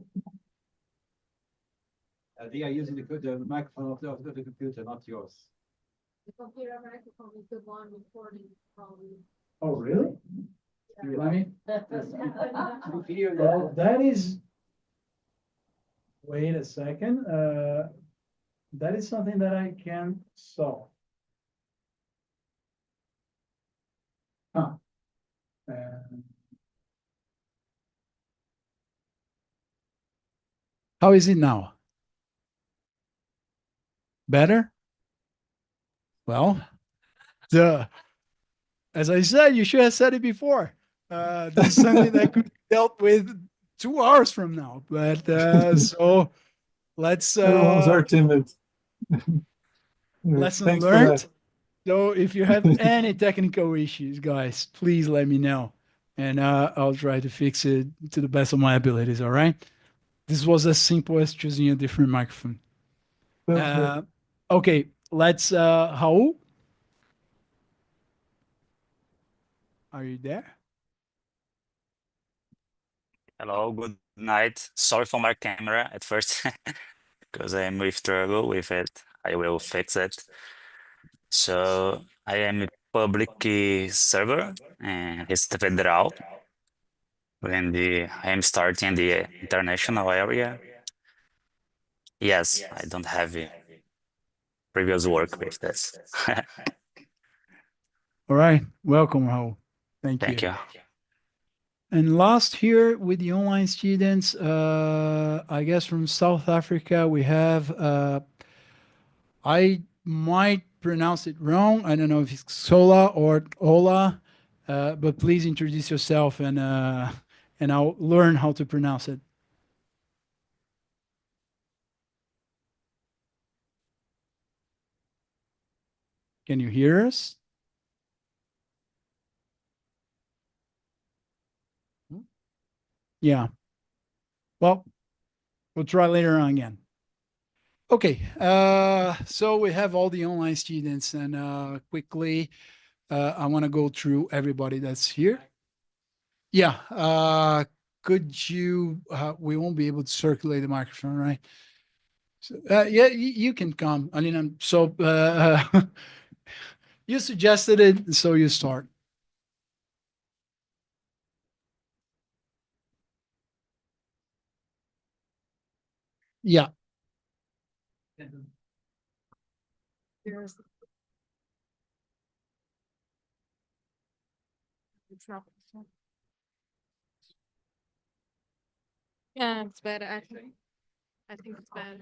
Speaker 5: They are using the microphone of the computer, not yours.
Speaker 14: The computer microphone is the one recording probably.
Speaker 2: Oh, really? Let me.
Speaker 5: Hear
Speaker 2: Well, that is. Wait a second. That is something that I can solve. Huh. How is it now? Better? Well, as I said, you should have said it before. This is something that could be dealt with 2 hours from now. But so let's
Speaker 13: Everyone's are timid.
Speaker 2: lesson
Speaker 13: Thanks for
Speaker 2: learned.
Speaker 13: that.
Speaker 2: So if you have any technical issues, guys, please let me know, and I'll try to fix it to the best of my abilities. All right. This was as simple as choosing a different microphone. Okay, let's Raul. Are you there?
Speaker 15: Hello, good night. Sorry for my camera at first because I am with struggle with it. I will fix it. So I am a public server and Receita Federal, and I am starting the international area. Yes, I don't have previous work with this.
Speaker 2: All right, welcome, Raul. Thank
Speaker 15: Thank you.
Speaker 2: And last here with the online students, I guess from South Africa, we have, I might pronounce it wrong. I don't know if it's Sola or Ola, but please introduce yourself and I'll learn how to pronounce it. Can you hear us? Yeah. Well, we'll try later on again. Okay, so we have all the online students, and quickly, I want to go through everybody that's here. Yeah, could you, we won't be able to circulate the microphone, right? So, yeah, you can come, Alina. So, you suggested it, so you start. Yeah.
Speaker 14: It's not. Yeah, it's better. I think it's better.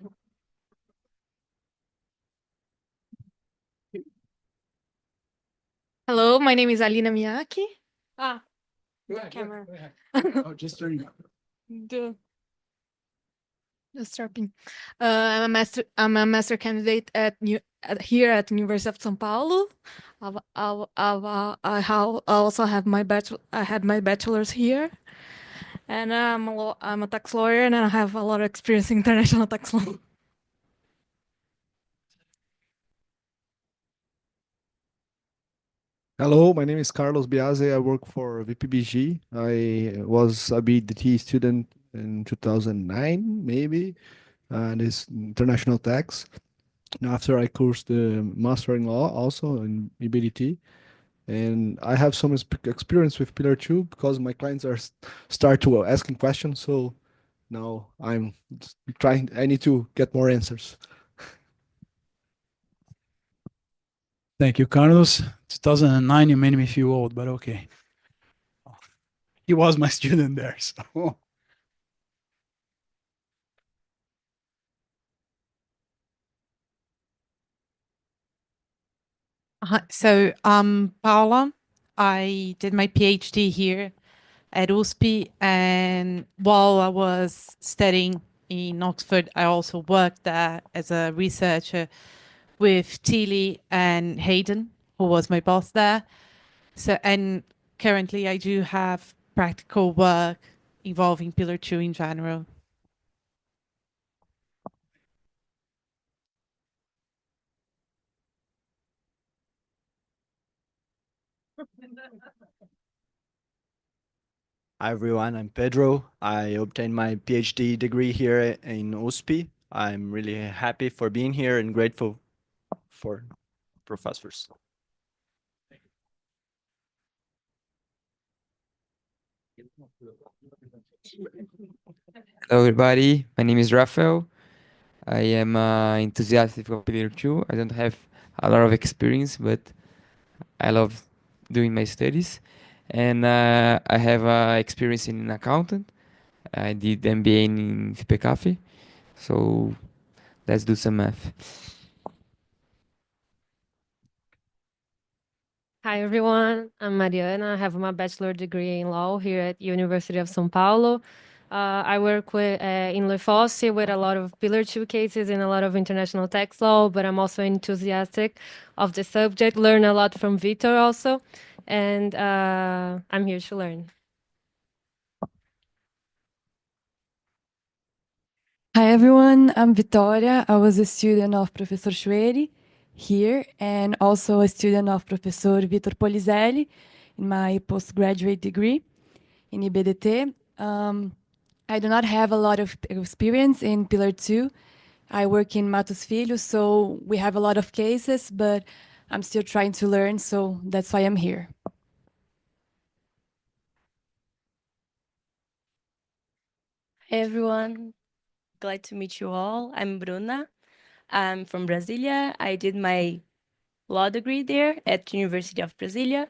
Speaker 14: Hello, my name is Alina Miyake. Camera.
Speaker 2: Oh, just turn it up.
Speaker 14: Just starting. I'm a master candidate here at University of São Paulo. I also have my bachelor. I had my bachelor's here, and I'm a tax lawyer, and I have a lot of experience in international tax law.
Speaker 16: Hello, my name is Carlos Biase. I work for VPBG. I was a BDT student in 2009, maybe, and it's international tax. And after I coursed the master in law also in EBDT, and I have some experience with Pillar 2 because my clients are start to asking questions. So now I'm trying. I need to get more answers.
Speaker 2: Thank you, Carlos. 2009, you made me feel old, but okay. He was my student there, so
Speaker 17: So I'm Paula. I did my PhD here at USP, and while I was studying in Oxford, I also worked there as a researcher with Tilly and Hayden, who was my boss there. So, and currently I do have practical work involving Pillar 2 in general.
Speaker 18: Hi everyone, I'm Pedro. I obtained my PhD degree here in USP. I'm really happy for being here and grateful for professors.
Speaker 19: Hello everybody, my name is Rafael. I am enthusiastic of Pillar 2. I don't have a lot of experience, but I love doing my studies. And I have experience in accountant. I did MBA in FPCAF. So let's do some math.
Speaker 20: Hi everyone, I'm Mariana. I have my bachelor degree in law here at University of São Paulo. I work with in Lefosse with a lot of Pillar 2 cases and a lot of international tax law, but I'm also enthusiastic of the subject, learn a lot from Vitor also, and I'm here to learn.
Speaker 21: Hi everyone, I'm Vitória. I was a student of Professor Schweri here and also a student of Professor Vitor Polizelli in my postgraduate degree in IBDT. I do not have a lot of experience in Pillar 2. I work in Matos Filho, so we have a lot of cases, but I'm still trying to learn, so that's why I'm here.
Speaker 22: Hey everyone, glad to meet you all. I'm Bruna. I'm from Brasilia. I did my law degree there at University of Brasilia.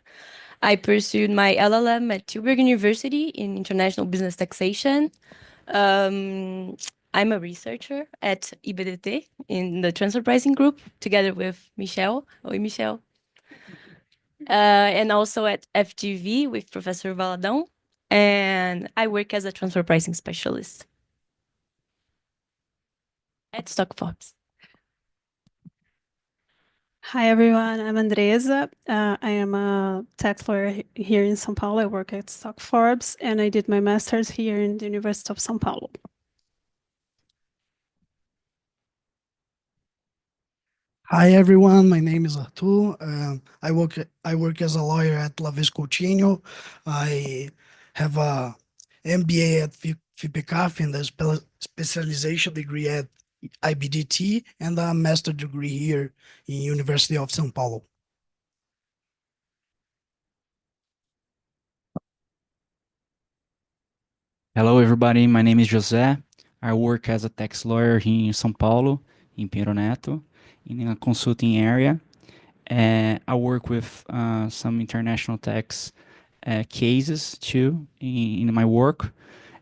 Speaker 22: I pursued my LLM at Tilburg University in international business taxation. I'm a researcher at IBDT in the transfer pricing group together with Michelle. Oi, Michelle. And also at FGV with Professor Valadão. And I work as a transfer pricing specialist at StockFox.
Speaker 23: Hi everyone, I'm Andresa. I am a tax lawyer here in São Paulo. I work at Stock Forbes and I did my master's here in the University of São Paulo.
Speaker 24: Hi everyone, my name is Artur. I work as a lawyer at Lavis Coutinho. I have a MBA at FIPECAF and a specialization degree at IBDT and a master degree here in University of São Paulo.
Speaker 25: Hello, everybody. My name is José. I work as a tax lawyer here in São Paulo, in Pinheiro Neto, in a consulting area. I work with some international tax cases too in my work.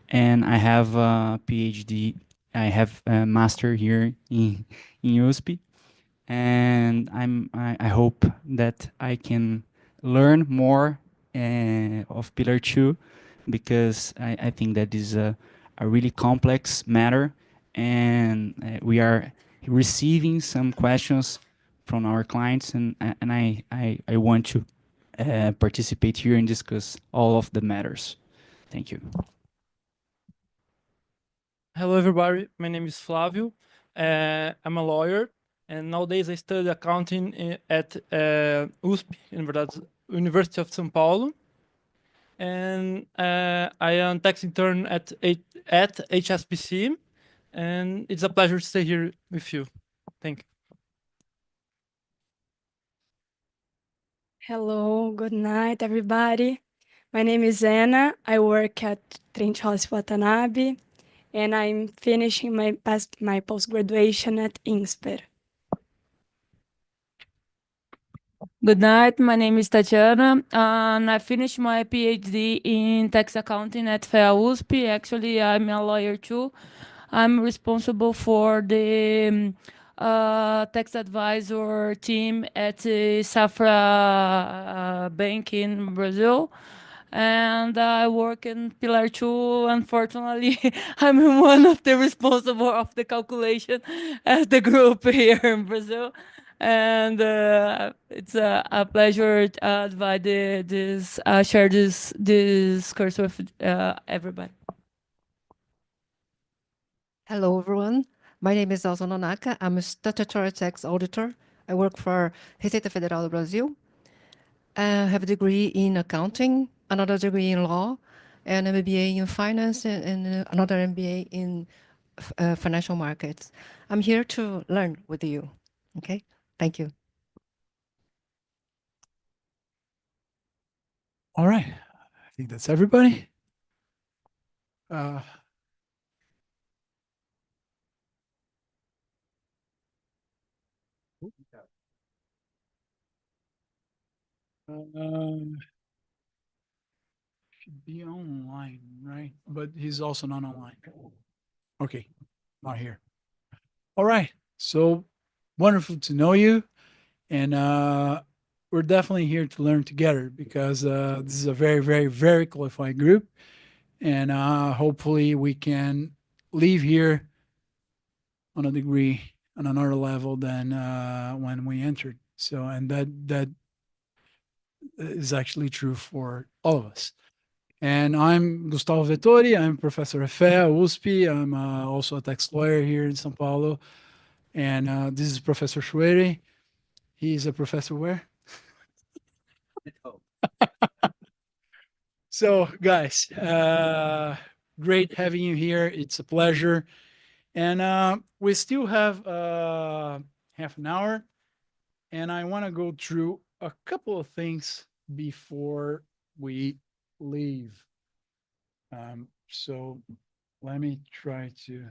Speaker 25: And I have a PhD. I have a master here in USP. And I hope that I can learn more of Pillar 2 because I think that is a really complex matter and we are receiving some questions from our clients and I want to participate here and discuss all of the matters. Thank you.
Speaker 26: Hello, everybody. My name is Flávio. I'm a lawyer, and nowadays I study accounting at USP, University of São Paulo. And I am tax intern at HSBC, and it's a pleasure to stay here with you. Thank you.
Speaker 27: Hello, good night, everybody. My name is Anna. I work at Trent House Watanabe, and I'm finishing my post-graduation at INSPER.
Speaker 28: Good night. My name is Tatiana, and I finished my PhD in tax accounting at FEA USP. Actually, I'm a lawyer too. I'm responsible for the tax advisor team at the Safra Bank in Brazil. And I work in Pillar 2. Unfortunately, I'm one of the responsible of the calculation at the group here in Brazil. And it's a pleasure to share this course with everybody.
Speaker 1: Hello, everyone. My name is Elza Nonaka. I'm a statutory tax auditor. I work for Receita Federal do Brasil. I have a degree in accounting, another degree in law, and an MBA in finance, and another MBA in financial markets. I'm here to learn with you. Okay, thank you.
Speaker 3: All right, I think that's everybody. Should be online, right? But he's also not online. Okay, not here. All right, so wonderful to know you, and we're definitely here to learn together because this is a very, very, very qualified group, and hopefully we can leave here on a degree on another level than when we entered. So, and that is actually true for all of us. And I'm Gustavo Vettori. I'm Professor at FEA, USP. I'm also a tax lawyer here in São Paulo. And this is Professor Schwere. He's a professor where? So, guys, great having you here. It's a pleasure. And we still have half an hour. And I want to go through a couple of things before we leave. So let me try to.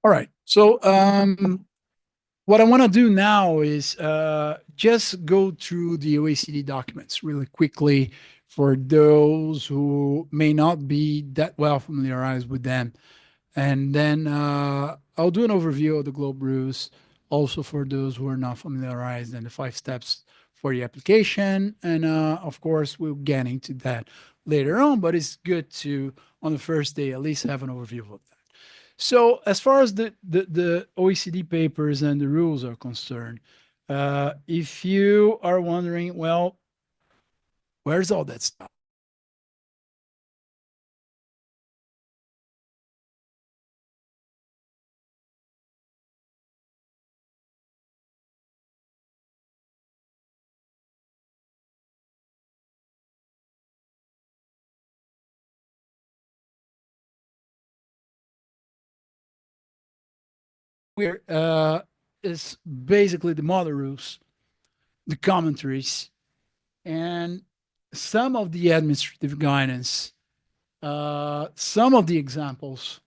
Speaker 3: All right. So what I want to do now is just go through the OECD documents really quickly for those who may not be that well familiarized with them. And then I'll do an overview of the globe rules also for those who are not familiarized and the 5 steps for the application. And of course, we'll get into that later on, but it's good to, on the first day, at least have an overview of that. So as far as the OECD papers and the rules are concerned, if you are wondering, well, where's all that stuff? Where is basically the model rules, the commentaries, and some of the administrative guidance, some of the examples,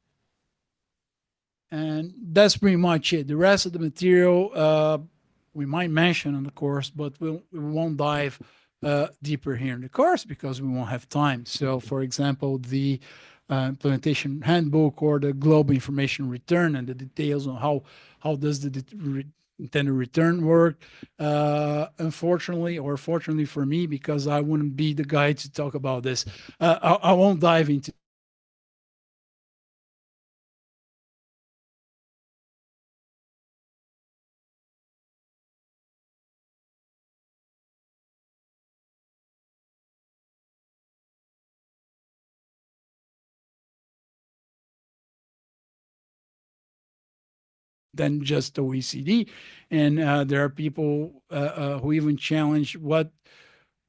Speaker 3: and that's pretty much it. The rest of the material we might mention on the course, but we won't dive deeper here in the course because we won't have time. So, for example, the implementation handbook or the global information return and the details on how does the intended return work. Unfortunately, or fortunately for me, because I wouldn't be the guy to talk about this, I won't dive into than just OECD. And there are people who even challenge what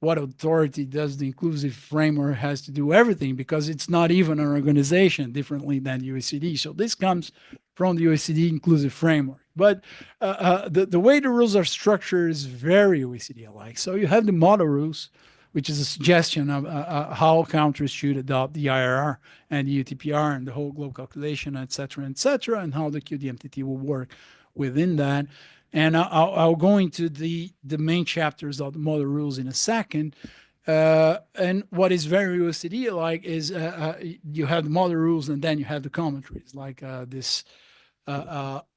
Speaker 3: authority does the inclusive framework has to do everything, because it's not even an organization differently than OECD. So this comes from the OECD inclusive framework. But the way the rules are structured is very OECD alike. So you have the model rules, which is a suggestion of how countries should adopt the IRR and the UTPR and the whole global calculation, et cetera, and how the QDMTT will work within that. And I'll go into the main chapters of the model rules in a second. And what is very OECD like is you have the model rules and then you have the commentaries, like this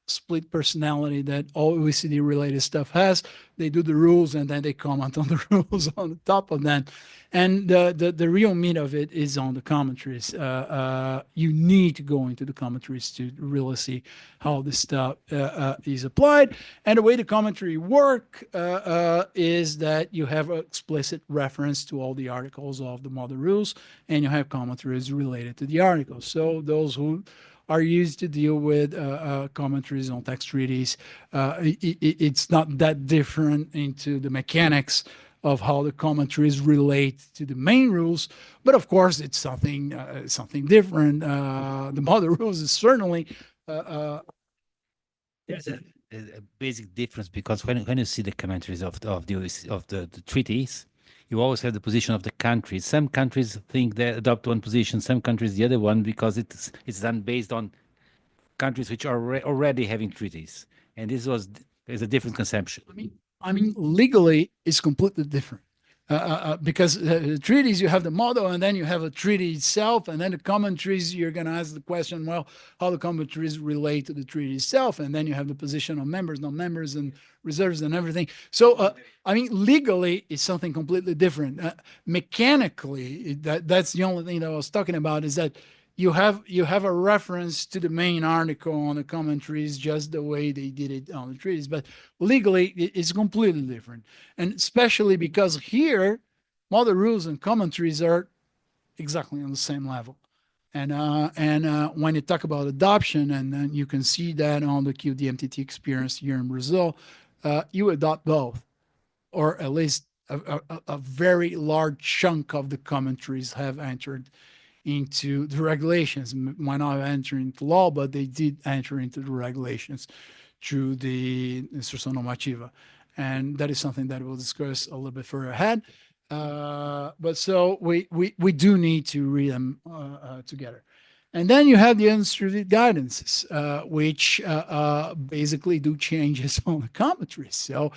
Speaker 3: split personality that all OECD related stuff has. They do the rules and then they comment on the rules on the top of that. And the real meat of it is on the commentaries. You need to go into the commentaries to really see how this stuff is applied. And the way the commentary work is that you have explicit reference to all the articles of the model rules, and you have commentaries related to the articles. So those who are used to deal with commentaries on text treaties. It's not that different into the mechanics of how the commentaries relate to the main rules, but of course it's something different. The model rules is certainly
Speaker 4: there's a basic difference because when you see the commentaries of the treaties, you always have the position of the countries. Some countries think they adopt one position, some countries the other one, because it's done based on countries which are already having treaties, and this is a different conception.
Speaker 3: I mean, legally, it's completely different. Because the treaties, you have the model, and then you have a treaty itself, and then the commentaries, you're going to ask the question, well, how the commentaries relate to the treaty itself, and then you have the position of members, non-members, and reserves, and everything. So, I mean, legally, it's something completely different. Mechanically, that's the only thing that I was talking about, is that you have a reference to the main article on the commentaries just the way they did it on the treaties, but legally it's completely different, and especially because here model rules and commentaries are exactly on the same level. And when you talk about adoption, and then you can see that on the QDMTT experience here in Brazil, you adopt both, or at least a very large chunk of the commentaries have entered into the regulations. Might not enter into law, but they did enter into the regulations through the instrução normativa. And that is something that we'll discuss a little bit further ahead. But so we do need to read them together. And then you have the undistributed guidances, which basically do changes on the commentaries. So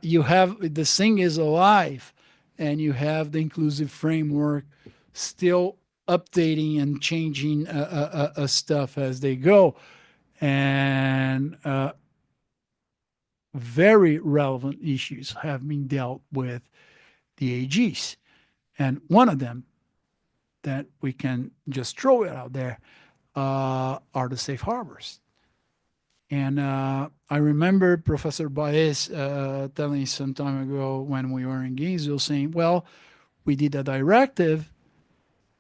Speaker 3: you have the thing is alive, and you have the inclusive framework still updating and changing stuff as they go. And very relevant issues have been dealt with the AGs. And one of them that we can just throw it out there are the safe harbors. And I remember Professor Baez telling some time ago when we were in Gainesville saying, well, we did a directive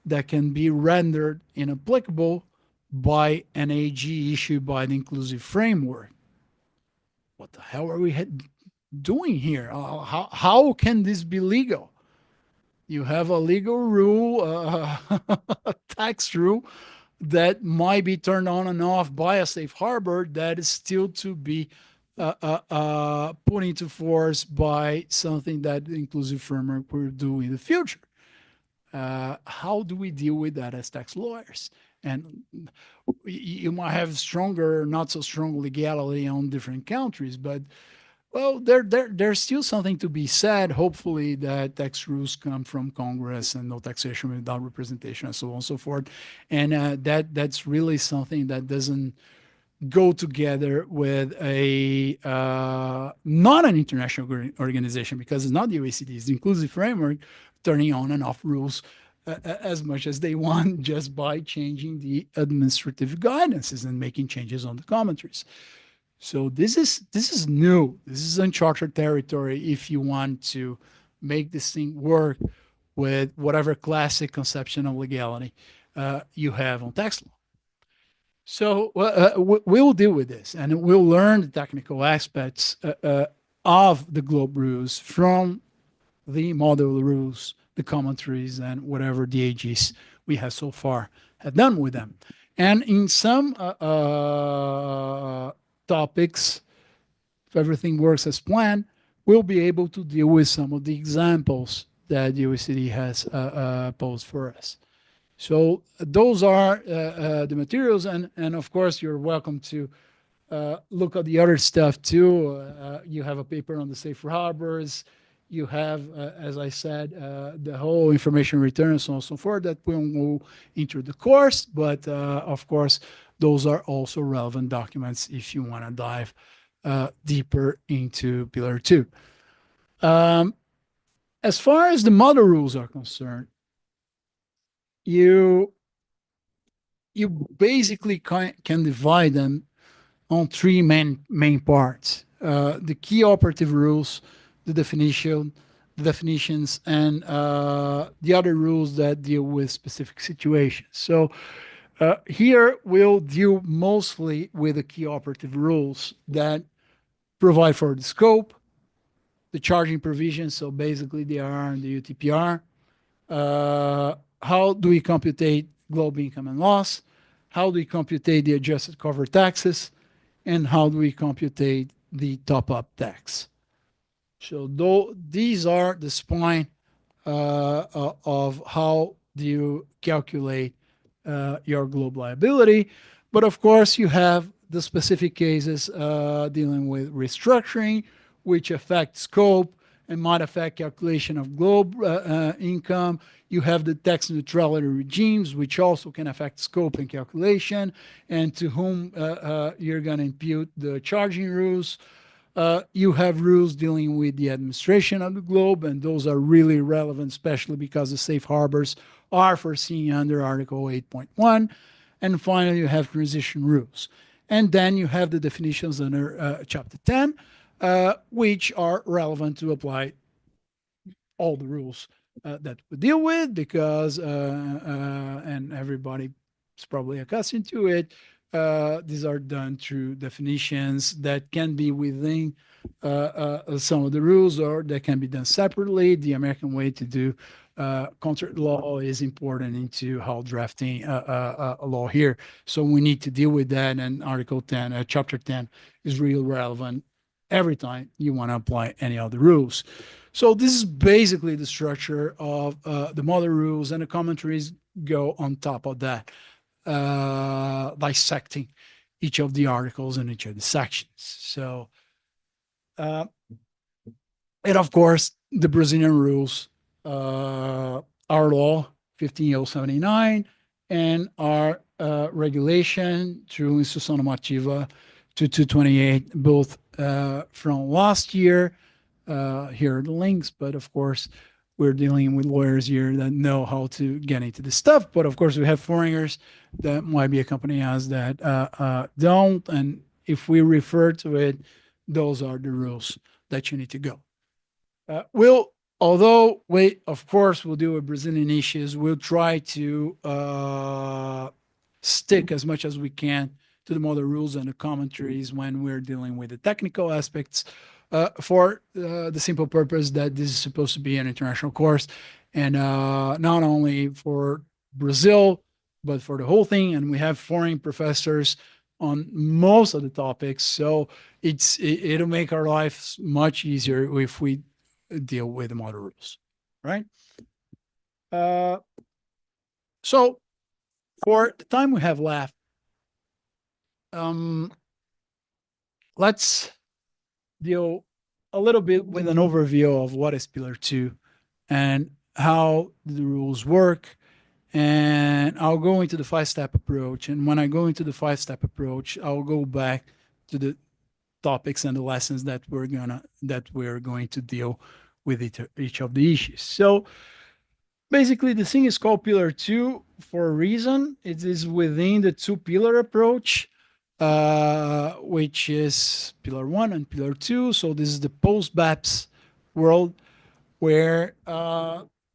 Speaker 3: that can be rendered inapplicable by an AG issued by the inclusive framework. What the hell are we doing here? How can this be legal? You have a legal rule, a tax rule that might be turned on and off by a safe harbor that is still to be put into force by something that the inclusive framework will do in the future. How do we deal with that as tax lawyers? And you might have stronger, not so strong legality on different countries, but well, there's still something to be said. Hopefully, that tax rules come from Congress and no taxation without representation, and so on and so forth. And that's really something that doesn't go together with a not an international organization, because it's not the OECD, it's the inclusive framework turning on and off rules as much as they want just by changing the administrative guidances and making changes on the commentaries. So this is new. This is uncharted territory if you want to make this thing work with whatever classic conception of legality you have on tax law. So we'll deal with this, and we'll learn the technical aspects of the globe rules from the model rules, the commentaries, and whatever DAGs we have so far have done with them. And in some topics, if everything works as planned, we'll be able to deal with some of the examples that the OECD has posed for us. So those are the materials, and of course you're welcome to look at the other stuff too. You have a paper on the safe harbors. You have, as I said, the whole information return and so on and so forth that we will into the course. But of course, those are also relevant documents if you want to dive deeper into Pillar 2. As far as the model rules are concerned, you basically can divide them on three main parts: the key operative rules, the definitions, and the other rules that deal with specific situations. So here we'll deal mostly with the key operative rules that provide for the scope, the charging provisions, so basically the IR and the UTPR. How do we computate global income and loss? How do we computate the adjusted cover taxes? And how do we computate the top-up tax? So these are the spine of how do you calculate your global liability. But of course, you have the specific cases dealing with restructuring, which affect scope and might affect calculation of global income. You have the tax neutrality regimes, which also can affect scope and calculation, and to whom you're going to impute the charging rules. You have rules dealing with the administration of the globe, and those are really relevant, especially because the safe harbors are foreseen under Article 8.1. And finally, you have transition rules. And then you have the definitions under Chapter 10, which are relevant to apply all the rules that we deal with, because, and everybody is probably accustomed to it, these are done through definitions that can be within some of the rules, or that can be done separately. The American way to do contract law is important into how drafting a law here. So we need to deal with that, and Article 10, Chapter 10 is real relevant every time you want to apply any of the rules. So this is basically the structure of the model rules, and the commentaries go on top of that, dissecting each of the articles and each of the sections. So, and of course, the Brazilian rules, our law 15079, and our regulation through Instrução Normativa 2228, both from last year. Here are the links, but of course, we're dealing with lawyers here that know how to get into this stuff. But of course, we have foreigners that might be accompanying us that don't. And if we refer to it, those are the rules that you need to go. Although we, of course, will deal with Brazilian issues, we'll try to stick as much as we can to the model rules and the commentaries when we're dealing with the technical aspects, for the simple purpose that this is supposed to be an international course, and not only for Brazil, but for the whole thing. And we have foreign professors on most of the topics, so it'll make our lives much easier if we deal with the model rules, right? So for the time we have left, let's deal a little bit with an overview of what is Pillar 2 and how the rules work. And I'll go into the 5-step approach. And when I go into the 5-step approach, I'll go back to the topics and the lessons that we're going to deal with each of the issues. So basically, the thing is called Pillar 2 for a reason. It is within the 2-pillar approach, which is Pillar 1 and Pillar 2. So this is the post-BEPS world, where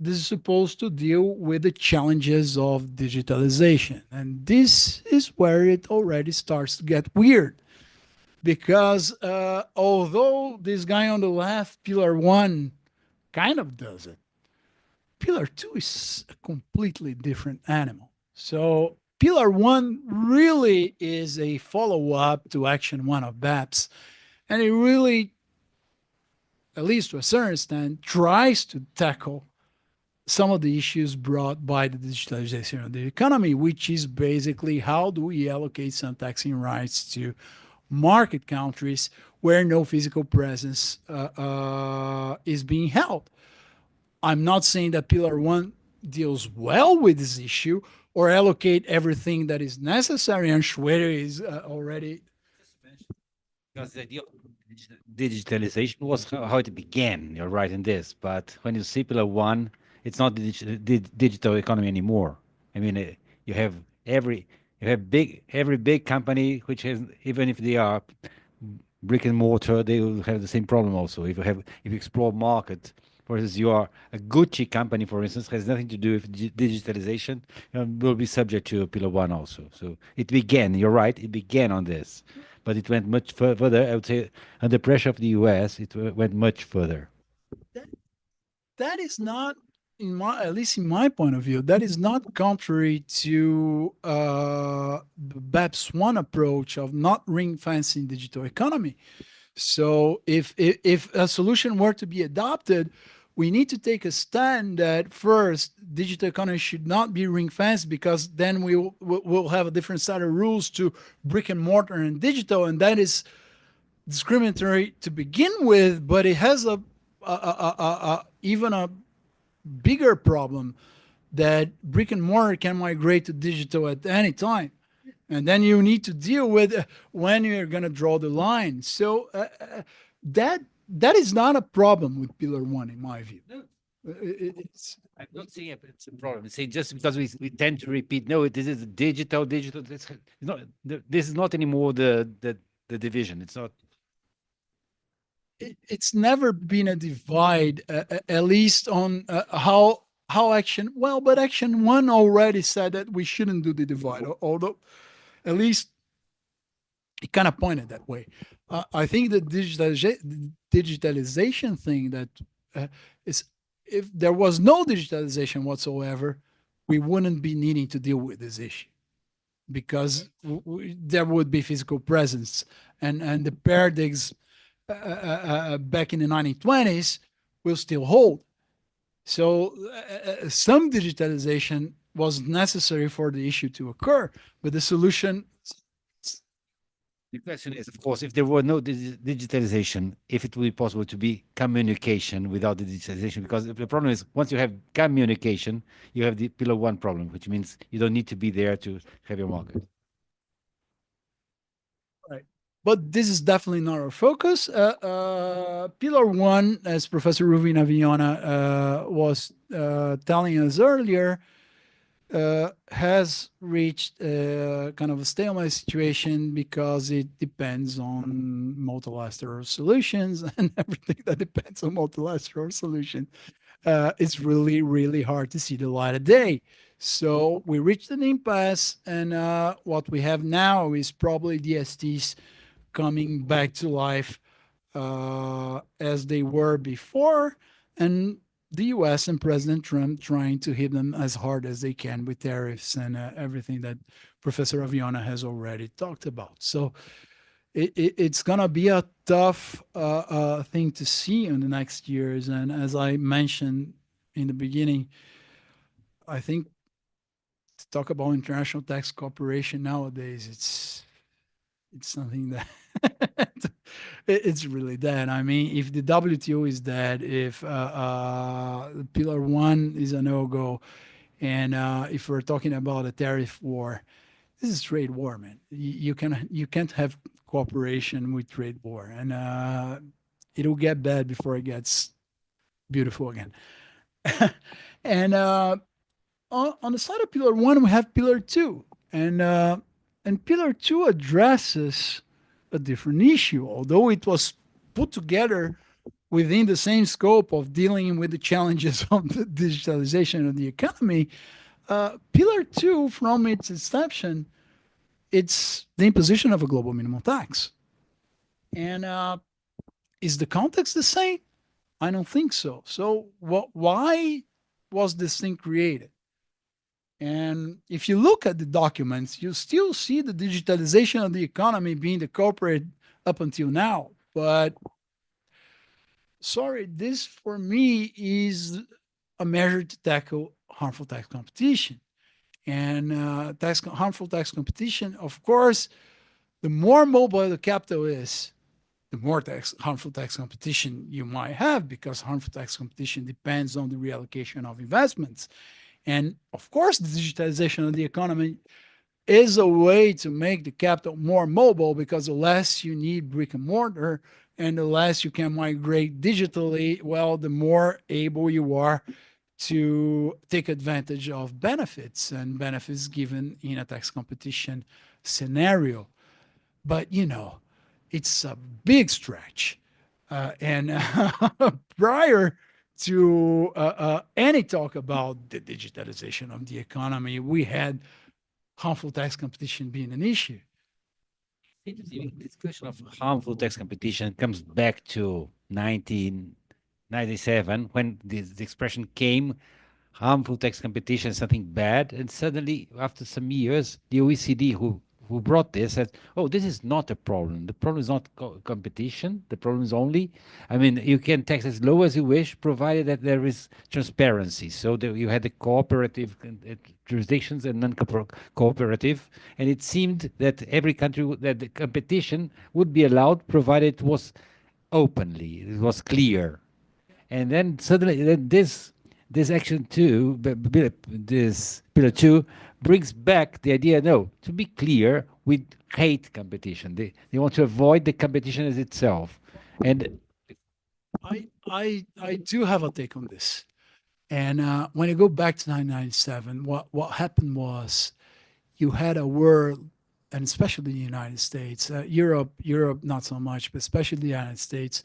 Speaker 3: this is supposed to deal with the challenges of digitalization. And this is where it already starts to get weird, because although this guy on the left, Pillar 1, kind of does it, Pillar 2 is a completely different animal. So Pillar 1 really is a follow-up to Action 1 of BEPS, and it really, at least to a certain extent, tries to tackle some of the issues brought by the digitalization of the economy, which is basically how do we allocate some taxing rights to market countries where no physical presence is being held. I'm not saying that Pillar 1 deals well with this issue or allocate everything that is necessary, and Schroeder is already.
Speaker 4: Because the idea of digitalization was how it began. You're right in this, but when you see Pillar 1, it's not the digital economy anymore. I mean, you have every big company which has, even if they are brick and mortar, they will have the same problem also. If you explore market, for instance, you are a Gucci company, for instance, has nothing to do with digitalization, will be subject to Pillar 1 also. So it began, you're right, it began on this, but it went much further. I would say under pressure of the US, it went much further.
Speaker 3: That is not, at least in my point of view, that is not contrary to BEPS 1 approach of not ring fencing digital economy. So if a solution were to be adopted, we need to take a stand that first, digital economy should not be ring fenced, because then we'll have a different set of rules to brick and mortar and digital, and that is discriminatory to begin with. But it has even a bigger problem, that brick and mortar can migrate to digital at any time. And then you need to deal with when you're going to draw the line. So that is not a problem with Pillar 1, in my view.
Speaker 4: I'm not saying it's a problem. I'm saying just because we tend to repeat, no, this is digital. This is not anymore the division. It's not.
Speaker 3: It's never been a divide, at least on how action. Well, but Action 1 already said that we shouldn't do the divide, although at least it kind of pointed that way. I think the digitalization thing that is, if there was no digitalization whatsoever, we wouldn't be needing to deal with this issue, because there would be physical presence, and the paradigms back in the 1920s will still hold. So some digitalization was necessary for the issue to occur, but the solution.
Speaker 4: The question is, of course, if there were no digitalization, if it would be possible to be communication without the digitalization, because the problem is, once you have communication, you have the Pillar 1 problem, which means you don't need to be there to have your market.
Speaker 3: Right. But this is definitely not our focus. Pillar 1, as Professor Ruvina Viana was telling us earlier, has reached kind of a stalemate situation, because it depends on multilateral solutions, and everything that depends on multilateral solution. It's really, really hard to see the light of day. So we reached an impasse, and what we have now is probably DSTs coming back to life as they were before, and the US and President Trump trying to hit them as hard as they can with tariffs and everything that Professor Aviana has already talked about. So it's going to be a tough thing to see in the next years. And as I mentioned in the beginning, I think to talk about international tax cooperation nowadays, it's something that it's really dead. I mean, if the WTO is dead, if Pillar 1 is a no-go, and if we're talking about a tariff war, this is trade war, man. You can't have cooperation with trade war, and it'll get bad before it gets beautiful again. And on the side of Pillar 1, we have Pillar 2, and Pillar 2 addresses a different issue, although it was put together within the same scope of dealing with the challenges of the digitalization of the economy. Pillar 2, from its inception, it's the imposition of a global minimum tax. And is the context the same? I don't think so. So why was this thing created? And if you look at the documents, you still see the digitalization of the economy being the culprit up until now. But sorry, this for me is a measure to tackle harmful tax competition. And harmful tax competition, of course, the more mobile the capital is, the more harmful tax competition you might have, because harmful tax competition depends on the reallocation of investments. And of course, the digitalization of the economy is a way to make the capital more mobile, because the less you need brick and mortar and the less you can migrate digitally, well, the more able you are to take advantage of benefits and benefits given in a tax competition scenario. But, it's a big stretch. And prior to any talk about the digitalization of the economy, we had harmful tax competition being an issue.
Speaker 4: This question of harmful tax competition comes back to 1997, when the expression came, harmful tax competition, something bad, and suddenly, after some years, the OECD, who brought this, said, "Oh, this is not a problem. The problem is not competition. The problem is only, I mean, you can tax as low as you wish, provided that there is transparency." So you had the cooperative jurisdictions and non-cooperative, and it seemed that every country, that the competition would be allowed, provided it was openly, it was clear. And then suddenly, this action two, this pillar two, brings back the idea. No, to be clear, we hate competition. They want to avoid the competition as itself. And
Speaker 3: I do have a take on this. And when you go back to 1997, what happened was you had a world, and especially the United States, Europe not so much, but especially the United States,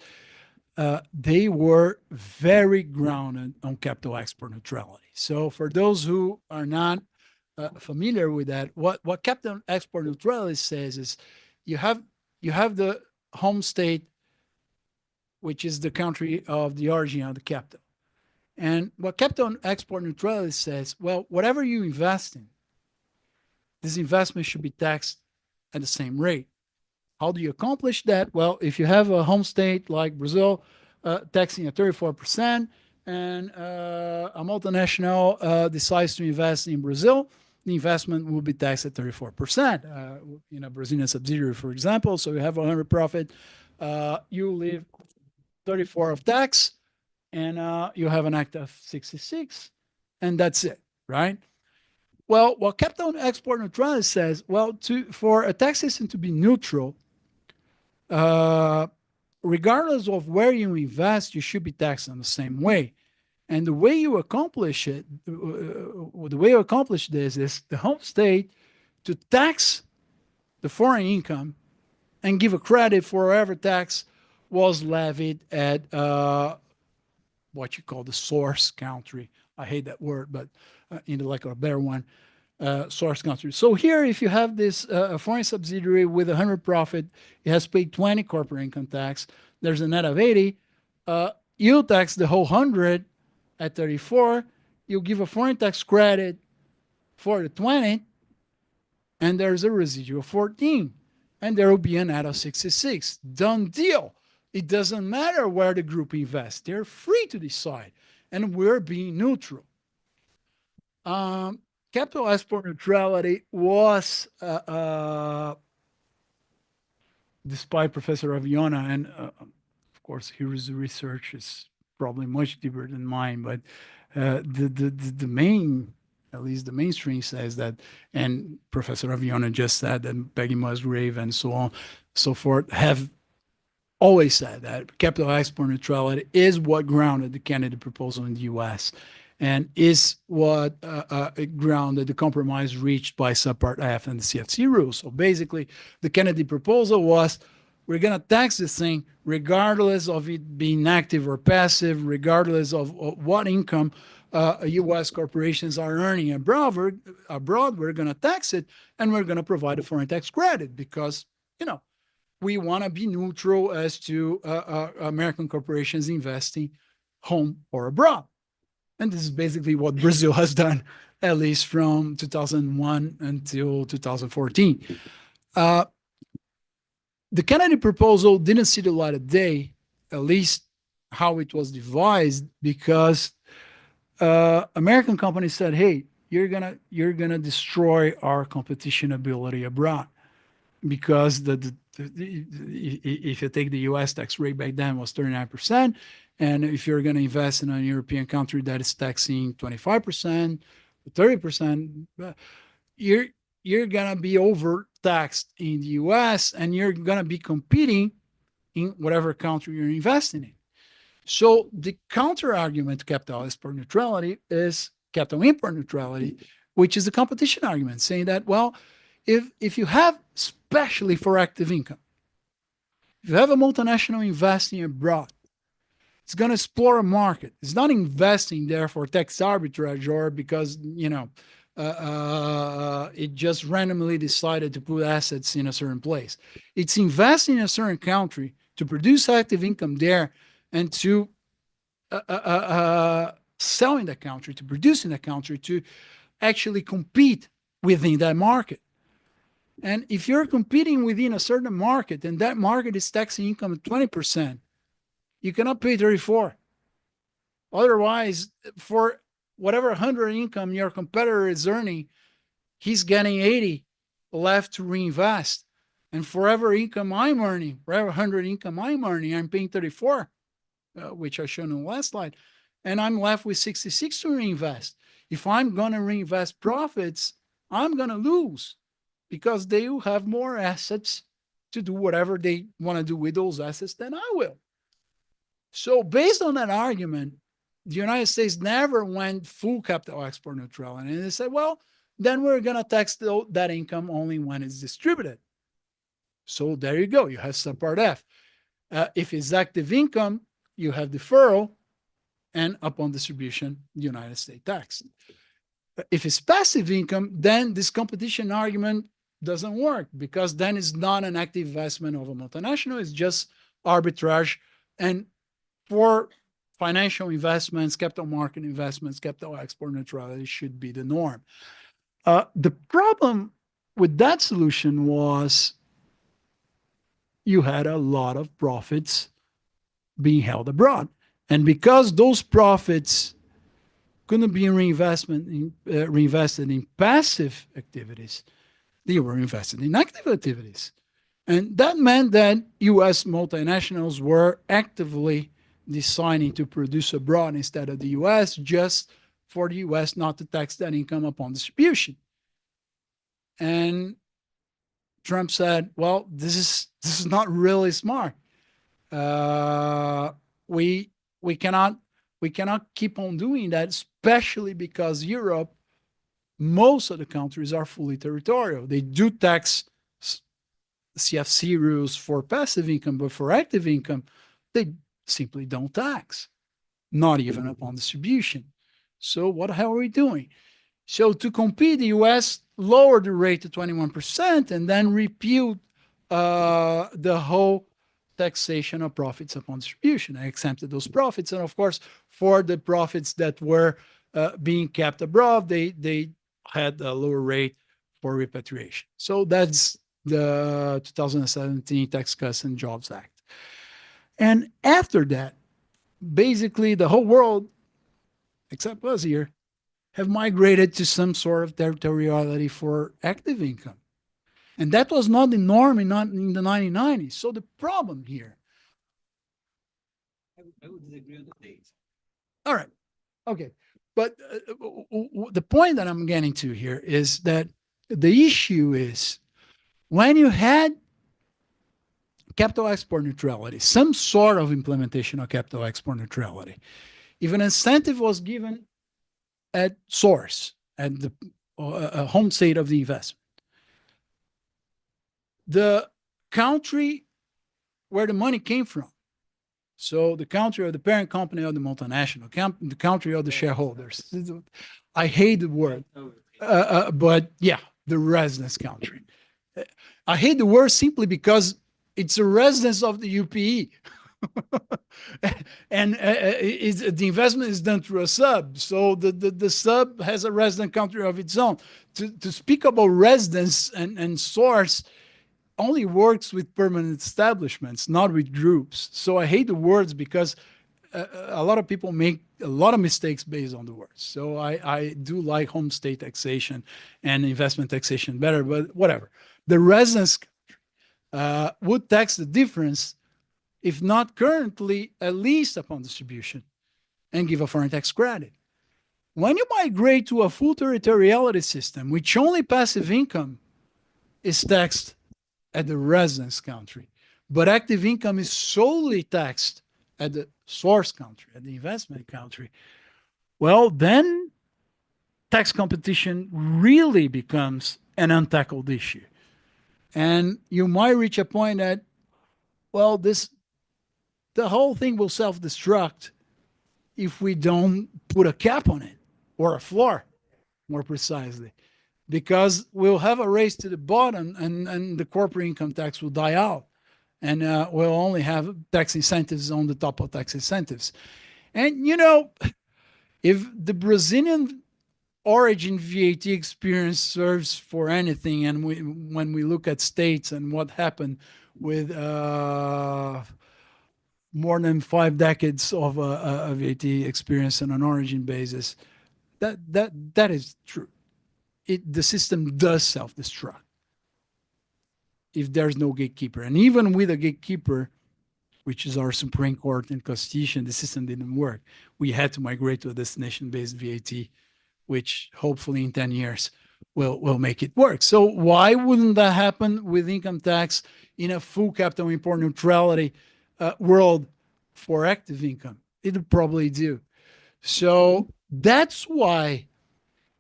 Speaker 3: they were very grounded on capital export neutrality. So for those who are not familiar with that, what capital export neutrality says is you have the home state, which is the country of the origin of the capital. And what capital export neutrality says, well, whatever you invest in, this investment should be taxed at the same rate. How do you accomplish that? Well, if you have a home state like Brazil, taxing at 34%, and a multinational decides to invest in Brazil, the investment will be taxed at 34%. In a Brazilian subsidiary, for example, so you have 100 profit, you leave 34 of tax, and you have an act of 66, and that's it, right? Well, what capital export neutrality says, well, for a tax system to be neutral, regardless of where you invest, you should be taxed in the same way. And the way you accomplish it, the way you accomplish this is the home state to tax the foreign income and give a credit for whatever tax was levied at what you call the source country. I hate that word, but like a better one, source country. So here, if you have this foreign subsidiary with 100 profit, it has paid 20 corporate income tax. There's a net of 80. You tax the whole 100 at 34. You give a foreign tax credit for the 20, and there's a residual 14, and there will be a net of 66. Done deal. It doesn't matter where the group invests. They're free to decide, and we're being neutral. Capital export neutrality was, despite Professor Aviona, and of course, his research is probably much deeper than mine, but the main, at least the mainstream says that, and Professor Aviona just said, and Peggy Musgrave and so on, so forth, have always said that capital export neutrality is what grounded the Kennedy proposal in the U.S. and is what grounded the compromise reached by Subpart F and the CFC rules. So basically, the Kennedy proposal was, we're going to tax this thing regardless of it being active or passive, regardless of what income U.S. corporations are earning abroad. We're going to tax it, and we're going to provide a foreign tax credit because, we want to be neutral as to American corporations investing home or abroad. And this is basically what Brazil has done, at least from 2001 until 2014. The Kennedy proposal didn't see the light of day, at least how it was devised, because American companies said, hey, you're gonna destroy our competition ability abroad. because if you take the US tax rate back then was 39%, and if you're going to invest in a European country that is taxing 25%, 30%, you're going to be overtaxed in the US, and you're going to be competing in whatever country you're investing in. So the counter argument to capital export neutrality is capital import neutrality, which is the competition argument, saying that, well, if you have, especially for active income, if you have a multinational investing abroad, it's going to explore a market. It's not investing there for tax arbitrage or because, it just randomly decided to put assets in a certain place. It's investing in a certain country to produce active income there and to sell in that country, to produce in that country, to actually compete within that market. And if you're competing within a certain market and that market is taxing income at 20%, you cannot pay 34. Otherwise, for whatever 100 income your competitor is earning, he's getting 80 left to reinvest. And for every income I'm earning, for every 100 income I'm earning, I'm paying 34, which I showed in the last slide. And I'm left with 66 to reinvest. If I'm going to reinvest profits, I'm going to lose because they will have more assets to do whatever they want to do with those assets than I will. So based on that argument, the United States never went full capital export neutrality. And they said, well, then we're going to tax that income only when it's distributed. So there you go. You have subpart F. If it's active income, you have deferral, and upon distribution, the United States tax. If it's passive income, then this competition argument doesn't work because then it's not an active investment of a multinational. It's just arbitrage. And for financial investments, capital market investments, capital export neutrality should be the norm. The problem with that solution was you had a lot of profits being held abroad. And because those profits couldn't be reinvested in passive activities, they were invested in active activities. And that meant that US multinationals were actively deciding to produce abroad instead of the US, just for the US not to tax that income upon distribution. And Trump said, well, this is not really smart. We cannot keep on doing that, especially because Europe, most of the countries are fully territorial. They do tax CFC rules for passive income, but for active income, they simply don't tax, not even upon distribution. So what the hell are we doing? So to compete, the US lowered the rate to 21% and then repealed the whole taxation of profits upon distribution. I exempted those profits. And of course, for the profits that were being kept abroad, they had a lower rate for repatriation. So that's the 2017 Tax Cuts and Jobs Act. And after that, basically the whole world, except us here, have migrated to some sort of territoriality for active income. And that was not the norm in the 1990s. So the problem here. I would disagree on the dates. All right. Okay. But the point that I'm getting to here is that the issue is when you had capital export neutrality, some sort of implementation of capital export neutrality, if an incentive was given at source, at the home state of the investment, the country where the money came from, so the country of the parent company of the multinational, the country of the shareholders. I hate the word, but yeah, the residence country. I hate the word simply because it's a residence of the UPE. And the investment is done through a sub. So the sub has a resident country of its own. To speak about residence and source only works with permanent establishments, not with groups. So I hate the words because a lot of people make a lot of mistakes based on the words. So I do like home state taxation and investment taxation better, but whatever. The residence country. would tax the difference, if not currently, at least upon distribution, and give a foreign tax credit. When you migrate to a full territoriality system, which only passive income is taxed at the residence country, but active income is solely taxed at the source country, at the investment country, well, then tax competition really becomes an untackled issue. And you might reach a point that, well, the whole thing will self-destruct if we don't put a cap on it, or a floor, more precisely, because we'll have a race to the bottom, and the corporate income tax will die out, and we'll only have tax incentives on the top of tax incentives. And if the Brazilian origin VAT experience serves for anything, and when we look at states and what happened with more than 5 decades of a VAT experience on an origin basis, that is true. The system does self-destruct if there's no gatekeeper. And even with a gatekeeper, which is our Supreme Court and Constitution, the system didn't work. We had to migrate to a destination-based VAT, which hopefully in 10 years will make it work. So why wouldn't that happen with income tax in a full capital import neutrality world for active income? It'll probably do. So that's why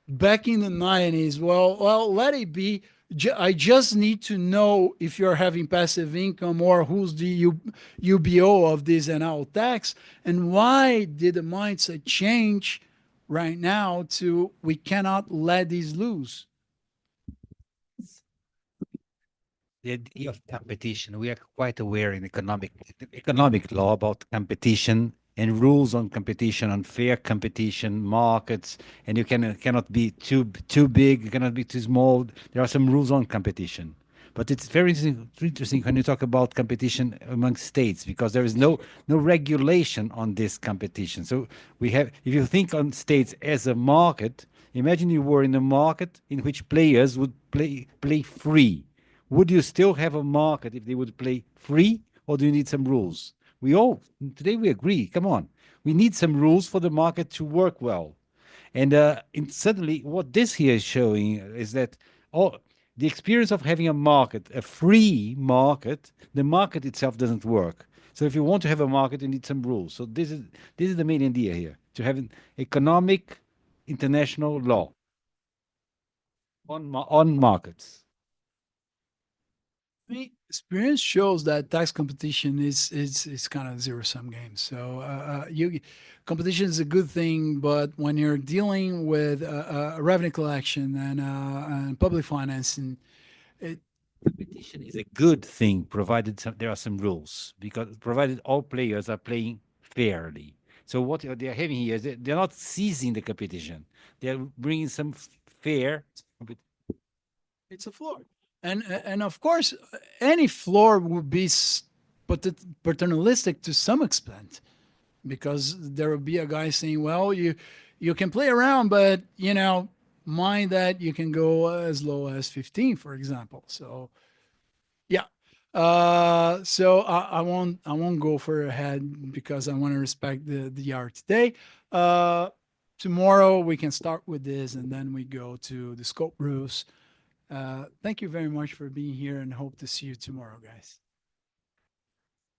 Speaker 3: back in the 90s, well, let it be. I just need to know if you're having passive income or who's the UBO of this and I'll tax. And why did the mindset change right now to we cannot let these loose?
Speaker 4: The idea of competition, we are quite aware in economic law about competition and rules on competition, on fair competition, markets, and you cannot be too big, you cannot be too small. There are some rules on competition. But it's very interesting when you talk about competition among states, because there is no regulation on this competition. So we have, if you think on states as a market, imagine you were in a market in which players would play free. Would you still have a market if they would play free, or do you need some rules? Today we agree, come on. We need some rules for the market to work well. And suddenly what this here is showing is that the experience of having a market, a free market, the market itself doesn't work. So if you want to have a market, you need some rules. So this is the main idea here, to have an economic international law on markets.
Speaker 3: I mean, experience shows that tax competition is kind of zero-sum game. So competition is a good thing, but when you're dealing with revenue collection and public financing,
Speaker 4: competition is a good thing, provided there are some rules, because provided all players are playing fairly. So what they are having here is they're not seizing the competition; they're bringing some fair.
Speaker 3: It's a floor. And of course, any floor would be paternalistic to some extent, because there will be a guy saying, well, you can play around, but mind that you can go as low as 15, for example. So yeah. So I won't go further ahead because I want to respect the hour today. Tomorrow we can start with this, and then we go to the scope rules. Thank you very much for being here, and hope to see you tomorrow, guys.